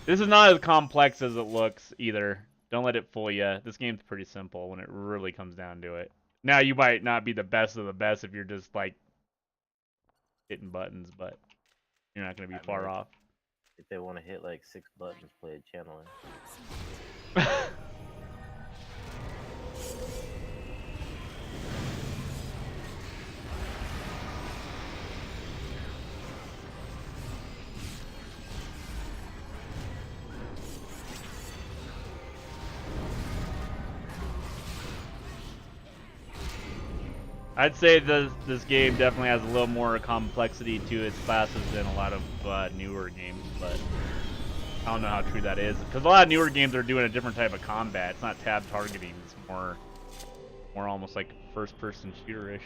This is not as complex as it looks either. Don't let it fool you. This game's pretty simple when it really comes down to it. Now you might not be the best of the best if you're just like hitting buttons, but you're not gonna be far off. If they want to hit like 6 buttons, play a channeler. I'd say this game definitely has a little more complexity to its classes than a lot of newer games, but I don't know how true that is. Because a lot of newer games are doing a different type of combat. It's not tab targeting. It's more almost like first-person shooter-ish.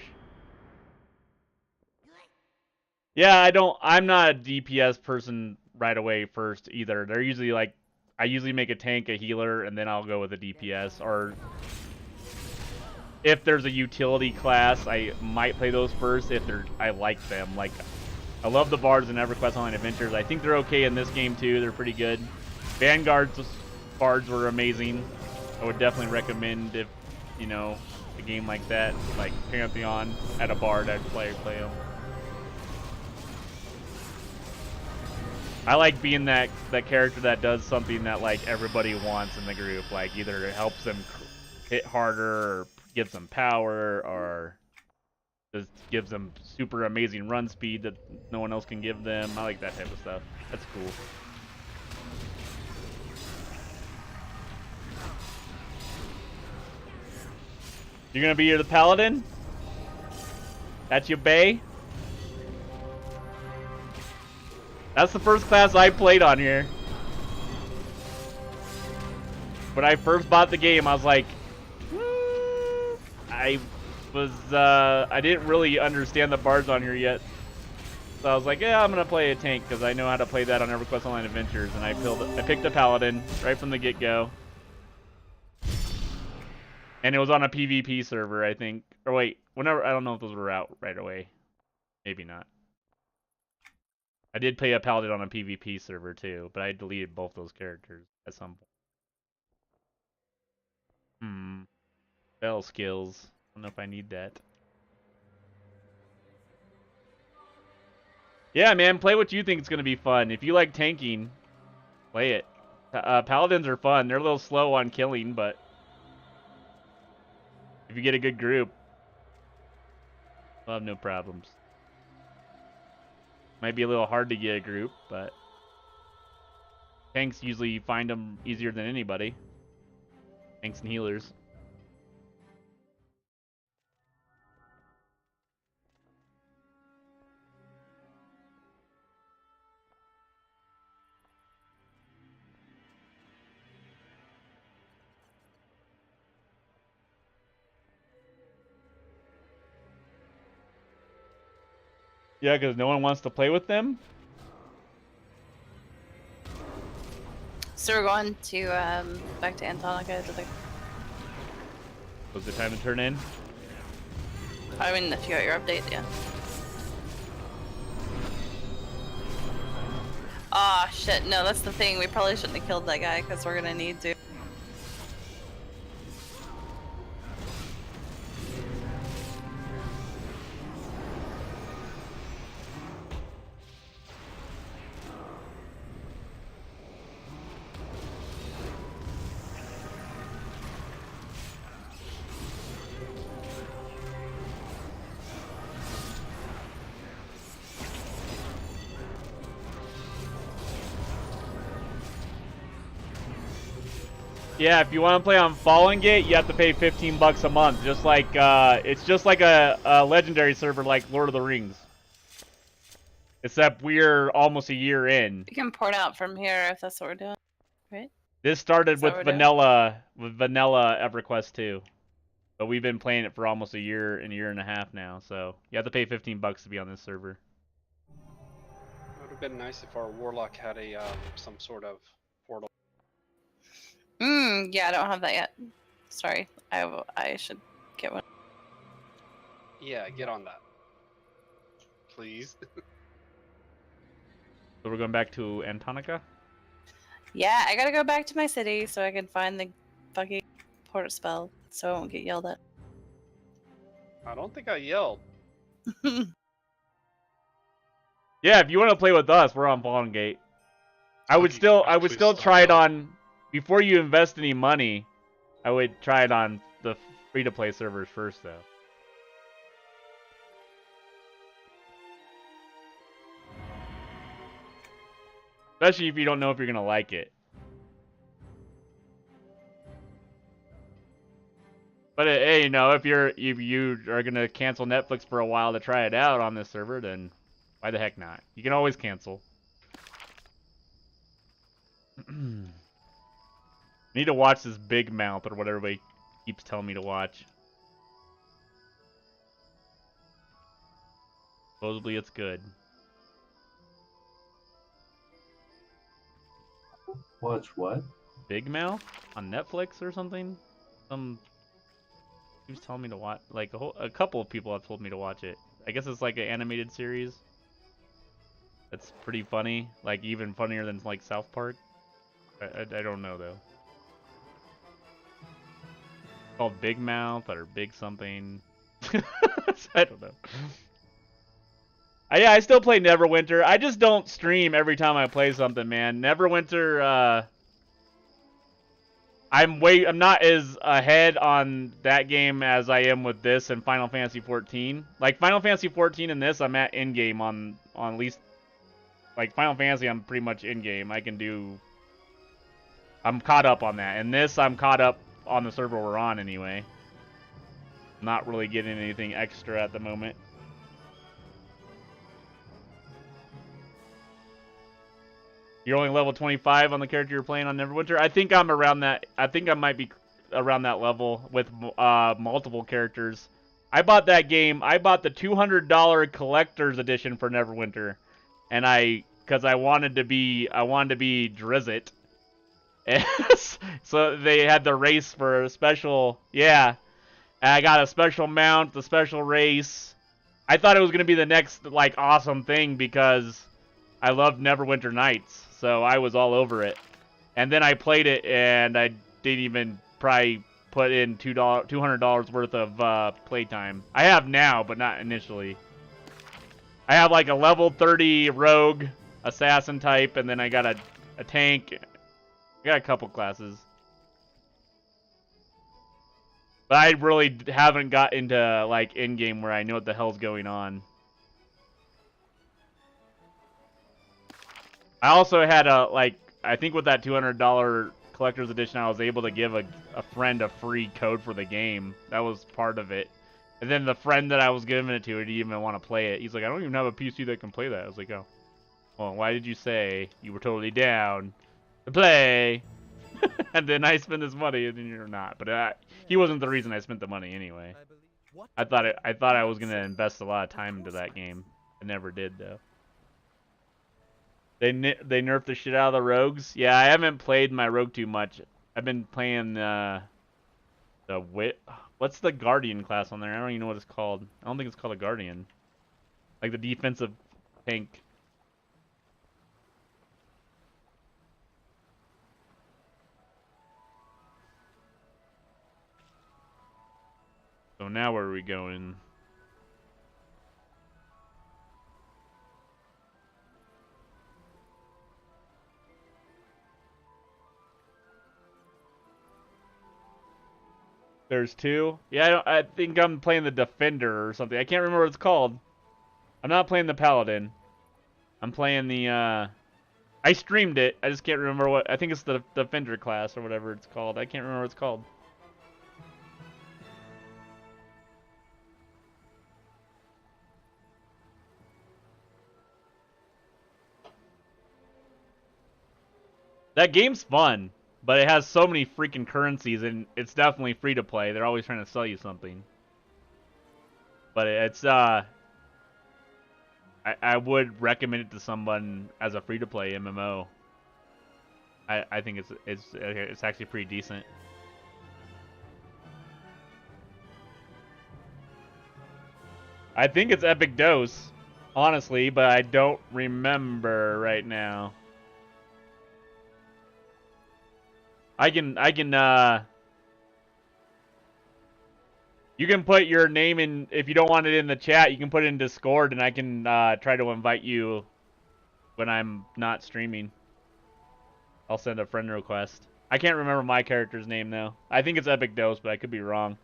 Yeah, I'm not a DPS person right away first either. They're usually like, I usually make a tank, a healer, and then I'll go with a DPS. Or if there's a utility class, I might play those first if I like them. Like, I love the bards in EverQuest Online Adventures. I think they're okay in this game too. They're pretty good. Vanguard's bards were amazing. I would definitely recommend if, you know, a game like that, like Pantheon had a bard, I'd play them. I like being that character that does something that like everybody wants in the group. Like either it helps them hit harder, or gives them power, or just gives them super amazing run speed that no one else can give them. I like that type of stuff. That's cool. You're gonna be the paladin? That's your bae? That's the first class I played on here. When I first bought the game, I was like, I didn't really understand the bards on here yet. So I was like, yeah, I'm gonna play a tank because I know how to play that on EverQuest Online Adventures, and I picked a paladin right from the get-go. And it was on a PvP server, I think. Or wait, whenever, I don't know if those were out right away. Maybe not. I did play a paladin on a PvP server too, but I deleted both those characters at some point. Spell skills. I don't know if I need that. Yeah, man, play what you think is going to be fun. If you like tanking, play it. Paladins are fun. They're a little slow on killing, but if you get a good group, you'll have no problems. Might be a little hard to get a group, but tanks usually find them easier than anybody. Tanks and healers. Yeah, because no one wants to play with them? So we're going to back to Antonica. Was it time to turn in? I mean, if you got your update, yeah. Ah, shit. No, that's the thing. We probably shouldn't have killed that guy because we're gonna need to. Yeah, if you want to play on Fallen Gate, you have to pay $15 a month. Just like it's just like a legendary server like Lord of the Rings. Except we're almost a year in. We can port out from here if that's what we're doing, right? This started with we're vanilla EverQuest II. But we've been playing it for almost a year and a half now, so you have to pay $15 to be on this server. It would have been nice if our warlock had a some sort of portal. Yeah, I don't have that yet. Sorry, I should get one. Yeah, get on that, please. So we're going back to Antonica? Yeah, I gotta go back to my city so I can find the fucking port spell so I won't get yelled at. I don't think I yelled. Yeah, if you want to play with us, we're on Fallen Gate. I would still try it on before you invest any money. I would try it on the free-to-play servers first, though. Especially if you don't know if you're gonna like it. But hey, you know, if you are gonna cancel Netflix for a while to try it out on this server, then why the heck not? You can always cancel. I need to watch this Big Mouth or whatever everybody keeps telling me to watch. Supposedly it's good. Watch what? Big Mouth on Netflix or something? He was telling me to watch, like a couple of people have told me to watch it. I guess it's like an animated series. It's pretty funny, like even funnier than like South Park. I don't know though. It's called Big Mouth or Big something. I don't know. Yeah, I still play Neverwinter. I just don't stream every time I play something, man. Neverwinter, I'm not as ahead on that game as I am with this and Final Fantasy 14. Like Final Fantasy 14 and this, I'm at in game on at least. Like Final Fantasy, I'm pretty much in game. I'm caught up on that. And this, I'm caught up on the server we're on anyway. Not really getting anything extra at the moment. You're only level 25 on the character you're playing on Neverwinter? I think I'm around that. I think I might be around that level with multiple characters. I bought that game. I bought the $200 collector's edition for Neverwinter. And because I wanted to be Drizzt. So they had the race for a special, yeah. And I got a special mount, the special race. I thought it was gonna be the next like awesome thing because I loved Neverwinter Nights, so I was all over it. And then I played it, and I didn't even probably put in $200 worth of playtime. I have now, but not initially. I have like a level 30 rogue, assassin type, and then I got a tank. I got a couple classes. But I really haven't got into like in-game where I know what the hell's going on. I also had I think with that $200 collector's edition, I was able to give a friend a free code for the game. That was part of it. And then the friend that I was giving it to didn't even want to play it. He's like, I don't even have a PC that can play that. I was like, oh. Well, why did you say you were totally down to play? And then I spent his money, and then you're not. But he wasn't the reason I spent the money anyway. I thought I was gonna invest a lot of time into that game. I never did though. They nerfed the shit out of the rogues. Yeah, I haven't played my rogue too much. I've been playing what's the guardian class on there? I don't even know what it's called. I don't think it's called a guardian. Like the defensive tank. So now where are we going? There's two? Yeah, I think I'm playing the Defender or something. I can't remember what it's called. I'm not playing the Paladin. I'm playing the, I streamed it. I just can't remember what... I think it's the Defender class or whatever it's called. I can't remember what it's called. That game's fun, but it has so many freaking currencies, and it's definitely free to play. They're always trying to sell you something. But it's, I would recommend it to someone as a free to play MMO. I think it's actually pretty decent. I think it's EpicDose, honestly, but I don't remember right now. I can, you can put your name in, if you don't want it in the chat, you can put it in Discord, and I can, try to invite you when I'm not streaming. I'll send a friend request. I can't remember my character's name, though. I think it's EpicDose, but I could be wrong.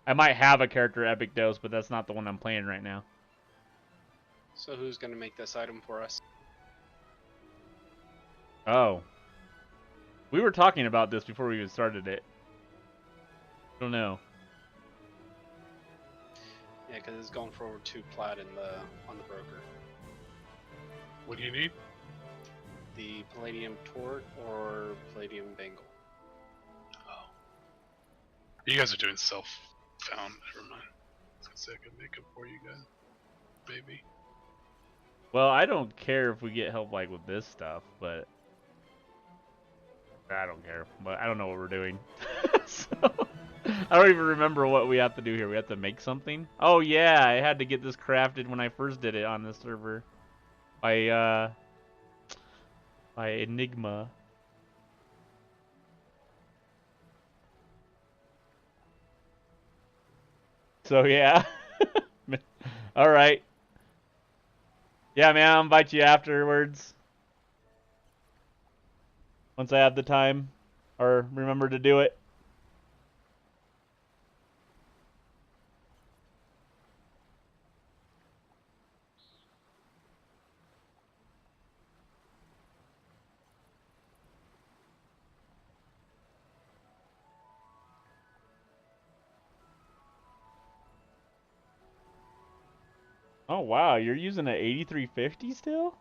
I might have a character EpicDose, but that's not the one I'm playing right now. So who's gonna make this item for us? Oh. We were talking about this before we even started it. I don't know. Yeah, because it's going for over 2 plat on the broker. What do you need? The Palladium Tort or Palladium Bangle. Oh. You guys are doing self-found. Never mind. I was gonna say I could make it for you guys. Maybe. Well, I don't care if we get help like with this stuff, but I don't care. But I don't know what we're doing. So, I don't even remember what we have to do here. We have to make something? Oh yeah, I had to get this crafted when I first did it on this server. By Enigma. So yeah. Alright. Yeah, man, I'll invite you afterwards. Once I have the time, or remember to do it. Oh wow, you're using an 8350 still?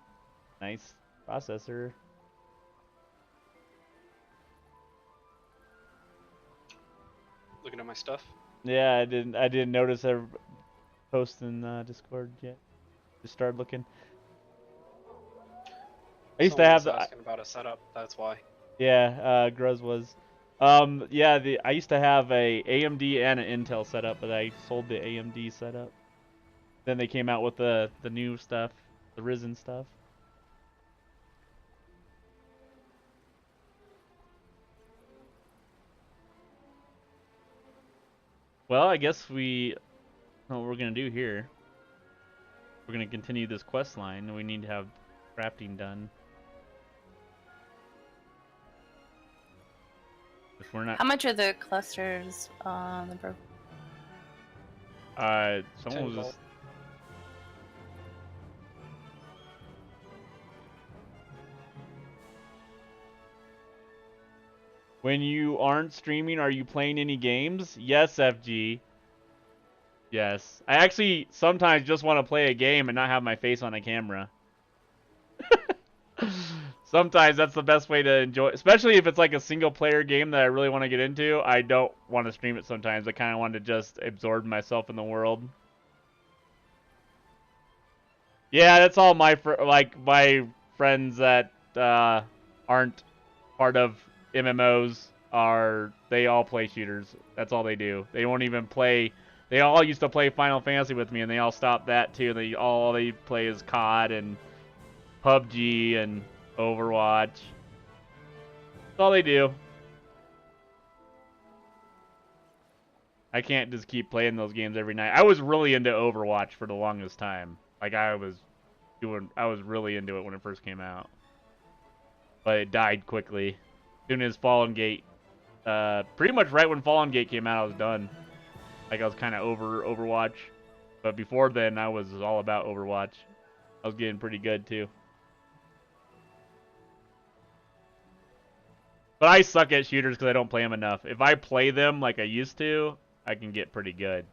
Nice processor. Looking at my stuff. Yeah, I didn't notice a post in Discord yet. Just started looking. I used to Someone have was the asking about a setup. That's why. yeah, Gruz was. Yeah, I used to have a AMD and an Intel setup, but I sold the AMD setup. Then they came out with the new stuff, the Ryzen stuff. Well, I guess we know what we're gonna do here. We're gonna continue this quest line. We need to have crafting done. If we're not, How much are the clusters on the broke? someone 10 was gold. just. When you aren't streaming, are you playing any games? Yes, FG. Yes. I actually sometimes just want to play a game and not have my face on a camera. Sometimes that's the best way to enjoy, especially if it's like a single player game that I really want to get into. I don't want to stream it sometimes. I kind of want to just absorb myself in the world. Yeah, that's all my my friends that aren't part of MMOs they all play shooters. That's all they do. They won't even play. They all used to play Final Fantasy with me, and they all stopped that too. They play is COD and PUBG and Overwatch. That's all they do. I can't just keep playing those games every night. I was really into Overwatch for the longest time. Like I was really into it when it first came out. But it died quickly. As soon as Fallen Gate, pretty much right when Fallen Gate came out, I was done. Like I was kind of over Overwatch. But before then, I was all about Overwatch. I was getting pretty good too. But I suck at shooters because I don't play them enough. If I play them like I used to, I can get pretty good.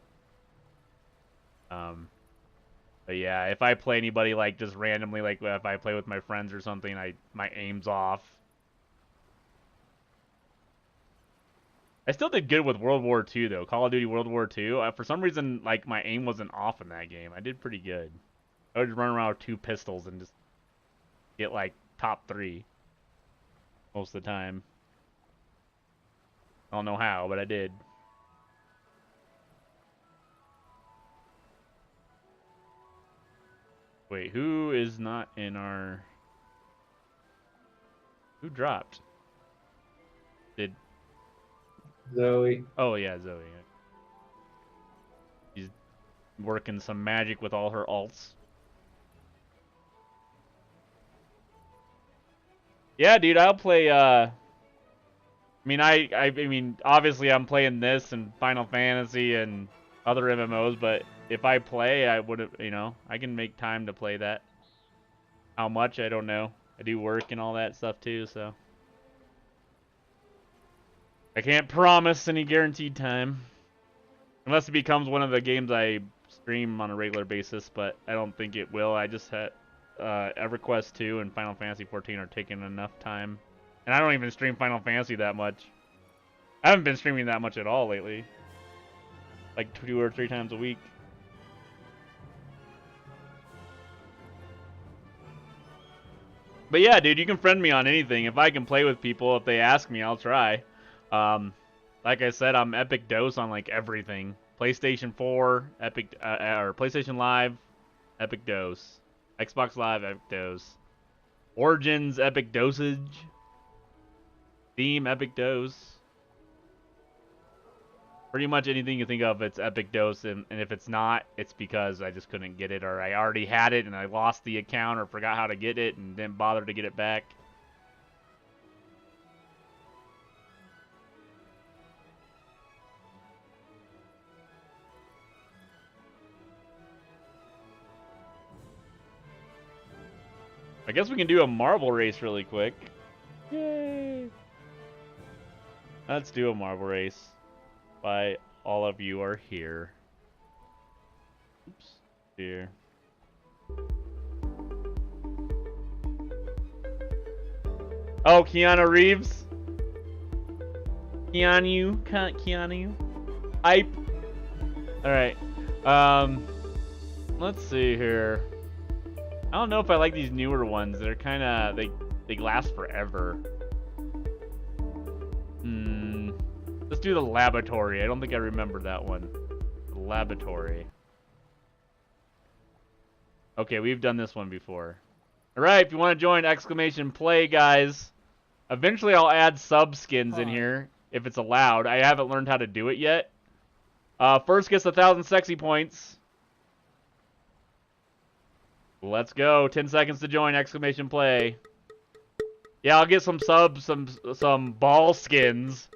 But yeah, if I play anybody like just randomly, like if I play with my friends or something, my aim's off. I still did good with World War II though. Call of Duty World War II. For some reason, like my aim wasn't off in that game. I did pretty good. I would just run around with 2 pistols and just get like top 3 most of the time. I don't know how, but I did. Wait, who is not in our... Who dropped? Did... Zoe. Oh, yeah, Zoe. She's working some magic with all her alts. Yeah, dude, I'll play, I mean, obviously I'm playing this and Final Fantasy and other MMOs, but if I play, I would have, I can make time to play that. How much, I don't know. I do work and all that stuff too, so. I can't promise any guaranteed time. Unless it becomes one of the games I stream on a regular basis, but I don't think it will. I just had EverQuest II and Final Fantasy 14 are taking enough time. And I don't even stream Final Fantasy that much. I haven't been streaming that much at all lately. Like 2 or 3 times a week. But yeah, dude, you can friend me on anything. If I can play with people, if they ask me, I'll try. Like I said, I'm EpicDose on like everything. PlayStation 4, or PlayStation Live, EpicDose. Xbox Live, EpicDose. Origins, EpicDosage. Steam, EpicDose. Pretty much anything you think of, it's EpicDose, and if it's not, it's because I just couldn't get it, or I already had it and I lost the account, or forgot how to get it and didn't bother to get it back. I guess we can do a marble race really quick. Yay! Let's do a marble race. Why all of you are here. Oops. Here. Oh, Keanu Reeves? Keanu? Hype? Alright. Let's see here. I don't know if I like these newer ones. They're kinda, they last forever. Let's do the laboratory. I don't think I remember that one. The laboratory. Okay, we've done this one before. Alright, if you want to join, exclamation play, guys. Eventually I'll add sub skins in here, if it's allowed. I haven't learned how to do it yet. First gets 1,000 sexy points. Let's go. 10 seconds to join, exclamation play. Yeah, I'll get some subs, some ball skins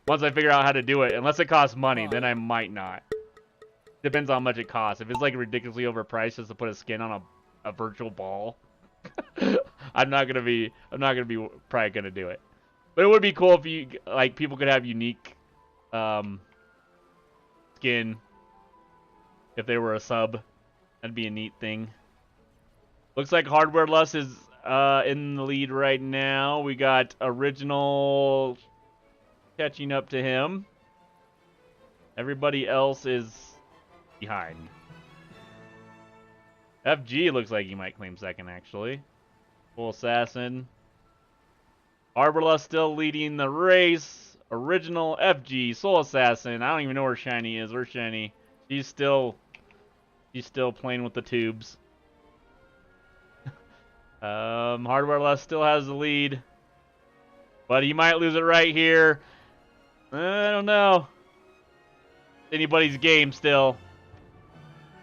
once I figure out how to do it. Unless it costs money, then I might not. Depends on how much it costs. If it's like ridiculously overpriced just to put a skin on a virtual ball, I'm not gonna be probably gonna do it. But it would be cool if you like people could have unique skin if they were a sub. That'd be a neat thing. Looks like Hardware Lust is in the lead right now. We got Original catching up to him. Everybody else is behind. FG looks like he might claim second, actually. Full Assassin. Hardware Lust still leading the race. Original, FG, Soul Assassin. I don't even know where Shiny is. Where's Shiny? She's still playing with the tubes. Hardware Lust still has the lead, but he might lose it right here. I don't know. Anybody's game still.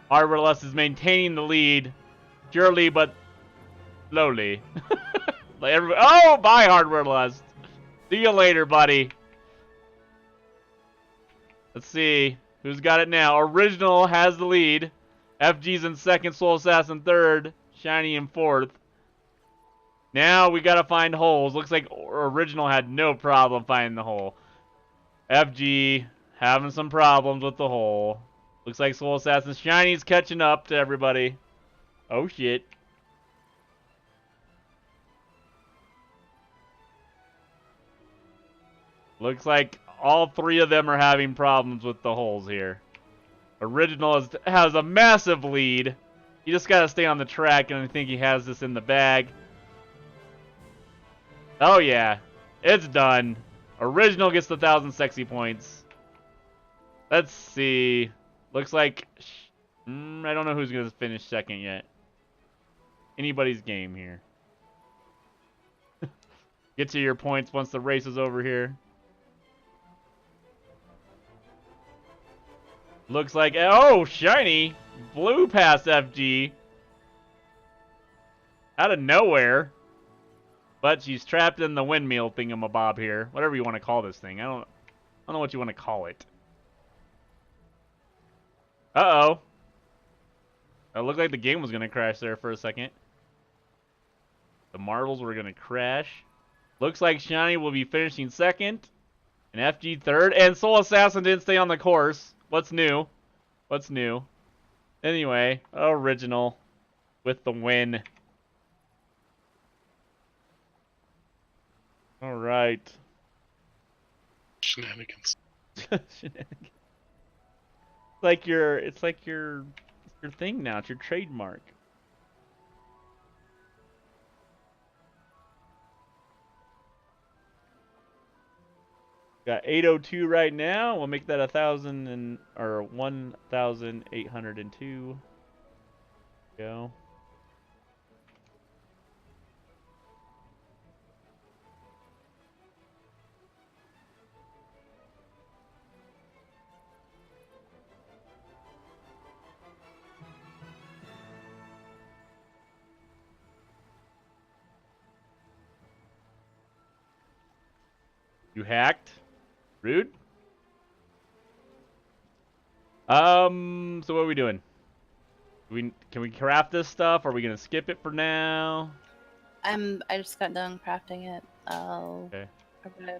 Hardware Lust is maintaining the lead, surely but slowly. Like oh, bye Hardware Lust. See you later, buddy. Let's see who's got it now. Original has the lead. FG's in second, Soul Assassin third, Shiny in fourth. Now we gotta find holes. Looks like Original had no problem finding the hole. FG having some problems with the hole. Looks like Soul Assassin Shiny's catching up to everybody. Oh shit. Looks like all three of them are having problems with the holes here. Original has a massive lead. You just gotta stay on the track, and I think he has this in the bag. Oh yeah, it's done. Original gets the 1,000 sexy points. Let's see. Looks like I don't know who's gonna finish second yet. Anybody's game here. Get to your points once the race is over here. Looks like oh Shiny blew past FG out of nowhere. But she's trapped in the windmill thingamabob here. Whatever you want to call this thing. I don't know what you want to call it. Uh-oh. It looked like the game was going to crash there for a second. The marbles were going to crash. Looks like Shiny will be finishing second. And FG third. And Soul Assassin didn't stay on the course. What's new? What's new? Anyway, Original with the win. All right. Shenanigans. Shenanigans. It's like your thing now. It's your trademark. Got 802 right now. We'll make that 1,000 or 1,802. Go. You hacked? Rude? So what are we doing? Can we craft this stuff? Are we gonna skip it for now? I just got done crafting it. Okay. I'm gonna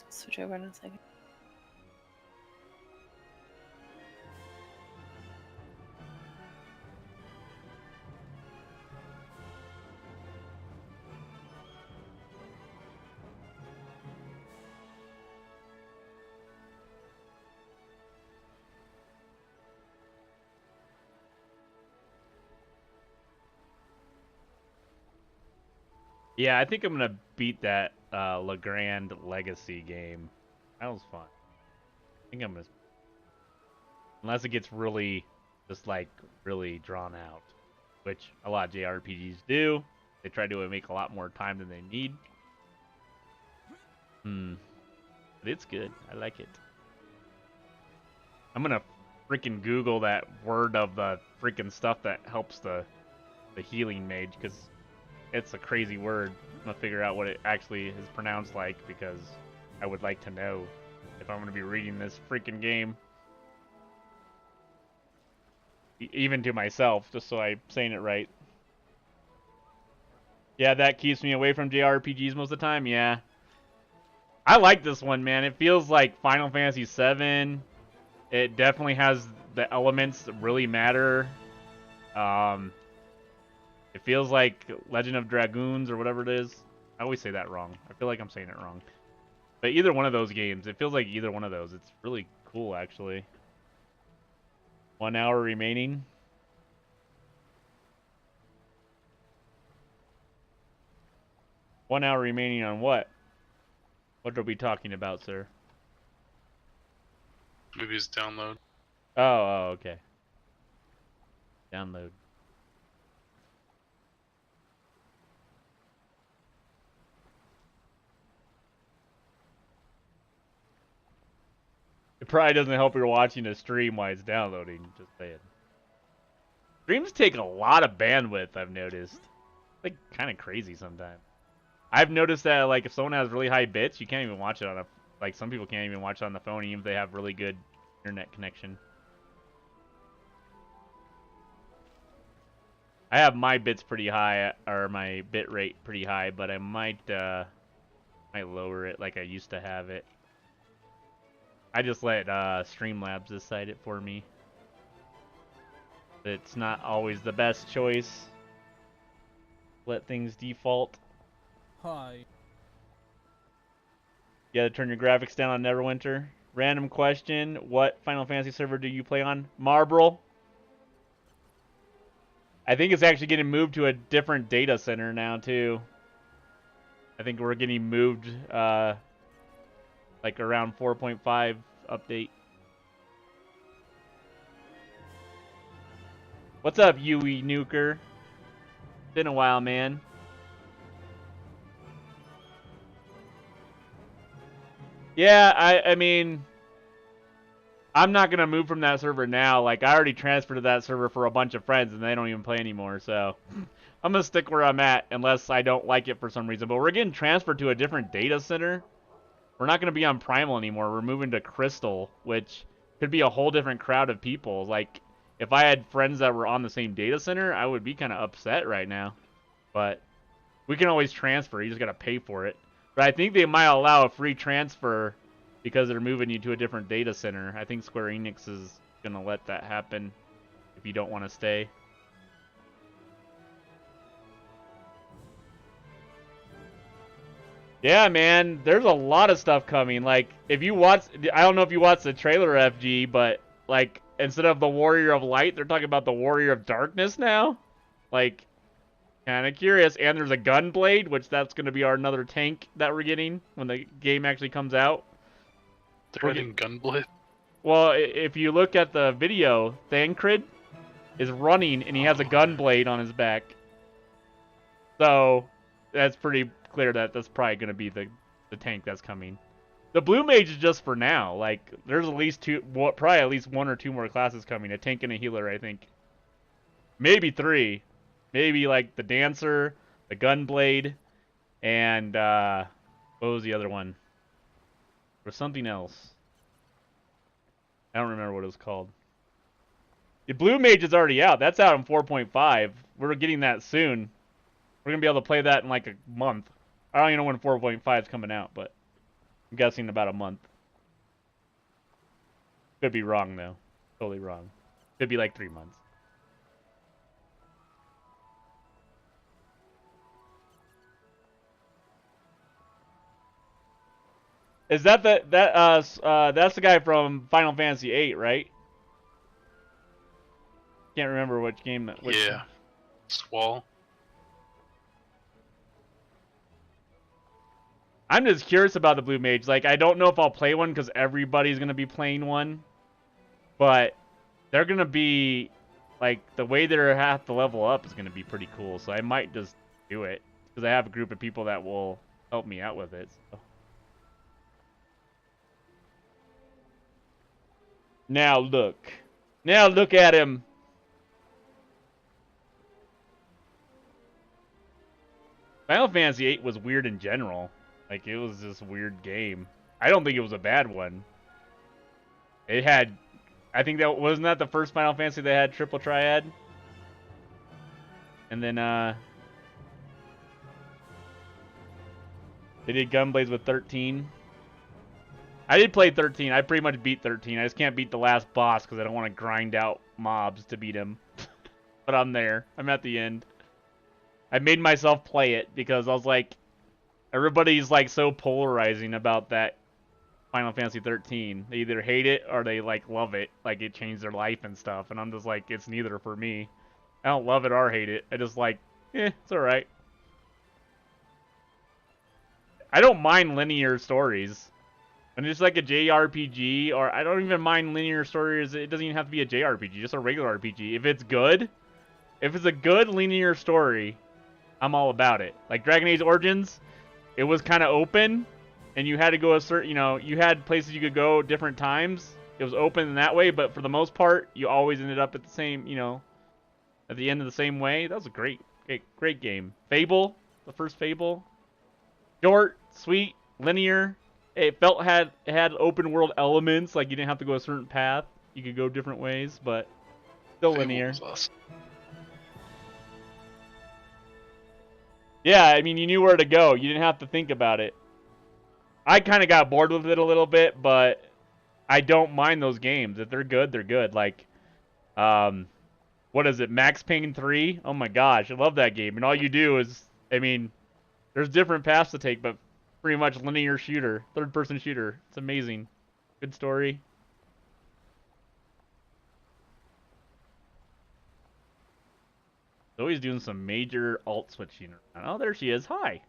switch over in a second. Yeah, I think I'm gonna beat that Legrand Legacy game. That was fun. I think I'm gonna, unless it gets really, just like really drawn out, which a lot of JRPGs do. They try to make a lot more time than they need. But it's good. I like it. I'm gonna freaking Google that word of the freaking stuff that helps the healing mage, because it's a crazy word. I'm gonna figure out what it actually is pronounced like, because I would like to know if I'm gonna be reading this freaking game. Even to myself, just so I'm saying it right. Yeah, that keeps me away from JRPGs most of the time, yeah. I like this one, man. It feels like Final Fantasy VII. It definitely has the elements that really matter. It feels like Legend of Dragoons or whatever it is. I always say that wrong. I feel like I'm saying it wrong. But either one of those games, it feels like either one of those. It's really cool, actually. 1 hour remaining. One hour remaining on what? What are we talking about, sir? Maybe it's download. Oh, okay. Download. It probably doesn't help you're watching a stream while it's downloading, just saying. Streams take a lot of bandwidth, I've noticed. Like, kind of crazy sometimes. I've noticed that, like, if someone has really high bits, you can't even watch it on a... Like, some people can't even watch it on the phone, even if they have really good internet connection. I have my bits pretty high, or my bit rate pretty high, but I might lower it like I used to have it. I just let Streamlabs decide it for me. It's not always the best choice. Let things default. Hi. You gotta turn your graphics down on Neverwinter. Random question: what Final Fantasy server do you play on? Marble. I think it's actually getting moved to a different data center now too. I think we're getting moved like around 4.5 update. What's up, Yui Nuker? Been a while, man. Yeah, I mean, I'm not gonna move from that server now. Like, I already transferred to that server for a bunch of friends, and they don't even play anymore. So, I'm gonna stick where I'm at unless I don't like it for some reason. But we're getting transferred to a different data center. We're not gonna be on Primal anymore. We're moving to Crystal, which could be a whole different crowd of people. Like, if I had friends that were on the same data center, I would be kind of upset right now. But we can always transfer. You just gotta pay for it. But I think they might allow a free transfer because they're moving you to a different data center. I think Square Enix is gonna let that happen if you don't want to stay. Yeah, man, there's a lot of stuff coming. Like, if you watch, I don't know if you watched the trailer, FG, but like, instead of the Warrior of Light, they're talking about the Warrior of Darkness now. Like, kind of curious. And there's a Gunblade, which that's going to be our another tank that we're getting when the game actually comes out. They're adding Gunblade? Well, if you look at the video, Thancred is running and he has a Gunblade on his back. So, that's pretty clear that that's probably going to be the tank that's coming. The Blue Mage is just for now. Like, there's at least probably at least 1 or 2 more classes coming. A tank and a healer, I think. Maybe 3. Maybe, like, the Dancer, the Gunblade, and, what was the other one? Or something else. I don't remember what it was called. The Blue Mage is already out. That's out in 4.5. We're getting that soon. We're going to be able to play that in like a month. I don't even know when 4.5 is coming out, but I'm guessing about a month. Could be wrong, though. Totally wrong. Could be like 3 months. Is that that's the guy from Final Fantasy VIII, right? Can't remember which game that. Yeah. Squall. I'm just curious about the Blue Mage. Like, I don't know if I'll play one because everybody's gonna be playing one, but they're gonna be like the way they have to level up is gonna be pretty cool. So I might just do it because I have a group of people that will help me out with it. So. Now look at him. Final Fantasy VIII was weird in general. Like, it was this weird game. I don't think it was a bad one. It had, I think that wasn't that the first Final Fantasy that had triple triad. And then they did Gunblades with 13. I did play 13. I pretty much beat 13. I just can't beat the last boss because I don't want to grind out mobs to beat him. But I'm there. I'm at the end. I made myself play it because I was like, everybody's like so polarizing about that Final Fantasy 13. They either hate it or they like love it. Like it changed their life and stuff. And I'm just like, it's neither for me. I don't love it or hate it. I just like, it's alright. I don't mind linear stories. And it's like a JRPG, or I don't even mind linear stories. It doesn't even have to be a JRPG, just a regular RPG. If it's good, if it's a good linear story, I'm all about it. Like Dragon Age Origins, it was kind of open, and you had to go a certain, you had places you could go different times. It was open in that way, but for the most part, you always ended up at the same, at the end of the same way. That was a great game. Fable, the first Fable, short, sweet, linear. It had open world elements, like you didn't have to go a certain path. You could go different ways, but still linear. Yeah, I mean, you knew where to go. You didn't have to think about it. I kind of got bored with it a little bit, but I don't mind those games. If they're good, they're good. Like, what is it, Max Payne 3? Oh my gosh, I love that game. And all you do is, I mean, there's different paths to take, but pretty much linear shooter, third-person shooter. It's amazing. Good story. Zoe's doing some major alt switching. Oh, there she is. Hi.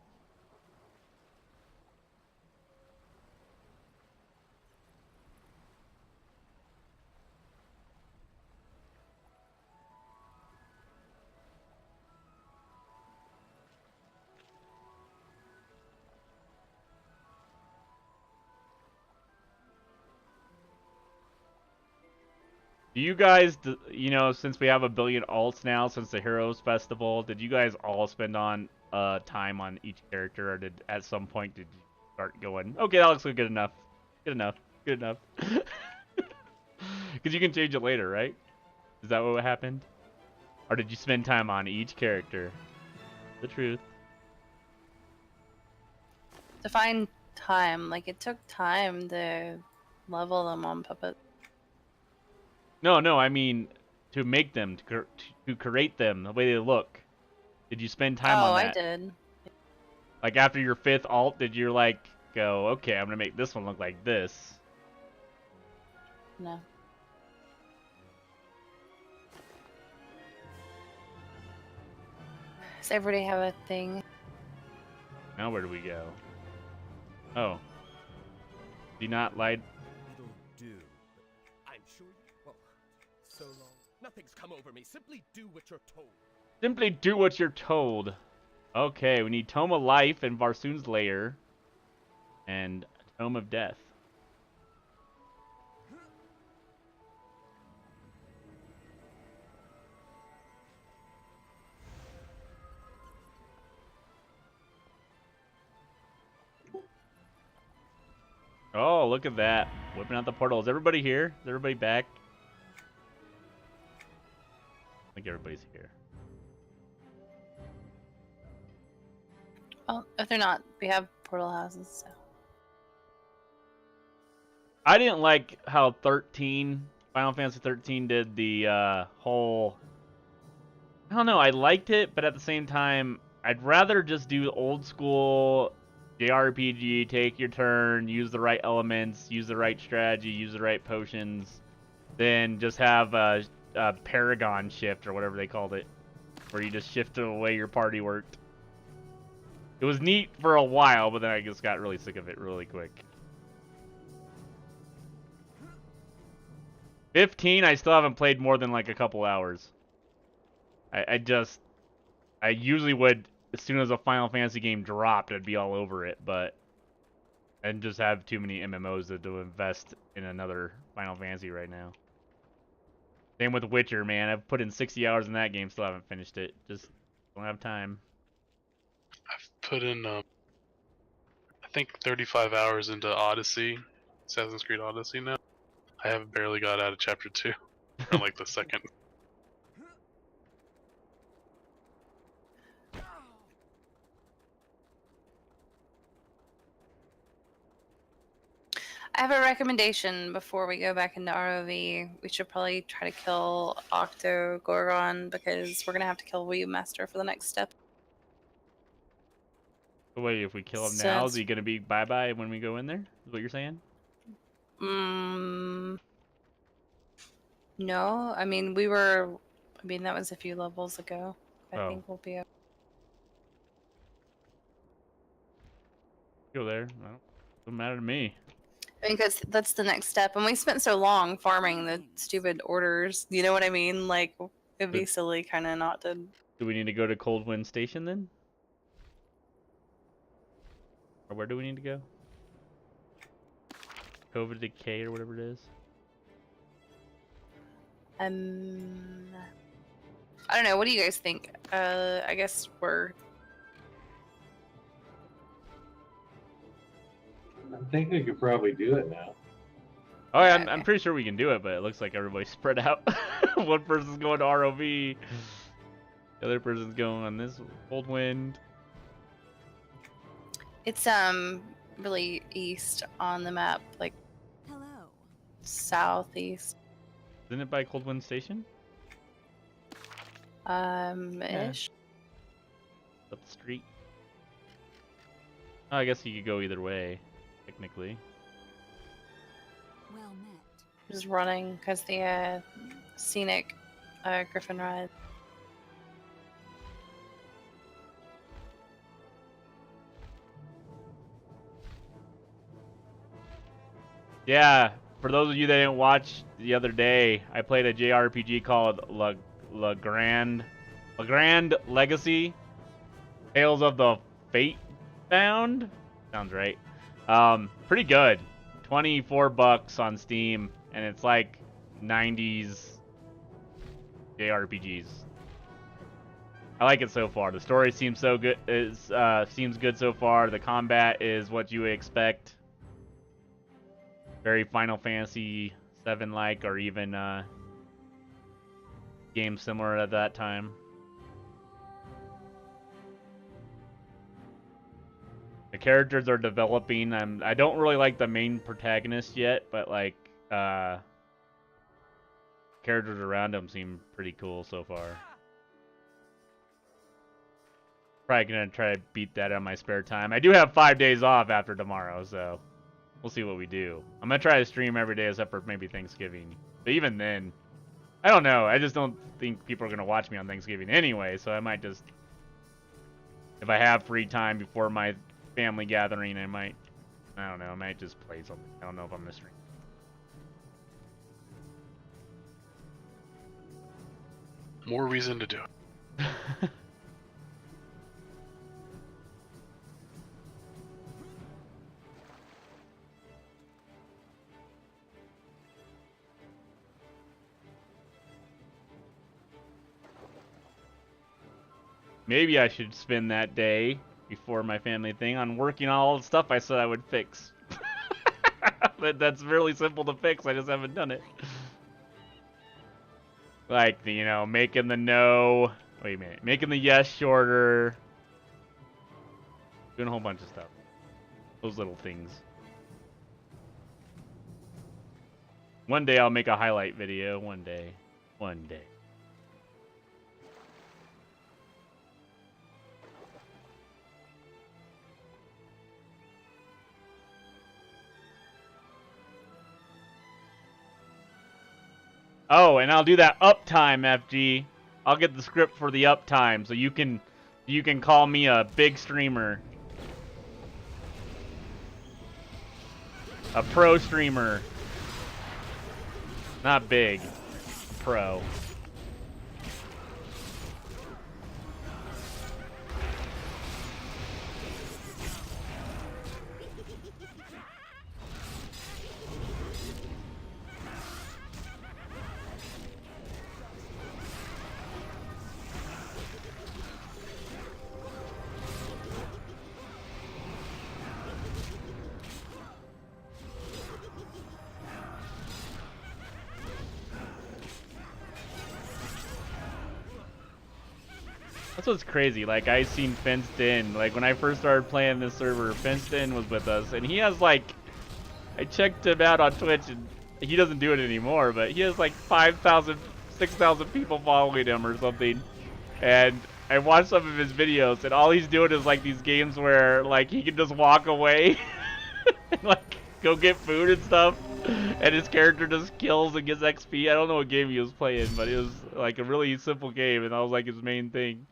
Do you guys, since we have a billion alts now, since the Heroes Festival, did you guys all spend on time on each character, or did at some point did you start going, okay, that looks good enough, good enough, good enough? Because you can change it later, right? Is that what happened? Or did you spend time on each character? The truth. To find time, like it took time to level them on Puppet. No, I mean to make them, to create them the way they look. Did you spend time on that? Oh, I did. Like after your 5th alt, did you like go, okay, I'm gonna make this one look like this? No. Does everybody have a thing? Now where do we go? Oh. Do not lie. It'll do. I'm sure. Well, so long. Nothing's come over me. Simply do what you're told. Simply do what you're told. Okay, we need Tome of Life and Varsoon's Lair. And Tome of Death. Oh, look at that. Whipping out the portal. Is everybody here? Is everybody back? I think everybody's here. Well, if they're not, we have portal houses. So. I didn't like how Final Fantasy 13 did the whole... I don't know, I liked it, but at the same time, I'd rather just do old school JRPG, take your turn, use the right elements, use the right strategy, use the right potions, than just have a Paragon shift, or whatever they called it, where you just shift the way your party worked. It was neat for a while, but then I just got really sick of it really quick. 15, I still haven't played more than like a couple hours. I usually would, as soon as a Final Fantasy game dropped, I'd be all over it, but I just have too many MMOs to invest in another Final Fantasy right now. Same with Witcher, man. I've put in 60 hours in that game, still haven't finished it. Just don't have time. I've put in, I think 35 hours into Odyssey, Assassin's Creed Odyssey now. I haven't barely got out of chapter 2, or like the second. I have a recommendation before we go back into ROV. We should probably try to kill Octo Gorgon because we're gonna have to kill Weeb Master for the next step. Wait, if we kill him now, is he gonna be bye-bye when we go in there? Is what you're saying? No, I mean that was a few levels ago. I think we'll be up. Go there. Doesn't matter to me. I mean, because that's the next step, and we spent so long farming the stupid orders. You know what I mean? Like, it'd be silly kind of not to. Do we need to go to Cold Wind Station then? Or where do we need to go? COVID Decay or whatever it is. I don't know. What do you guys think? I guess we're. I think we could probably do it now. Oh yeah, I'm pretty sure we can do it, but it looks like everybody's spread out. One person's going to ROV. The other person's going on this Cold Wind. It's really east on the map, like Hello. southeast. Isn't it by Cold Wind Station? Ish. Up the street. Oh, I guess you could go either way, technically. Well met. Just running because the scenic Griffin ride. Yeah, for those of you that didn't watch the other day, I played a JRPG called La Grande Legacy, Tales of the Fate Bound. Sounds right. Pretty good. $24 on Steam, and it's like 90s JRPGs. I like it so far. The story seems so good. Seems good so far. The combat is what you would expect. Very Final Fantasy VII like, or even games similar at that time. The characters are developing. I don't really like the main protagonist yet, but like characters around him seem pretty cool so far. Probably gonna try to beat that on my spare time. I do have 5 days off after tomorrow, so we'll see what we do. I'm gonna try to stream every day except for maybe Thanksgiving. But even then, I don't know. I just don't think people are gonna watch me on Thanksgiving anyway, so I might just, if I have free time before my family gathering, I don't know, I might just play something. I don't know if I'm gonna stream. More reason to do it. Maybe I should spend that day before my family thing on working on all the stuff I said I would fix. That's really simple to fix. I just haven't done it. Like, you know, making the no... Wait a minute. Making the yes shorter. Doing a whole bunch of stuff. Those little things. One day I'll make a highlight video. One day. One day. Oh, and I'll do that uptime, FG. I'll get the script for the uptime, so you can call me a big streamer. A pro streamer. Not big. Pro. That's what's crazy. Like, I seen Fenced In. Like, when I first started playing this server, Fenced In was with us, and he has like, I checked him out on Twitch, and he doesn't do it anymore, but he has like 5,000, 6,000 people following him or something. And I watched some of his videos, and all he's doing is like these games where like he can just walk away and like go get food and stuff, and his character just kills and gets XP. I don't know what game he was playing, but it was like a really simple game, and that was like his main thing.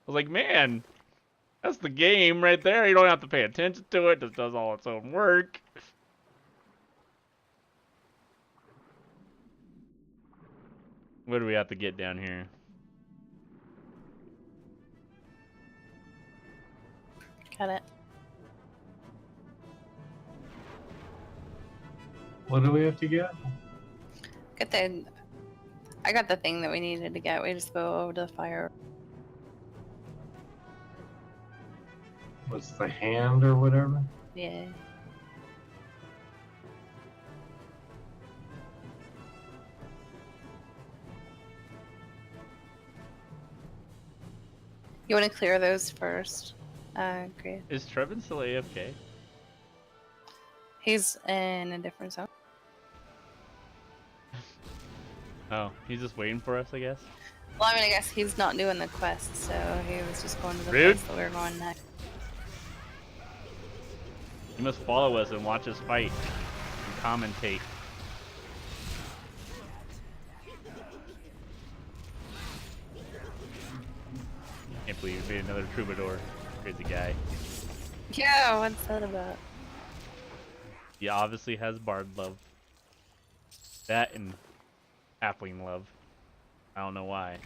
I was like, man, that's the game right there. You don't have to pay attention to it. It just does all its own work. What do we have to get down here? Got it. What do we have to get? I got the thing that we needed to get. We just go over to the fire. What's the hand or whatever? Yeah. You want to clear those first? Great. Is Trevin still AFK? He's in a different zone. Oh, he's just waiting for us, I guess. Well, I mean, I guess he's not doing the quest, so he was just going to the Rude. place that we were going next. You must follow us and watch us fight and commentate. Can't believe you made another troubadour. Crazy guy. Yeah, what's that about? He obviously has bard love. That and halfling love. I don't know why.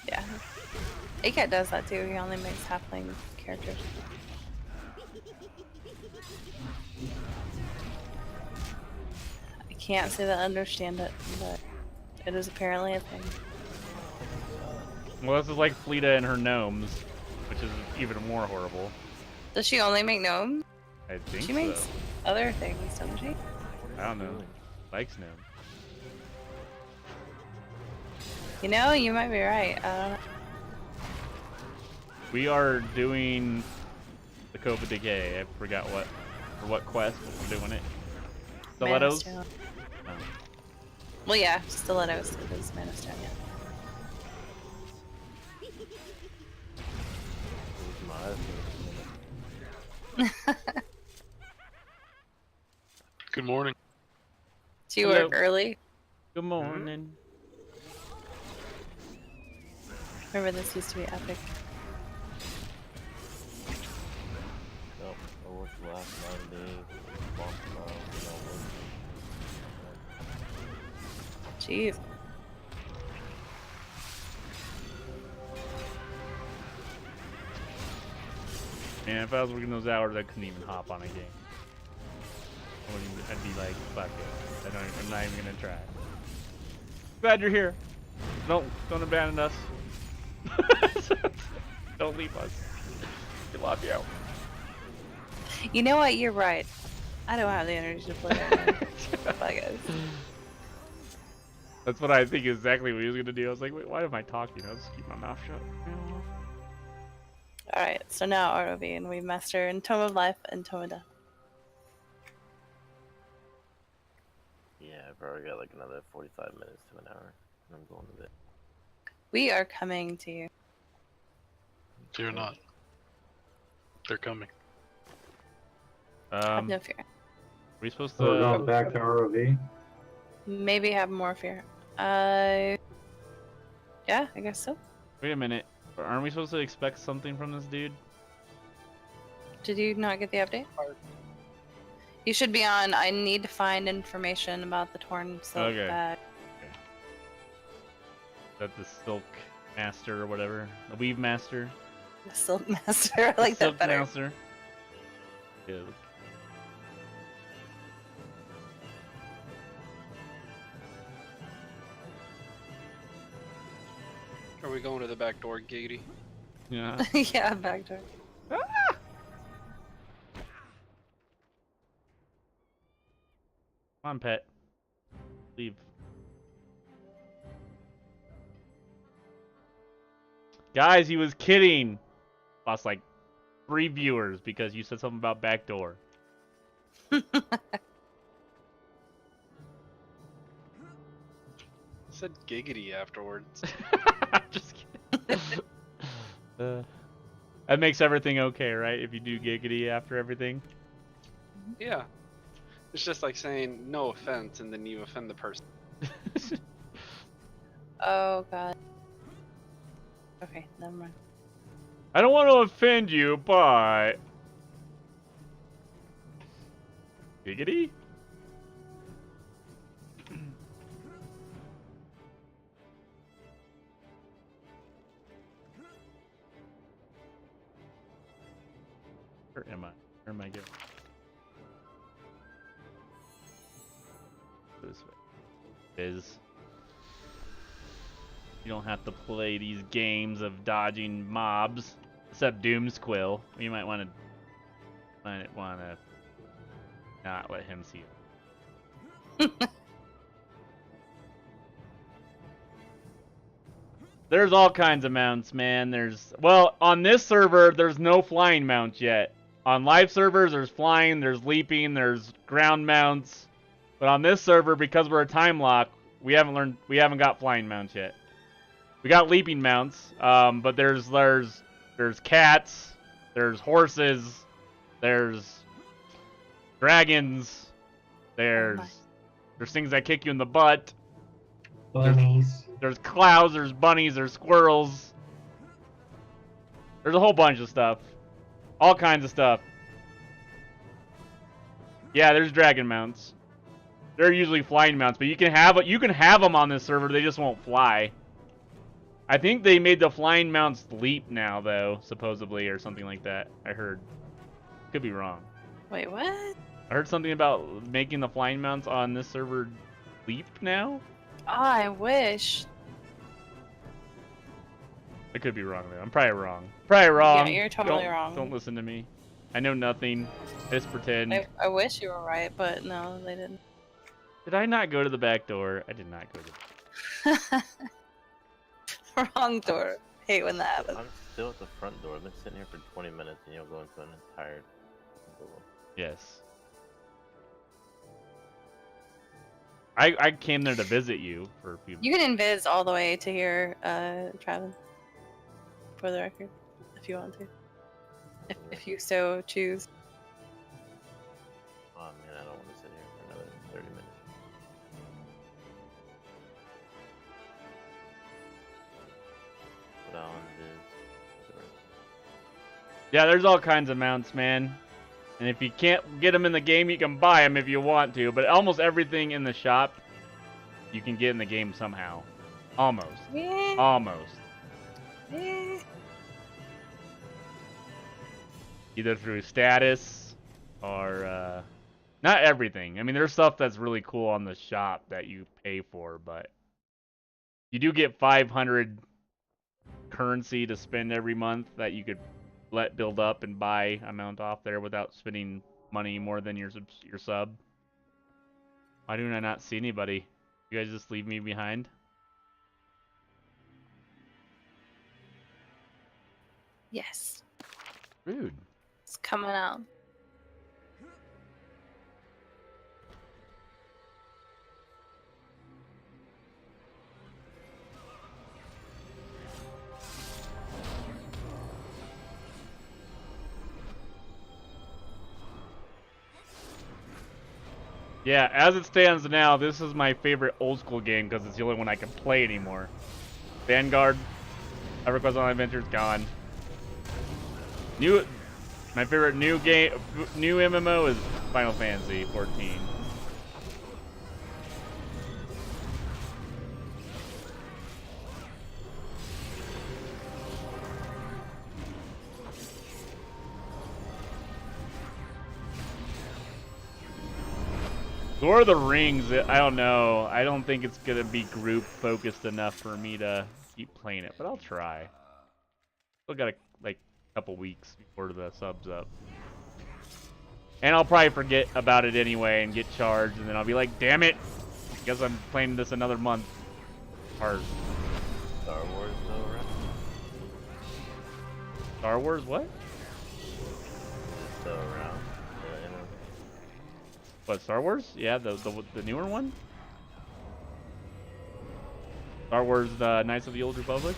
Yeah. ACAT does that too. He only makes halfling characters. I can't say that I understand it, but it is apparently a thing. Well, this is like Fleeta and her gnomes, which is even more horrible. Does she only make gnomes? I think She makes so. other things, doesn't she? I don't know. Likes gnome. You know, you might be right. I don't know. We are doing the COVID Decay. I forgot for what quest we're doing it. Stilettos? Mana Stone. No. Well, yeah, Stilettos. It is Mana Stone, yeah. Good morning. Do you Hello. work early? Good morning. Remember, this used to be epic. Nope, I worked the last 9 days. Lost tomorrow, Jeez. Man, if I was working those hours, I couldn't even hop on a game. I'd be like, fuck it. I'm not even gonna try. Glad you're here. Don't abandon us. Don't leave us. We love you. You know what? You're right. I don't have the energy to play that. Bye, guys. That's what I think exactly what he was gonna do. I was like, wait, why am I talking? I'll just keep my mouth shut. Alright, so now ROV, and we master in Tome of Life and Tome of Death. Yeah, I've already got like another 45 minutes to an hour. And I'm going to bed. We are coming to you. You're not. They're coming. Have no fear. Are we supposed So we're to? going back to ROV. Maybe have more fear. Yeah, I guess so. Wait a minute. Aren't we supposed to expect something from this dude? Did you not get the update? You should be on. I need to find information about the torn silk Okay. bag. Is that the Silk Master or whatever? The Weave Master? The Silk Master. I like Silk that better. Master. Yeah. Are we going to the back door, Giggity? Yeah. Yeah, back door. Come on, pet. Leave. Guys, he was kidding. Lost like 3 viewers because you said something about backdoor. Said Giggity afterwards. Just kidding. That makes everything okay, right? If you do giggity after everything. Yeah. It's just like saying no offense and then you offend the person. Oh god. Okay, never mind. I don't want to offend you, but giggity. Where am I? Where am I going? This way. Is. You don't have to play these games of dodging mobs, except Doomsquill. You might want to not let him see it. There's all kinds of mounts, man. Well, on this server, there's no flying mounts yet. On live servers, there's flying, there's leaping, there's ground mounts. But on this server, because we're a time lock, we haven't got flying mounts yet. We got leaping mounts, but there's cats, there's horses, there's dragons, there's things that kick you in the butt. Bunnies. There's clouds, there's bunnies, there's squirrels. There's a whole bunch of stuff. All kinds of stuff. Yeah, there's dragon mounts. They're usually flying mounts, but you can have them on this server, they just won't fly. I think they made the flying mounts leap now, though, supposedly, or something like that. I heard. Could be wrong. Wait, what? I heard something about making the flying mounts on this server leap now? Oh, I wish. I could be wrong, though. I'm probably wrong. Probably wrong. Yeah, you're totally Don't- wrong. Don't listen to me. I know nothing. I just pretend. I wish you were right, but no, they didn't. Did I not go to the back door? I did not go to the Wrong door. Hate when that happens. I'm still at the front door. I've been sitting here for 20 minutes and you'll go into an entire door. Yes. I came there to visit you for a few. You can invis all the way to here, Travis. For the record, if you want to. If you so choose. Oh man, I don't want to sit here for another 30 minutes. Put on this. Yeah, there's all kinds of mounts, man. And if you can't get them in the game, you can buy them if you want to. But almost everything in the shop, you can get in the game somehow. Almost. Yeah. Almost. Yeah. Either through status or not everything. I mean, there's stuff that's really cool on the shop that you pay for, but you do get 500 currency to spend every month that you could let build up and buy a mount off there without spending money more than your sub. Why do I not see anybody? You guys just leave me behind? Yes. Rude. It's coming out. Yeah, as it stands now, this is my favorite old school game because it's the only one I can play anymore. Vanguard, EverQuest Online Adventure is gone. My favorite new MMO is Final Fantasy 14. Lord of the Rings, I don't know. I don't think it's gonna be group focused enough for me to keep playing it, but I'll try. Still got like couple weeks before the sub's up. And I'll probably forget about it anyway and get charged, and then I'll be like, damn it! Guess I'm playing this another month. Hard. Star Wars though, right? Star Wars what? Still around. You know. What, Star Wars? Yeah, the newer one? Star Wars, the Knights of the Old Republic?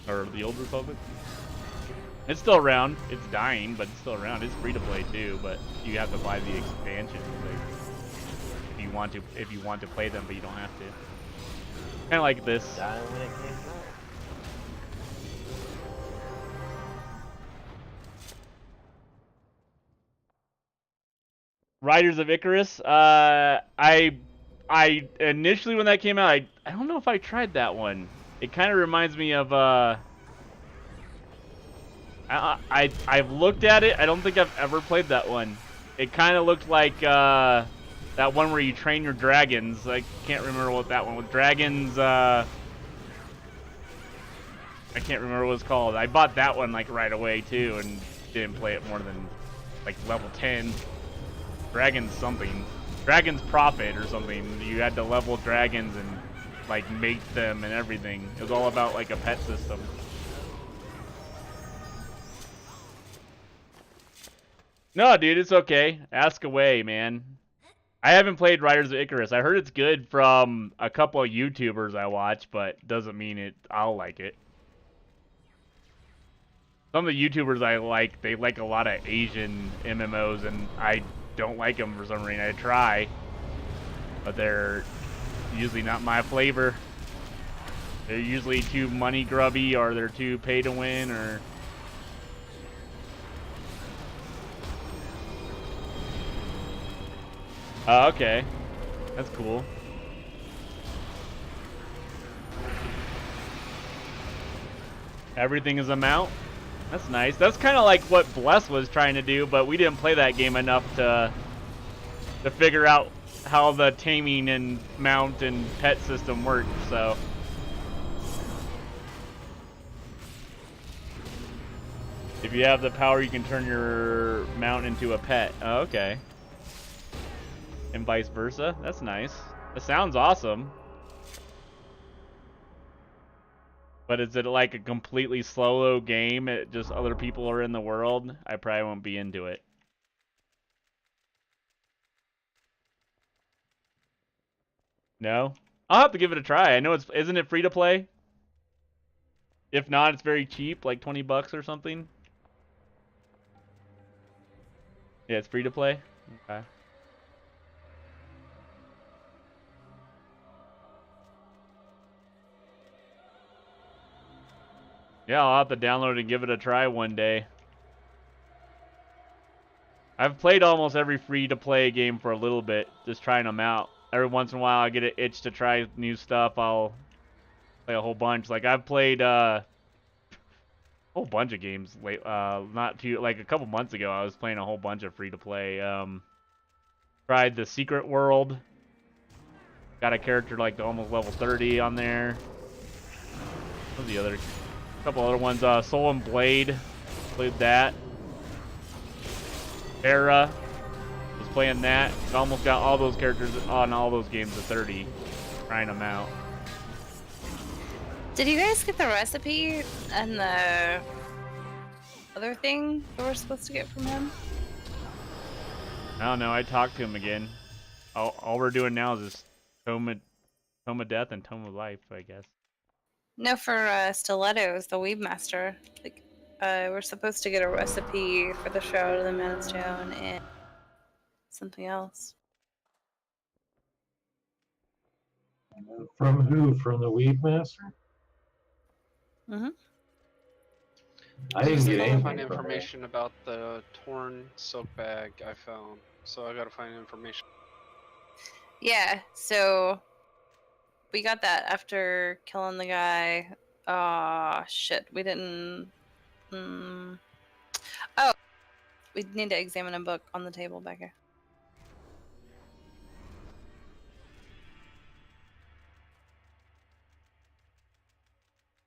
Or the Old Republic? It's still around. It's dying, but it's still around. It's free to play too, but you have to buy the expansions like, if you want to play them, but you don't have to. Kind of like this. Dying when it came out. Riders of Icarus. I initially when that came out, I don't know if I tried that one. It kind of reminds me of I've looked at it. I don't think I've ever played that one. It kind of looked like that one where you train your dragons. I can't remember what that one was. Dragons. I can't remember what it's called. I bought that one like right away too, and didn't play it more than like level 10. Dragons something. Dragons Profit or something. You had to level dragons and like mate them and everything. It was all about like a pet system. No, dude, it's okay. Ask away, man. I haven't played Riders of Icarus. I heard it's good from a couple of YouTubers I watch, but doesn't mean I'll like it. Some of the YouTubers I like, they like a lot of Asian MMOs, and I don't like them for some reason. I try, but they're usually not my flavor. They're usually too money grubby, or they're too pay to win, or... Oh, okay. That's cool. Everything is a mount. That's nice. That's kind of like what Bless was trying to do, but we didn't play that game enough to figure out how the taming and mount and pet system works, so... If you have the power, you can turn your mount into a pet. Oh, okay. And vice versa. That's nice. That sounds awesome. But is it like a completely solo game? Just other people are in the world? I probably won't be into it. No? I'll have to give it a try. I know isn't it free to play? If not, it's very cheap, like 20 bucks or something. Yeah, it's free to play? Okay. Yeah, I'll have to download it and give it a try one day. I've played almost every free-to-play game for a little bit, just trying them out. Every once in a while I get an itch to try new stuff, I'll play a whole bunch. Like, I've played a whole bunch of games late, like a couple months ago I was playing a whole bunch of free-to-play. Tried the Secret World. Got a character like almost level 30 on there. What was the other... couple other ones, Soul and Blade, played that. Terra. Was playing that. Almost got all those characters on all those games to 30. Trying them out. Did you guys get the recipe and the other thing that we're supposed to get from him? I don't know. I talked to him again. All we're doing now is this Tome of Death and Tome of Life, I guess. No, for Stilettos, the Weeb Master. Like, we're supposed to get a recipe for the Shroud of the Mana Stone and something else. From who? From the Weed Master? Mm-hmm. I didn't get gotta anything find from information about the torn silk bag I found. So I gotta find information. Yeah, so we got that after killing the guy. Aw, shit. We didn't... Oh! We need to examine a book on the table back here.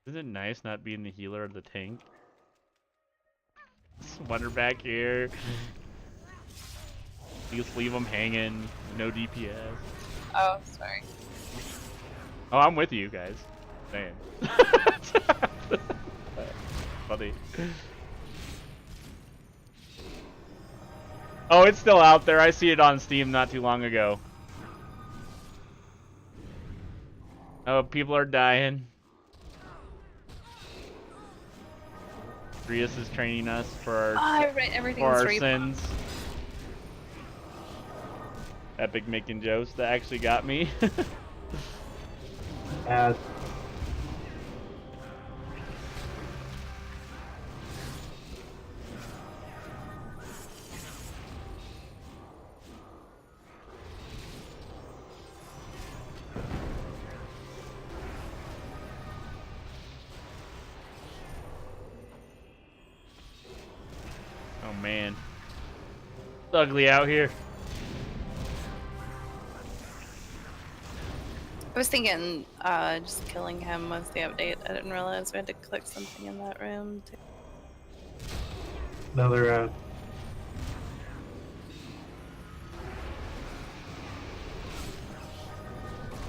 Isn't it nice not being the healer of the tank? Wander back here. You just leave them hanging. No DPS. Oh, sorry. Oh, I'm with you guys. Man. Funny. Oh, it's still out there. I see it on Steam not too long ago. Oh, people are dying. Rias is training us for our, sins. Epic making jokes that actually got me. Oh man. It's ugly out here. I was thinking just killing him was the update. I didn't realize we had to click something in that room. Another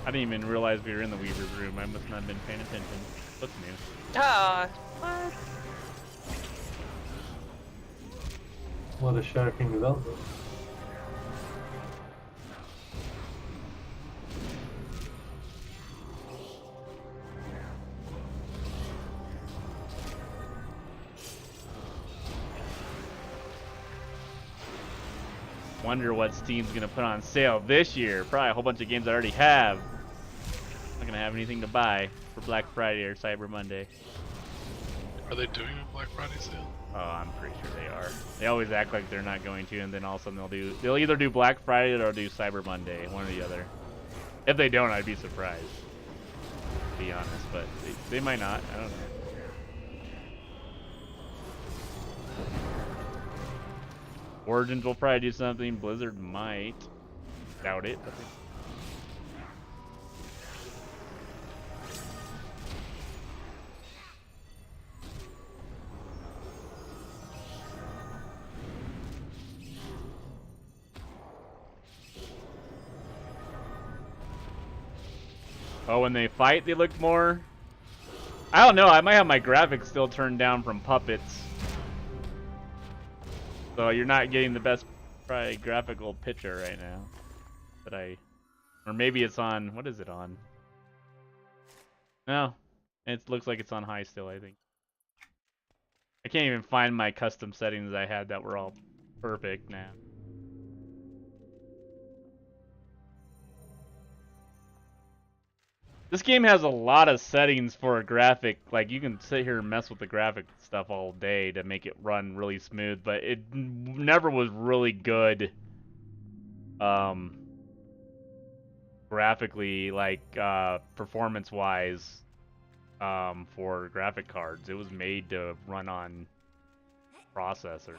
I didn't even realize we were in the Weaver's room. I must not have been paying attention. What's new? Oh, what? What a shocking development. Wonder what Steam's gonna put on sale this year. Probably a whole bunch of games I already have. Not gonna have anything to buy for Black Friday or Cyber Monday. Are they doing a Black Friday sale? Oh, I'm pretty sure they are. They always act like they're not going to, and then all of a sudden they'll either do Black Friday or do Cyber Monday, one or the other. If they don't, I'd be surprised, to be honest, but they might not. I don't know. Origins will probably do something. Blizzard might. Doubt it. But oh, when they fight, they look more... I don't know. I might have my graphics still turned down from puppets. So you're not getting the best probably graphical picture right now. Or maybe it's on, what is it on? No, it looks like it's on high still, I think. I can't even find my custom settings I had that were all perfect now. This game has a lot of settings for a graphic. Like, you can sit here and mess with the graphic stuff all day to make it run really smooth, but it never was really good graphically, like performance-wise, for graphic cards. It was made to run on processor.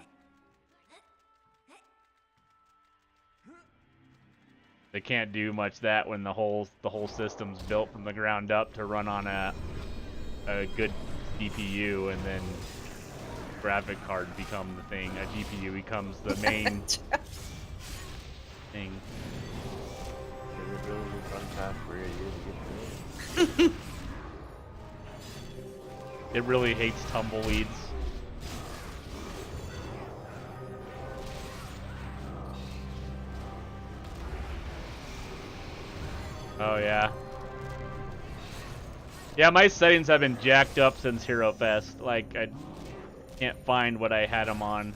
They can't do much that when the whole system's built from the ground up to run on a good CPU, and then graphic card become the thing. A GPU becomes the main thing. Is it really just run past for a year to get to it? It really hates tumbleweeds. Oh yeah. Yeah, my settings have been jacked up since Hero Fest. Like, I can't find what I had them on.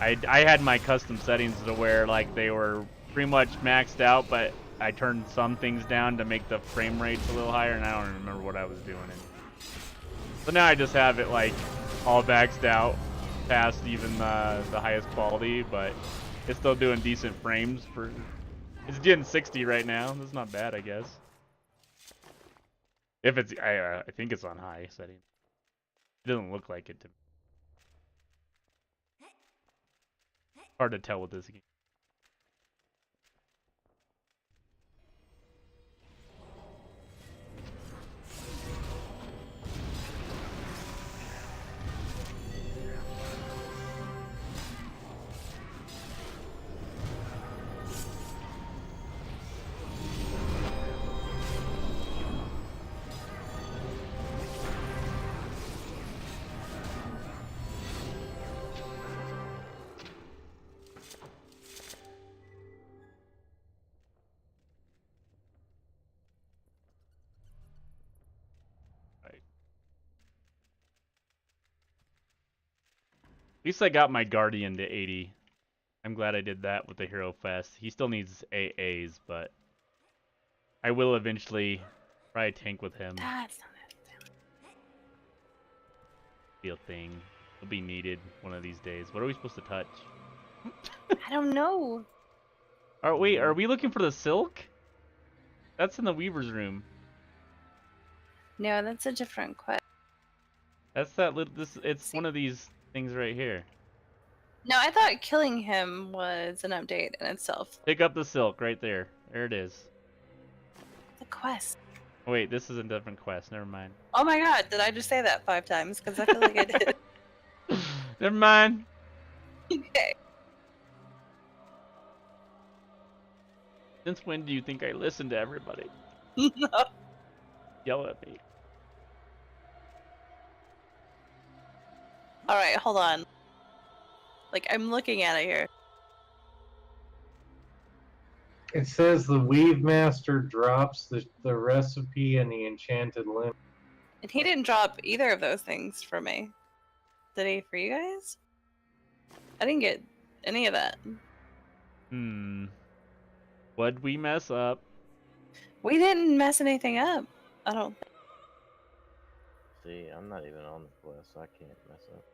I had my custom settings to where, like, they were pretty much maxed out, but I turned some things down to make the frame rates a little higher, and I don't remember what I was doing. So now I just have it, like, all maxed out past even the highest quality, but it's still doing decent frames for... It's getting 60 right now. That's not bad, I guess. If it's, I think it's on high setting. It doesn't look like it to me. Hard to tell with this game. At least I got my Guardian to 80. I'm glad I did that with the Hero Fest. He still needs AAs, but I will eventually probably tank with him. That's Be a thing. It'll be needed one of these days. What are we supposed to touch? I don't know. Are we looking for the silk? That's in the Weaver's room. No, that's a different quest. That's that little. It's one of these things right here. No, I thought killing him was an update in itself. Pick up the silk right there. There it is. The quest. Oh, wait, this is a different quest. Never mind. Oh my god, did I just say that 5 times? Because I feel like I did. Never mind. Okay. Since when do you think I listen to everybody? No. Yell at me. Alright, hold on. Like, I'm looking at it here. It says the Weave Master drops the recipe and the enchanted limb. And he didn't drop either of those things for me. Did he for you guys? I didn't get any of that. What'd we mess up? We didn't mess anything up. I don't think. See, I'm not even on the quest, so I can't mess up.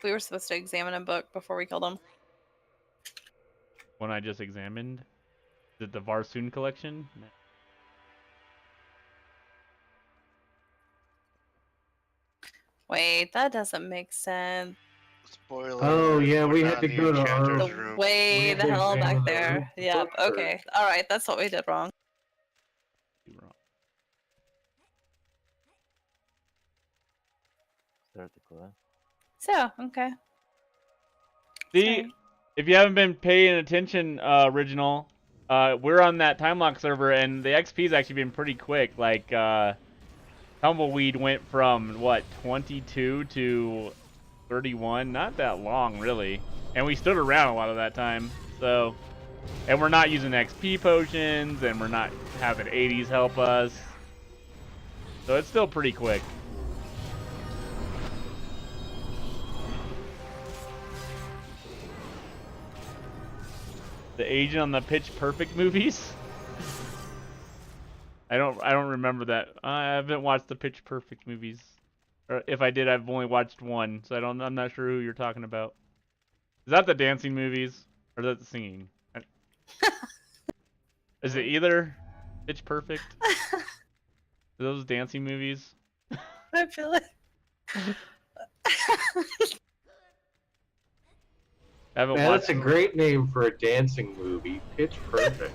We were supposed to examine a book before we killed him. One I just examined? Is it the Varsoon collection? No. Wait, that doesn't make sense. Spoiler. Oh yeah, we had to the go to enchanter's our room. Way the hell back there. Yep, okay. Alright, that's what we did wrong. Start the quest. So, okay. See, Sorry. if you haven't been paying attention, Original, we're on that time lock server, and the XP's actually been pretty quick. Like, Tumbleweed went from, what, 22 to 31? Not that long, really. And we stood around a lot of that time, so... And we're not using XP potions, and we're not having 80s help us. So it's still pretty quick. The agent on the Pitch Perfect movies? I don't remember that. I haven't watched the Pitch Perfect movies. Or if I did, I've only watched one, so I'm not sure who you're talking about. Is that the dancing movies? Or is that the singing? Is it either Pitch Perfect? Are those dancing movies? I feel like... I haven't Man, watched. that's a great name for a dancing movie. Pitch Perfect.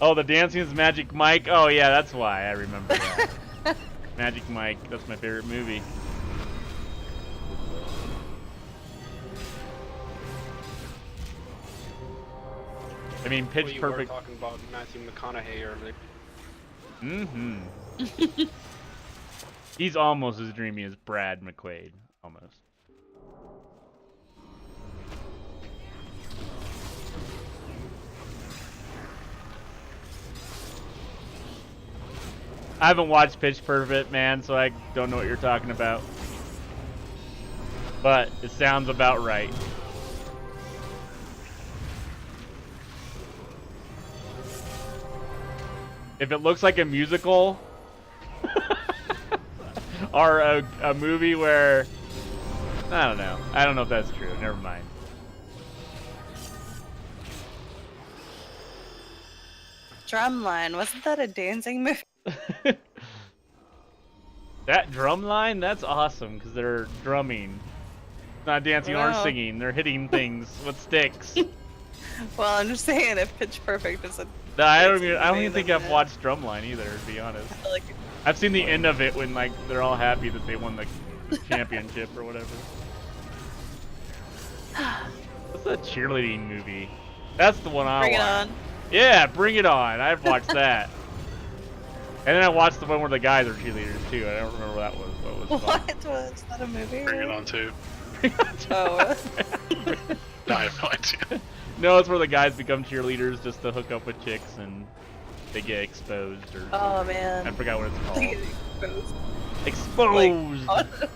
Oh, the dancing is Magic Mike. Oh yeah, that's why I remember that. Magic Mike. That's my favorite movie. I mean, Pitch We Perfect. were talking about Matthew McConaughey earlier. Mm-hmm. He's almost as dreamy as Brad McQuaid. Almost. I haven't watched Pitch Perfect, man, so I don't know what you're talking about. But it sounds about right. If it looks like a musical or a movie where I don't know. I don't know if that's true. Never mind. Drumline, wasn't that a dancing movie? That drum line, that's awesome because they're drumming. Not dancing or Wow. singing. They're hitting things with sticks. Well, I'm just saying if Pitch Perfect is a No, I don't dancing even movie, think then I've watched Drumline either, to be honest. I feel like I've seen the end of it when like they're all happy that they won the championship or whatever. What's that cheerleading movie? That's the one I Bring It watched. On. Yeah, Bring It On. I've watched that. And then I watched the one where the guys are cheerleaders too. I don't remember what that was. What was it called? What was that a movie? Bring It On too. Oh. No, I have no idea. No, it's where the guys become cheerleaders just to hook up with chicks and they get exposed or Oh man. I forgot what it's called. They get exposed. Exposed. Like,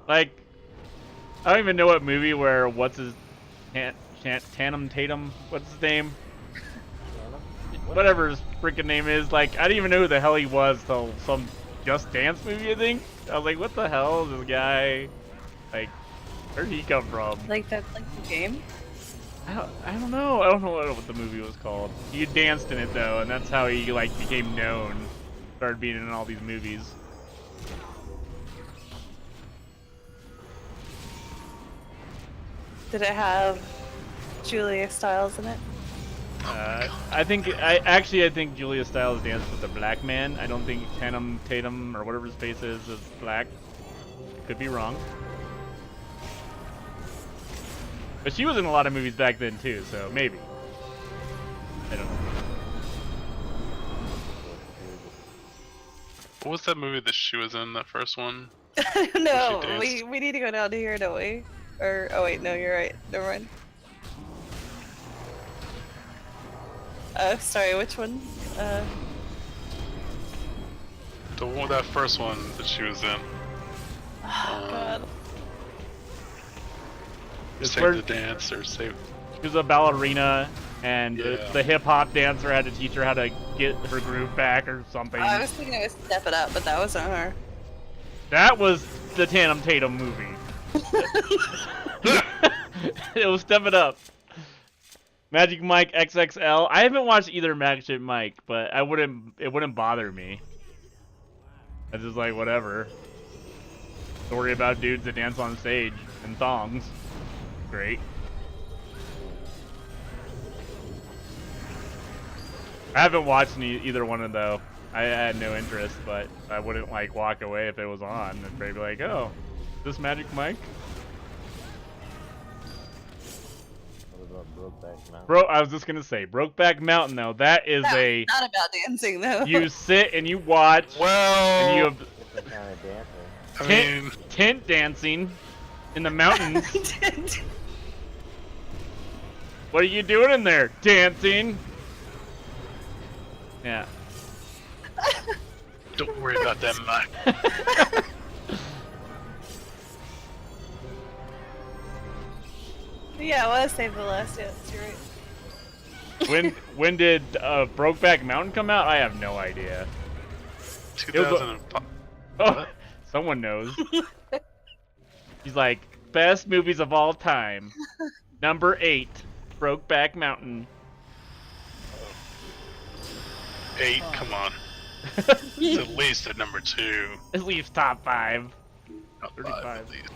Like, I don't even know what movie where what's his Tatum Tatum, what's his name? Whatever his freaking name is. Like, I didn't even know who the hell he was till some Just Dance movie, I think. I was like, what the hell is this guy? Like, where'd he come from? like that's like the game? I don't know. I don't know what the movie was called. He danced in it though, and that's how he like became known. Started being in all these movies. Did it have Julia Stiles in it? I think Julia Stiles danced with a black man. I don't think Tatum or whatever his face is black. Could be wrong. But she was in a lot of movies back then too, so maybe. I don't know. What was that movie that she was in? That first one? I don't know. She We need to go down to here, don't we? Or oh wait, no, you're right. Never mind. Sorry, which one? The one, that first one that she was in. Oh god. It's Save where the Dance or Save. she was a ballerina, and Yeah. the hip hop dancer had to teach her how to get her groove back or something. I was thinking it was Step It Up, but that wasn't her. That was the Tatum movie. It was Step It Up. Magic Mike XXL. I haven't watched either Magic Mike, but it wouldn't bother me. It's just like whatever. Story about dudes that dance on stage in thongs. Great. I haven't watched either one of them though. I had no interest, but I wouldn't like walk away if it was on and they'd be like, "Oh, is this Magic Mike?" What about Brokeback Mountain? Bro, I was just gonna say, Brokeback Mountain though. That is That was a not about dancing though. you sit and you watch, Well, and you have Different kind of dancing. I mean, tent dancing in the mountains. What are you doing in there? Dancing. Yeah. don't worry about that, Mike. Yeah, I want to save the last dance. You're right. When did Brokeback Mountain come out? I have no idea. 2005. Oh, Someone knows. He's like, best movies of all time. Number 8, Brokeback Mountain. 8, come on. It's at least at number 2. At least top 5. Top 5 at least.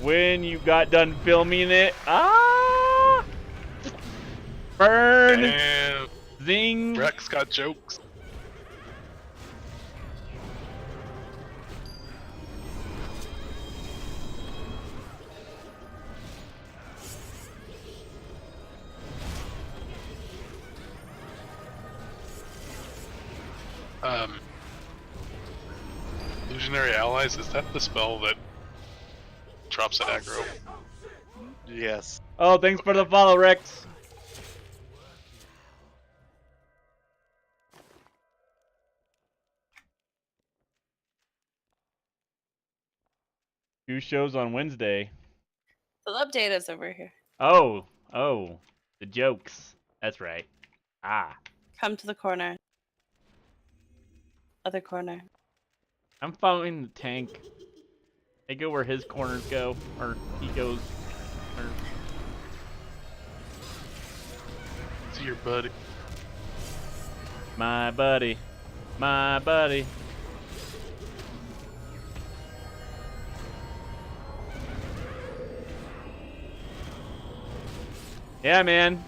When you got done filming it, burn, Damn. zing. Rex got jokes. Illusionary Allies, is that the spell that drops at aggro? Yes. Oh, thanks for the follow, Rex. Two shows on Wednesday. The love data's over here. Oh, the jokes. That's right. Come to the corner. Other corner. I'm following the tank. I go where his corners go, or he goes. Or... See your buddy. My buddy. My buddy. Yeah, man.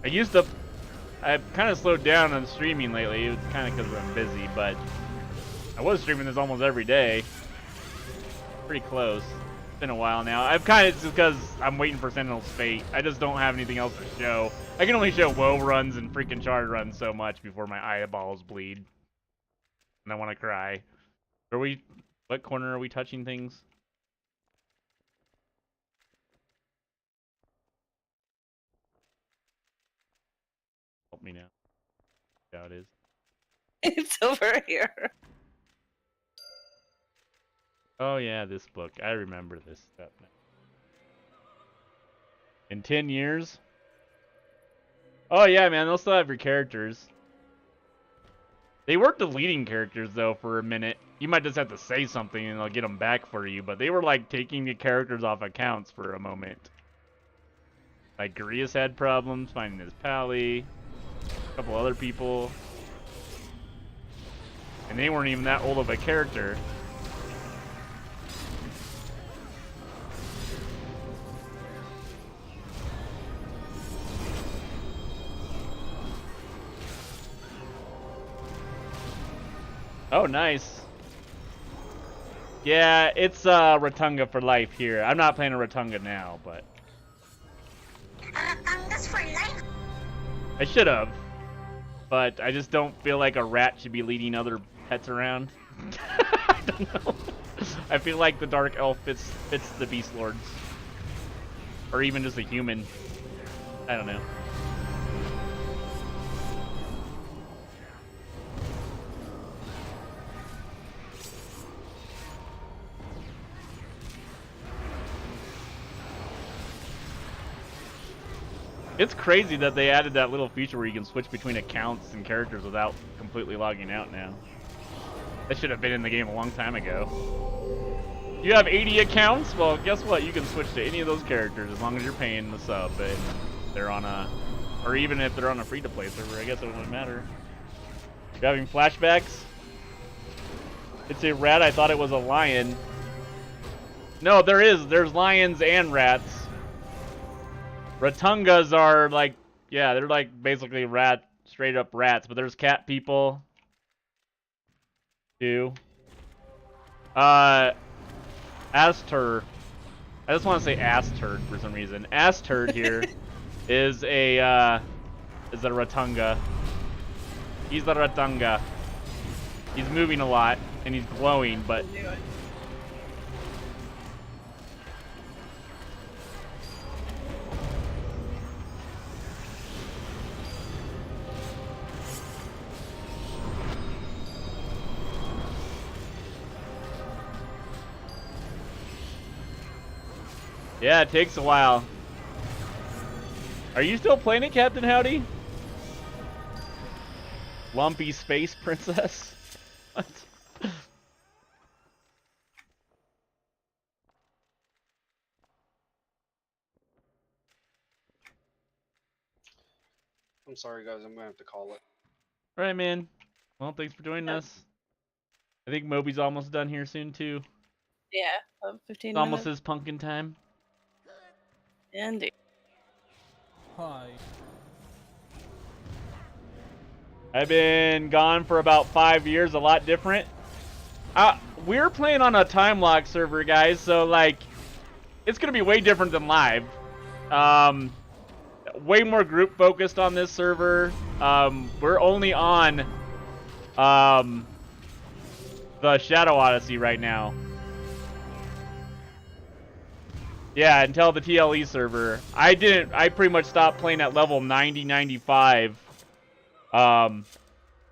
I've kind of slowed down on streaming lately. It's kind of because I'm busy, but I was streaming this almost every day. Pretty close. It's been a while now. I've kind of, just because I'm waiting for Sentinel's Fate. I just don't have anything else to show. I can only show woe runs and freaking charge runs so much before my eyeballs bleed. And I want to cry. What corner are we touching things? Help me now. Yeah, it is. It's over here. Oh yeah, this book. I remember this stuff now. In 10 years? Oh yeah, man, they'll still have your characters. They weren't deleting characters though for a minute. You might just have to say something and they'll get them back for you, but they were like taking the characters off accounts for a moment. Like Garius had problems finding his pally, a couple other people. And they weren't even that old of a character. Oh, nice. Yeah, it's Rotunga for life here. I'm not playing a Rotunga now, but... Rotunga's for life? I should have. But I just don't feel like a rat should be leading other pets around. I don't know. I feel like the Dark Elf fits the Beast Lords. Or even just a human. I don't know. It's crazy that they added that little feature where you can switch between accounts and characters without completely logging out now. That should have been in the game a long time ago. You have 80 accounts? Well, guess what? You can switch to any of those characters as long as you're paying the sub and they're on a... Or even if they're on a free-to-play server, I guess it wouldn't matter. You having flashbacks? It's a rat. I thought it was a lion. No, there's lions and rats. Rotungas are like, yeah, they're like basically straight up rats, but there's cat people too. Astur. I just want to say Astur for some reason. Astur here is a Rotunga. He's the Rotunga. He's moving a lot and he's glowing, but yeah, it takes a while. Are you still playing it, Captain Howdy? Lumpy space princess? What? I'm sorry, guys. I'm gonna have to call it. Alright, man. Well, thanks for joining us. I think Moby's almost done here soon, too. Yeah, about 15 It's almost minutes. his pumpkin time. Indeed. Hi. I've been gone for about 5 years, a lot different. We're playing on a time lock server, guys, so, like, it's going to be way different than live. Way more group focused on this server. We're only on the Shadow Odyssey right now. Yeah, until the TLE server. I pretty much stopped playing at level 90, 95. Then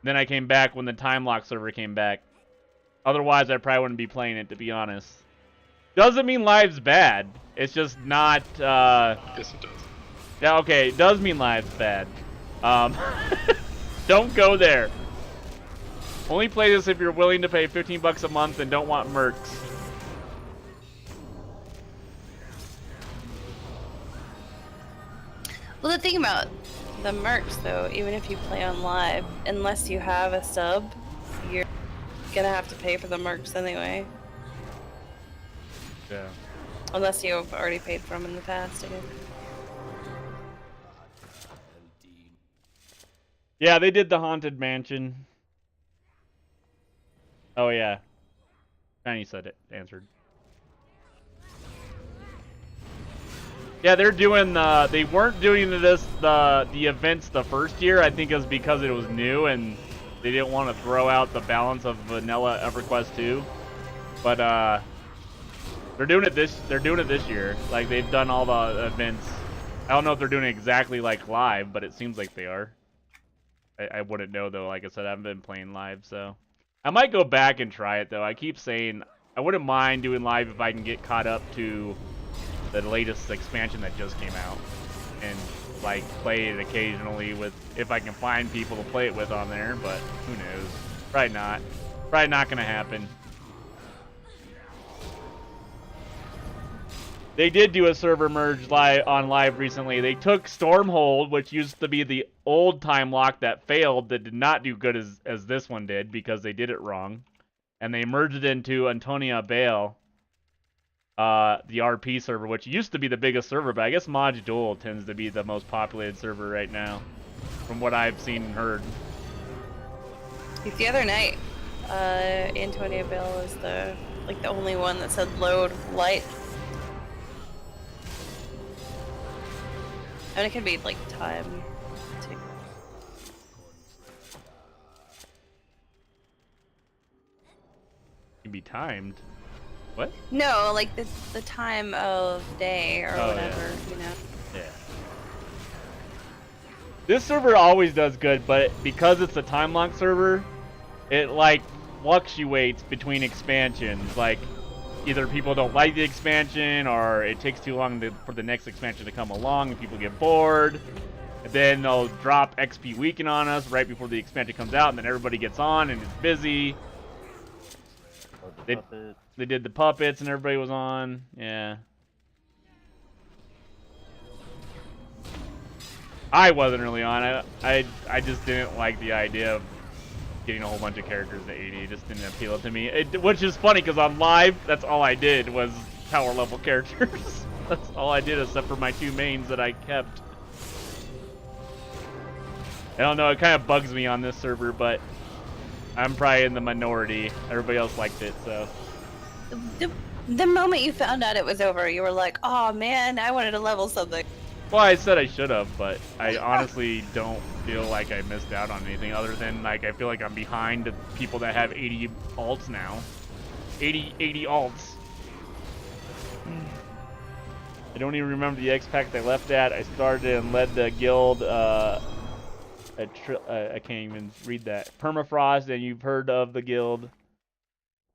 I came back when the time lock server came back. Otherwise, I probably wouldn't be playing it, to be honest. Doesn't mean live's bad. It's just not, Yes, it does. Yeah, okay, it does mean live's bad. Don't go there. Only play this if you're willing to pay 15 bucks a month and don't want mercs. Well, the thing about the mercs, though, even if you play on live, unless you have a sub, you're gonna have to pay for the mercs anyway. Yeah. Unless you've already paid for them in the past, I guess. Yeah, they did the Haunted Mansion. Oh, yeah. Tiny said it. Answered. Yeah, they're doing they weren't doing the events the first year. I think it was because it was new and they didn't want to throw out the balance of vanilla EverQuest II. But they're doing it this year. Like, they've done all the events. I don't know if they're doing it exactly like live, but it seems like they are. I wouldn't know, though. Like I said, I haven't been playing live, so I might go back and try it, though. I keep saying I wouldn't mind doing live if I can get caught up to the latest expansion that just came out and like play it occasionally with, if I can find people to play it with on there, but who knows. Probably not gonna happen. They did do a server merge on live recently. They took Stormhold, which used to be the old time lock that failed, that did not do good as this one did because they did it wrong, and they merged it into Antonia Bale, the RP server, which used to be the biggest server, but I guess Mod Duel tends to be the most populated server right now, from what I've seen and heard. The other night, Antonia Bell is the only one that said load light. And it could be like time too. Can be timed. What? No, like the time of day or whatever, yeah. you know. Yeah. This server always does good, but because it's a time lock server, it like fluctuates between expansions. Like, either people don't like the expansion, or it takes too long for the next expansion to come along and people get bored. And then they'll drop XP Weekend on us right before the expansion comes out, and then everybody gets on and it's busy. They did the puppets and everybody was on. Yeah. I wasn't really on. I just didn't like the idea of getting a whole bunch of characters to 80. It just didn't appeal to me. Which is funny because on live, that's all I did was power level characters. That's all I did except for my two mains that I kept. I don't know, it kind of bugs me on this server, but I'm probably in the minority. Everybody else liked it, so. The moment you found out it was over, you were like, oh man, I wanted to level something. Well, I said I should have, but I honestly don't feel like I missed out on anything other than, like, I feel like I'm behind the people that have 80 alts now. 80 alts. I don't even remember the X-Pack they left at. I started and led the guild, I can't even read that. Permafrost, and you've heard of the guild.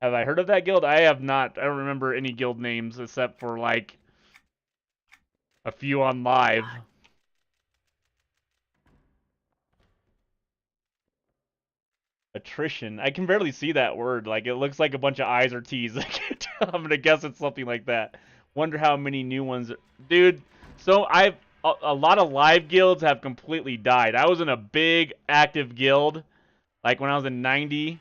Have I heard of that guild? I have not. I don't remember any guild names except for, like, a few on live. Attrition. I can barely see that word. Like, it looks like a bunch of I's or T's. I'm gonna guess it's something like that. Wonder how many new ones. Dude, so a lot of live guilds have completely died. I was in a big active guild, like when I was in 90,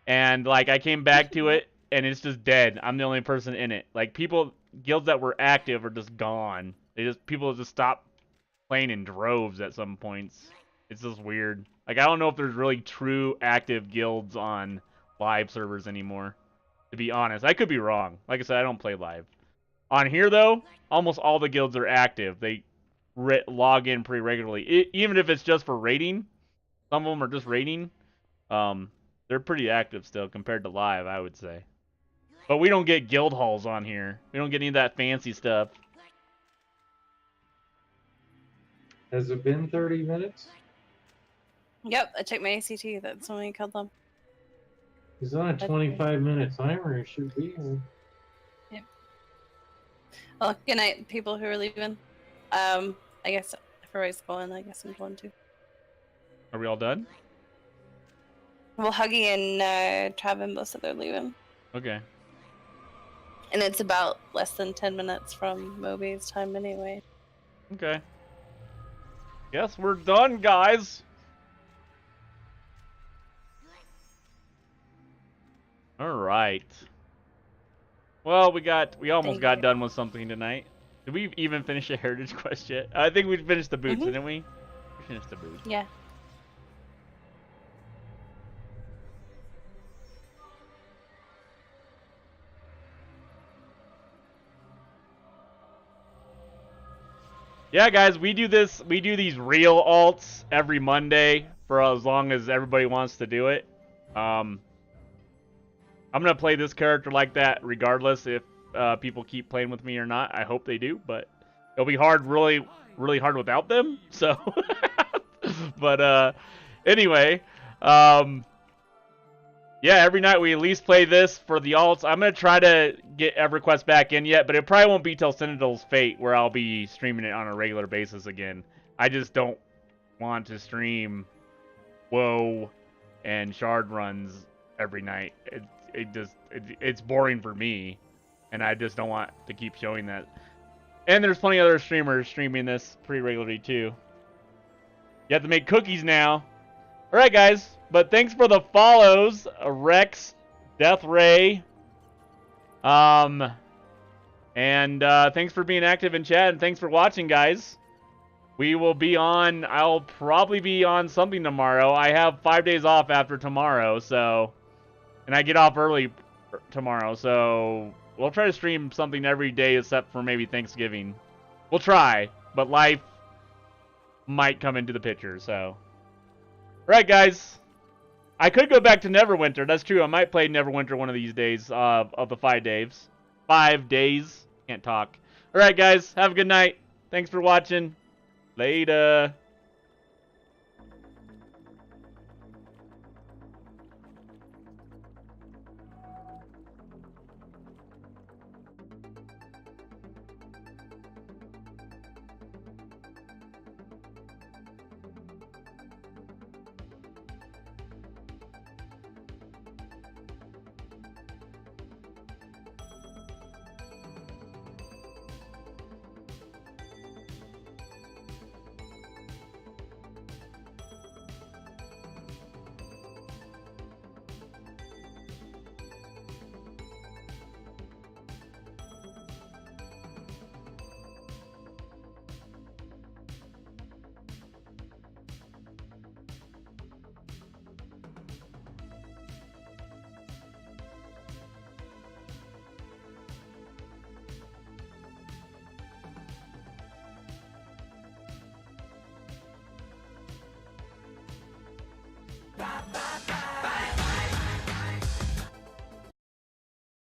and like I came back to it, and it's just dead. I'm the only person in it. Like guilds that were active are just gone. People just stop playing in droves at some points. It's just weird. Like, I don't know if there's really true active guilds on live servers anymore, to be honest. I could be wrong. Like I said, I don't play live. On here, though, almost all the guilds are active. They log in pretty regularly. Even if it's just for raiding, some of them are just raiding. They're pretty active still compared to live, I would say. But we don't get guild halls on here. We don't get any of that fancy stuff. Has it been 30 minutes? Yep, I checked my ACT. That's when we killed them. He's on a 25-minute timer. It should be. Yep. Well, good night, people who are leaving. I guess if everybody's going, I guess I'm going too. Are we all done? Well, Huggy and Travin both said they're leaving. Okay. And it's about less than 10 minutes from Moby's time anyway. Okay. Guess we're done, guys. All right. Well, we almost got done with something tonight. Did we even finish a heritage quest yet? I think we finished the boots, didn't we? We finished the boots. Yeah. Yeah, guys, we do these real alts every Monday for as long as everybody wants to do it. I'm gonna play this character like that regardless if people keep playing with me or not. I hope they do, but it'll be hard, really, really hard without them. So, but anyway, yeah, every night we at least play this for the alts. I'm gonna try to get EverQuest back in yet, but it probably won't be till Citadel's Fate where I'll be streaming it on a regular basis again. I just don't want to stream WoW and Shard runs every night. It's boring for me, and I just don't want to keep showing that. And there's plenty of other streamers streaming this pretty regularly too. You have to make cookies now. All right, guys. But thanks for the follows, Rex, Death Ray, and thanks for being active in chat, and thanks for watching, guys. We will be on. I'll probably be on something tomorrow. I have 5 days off after tomorrow, so. And I get off early tomorrow, so we'll try to stream something every day except for maybe Thanksgiving. We'll try, but life might come into the picture, so. Alright, guys. I could go back to Neverwinter. That's true. I might play Neverwinter one of these days of the 5 days. 5 days. Can't talk. Alright, guys. Have a good night. Thanks for watching. Later.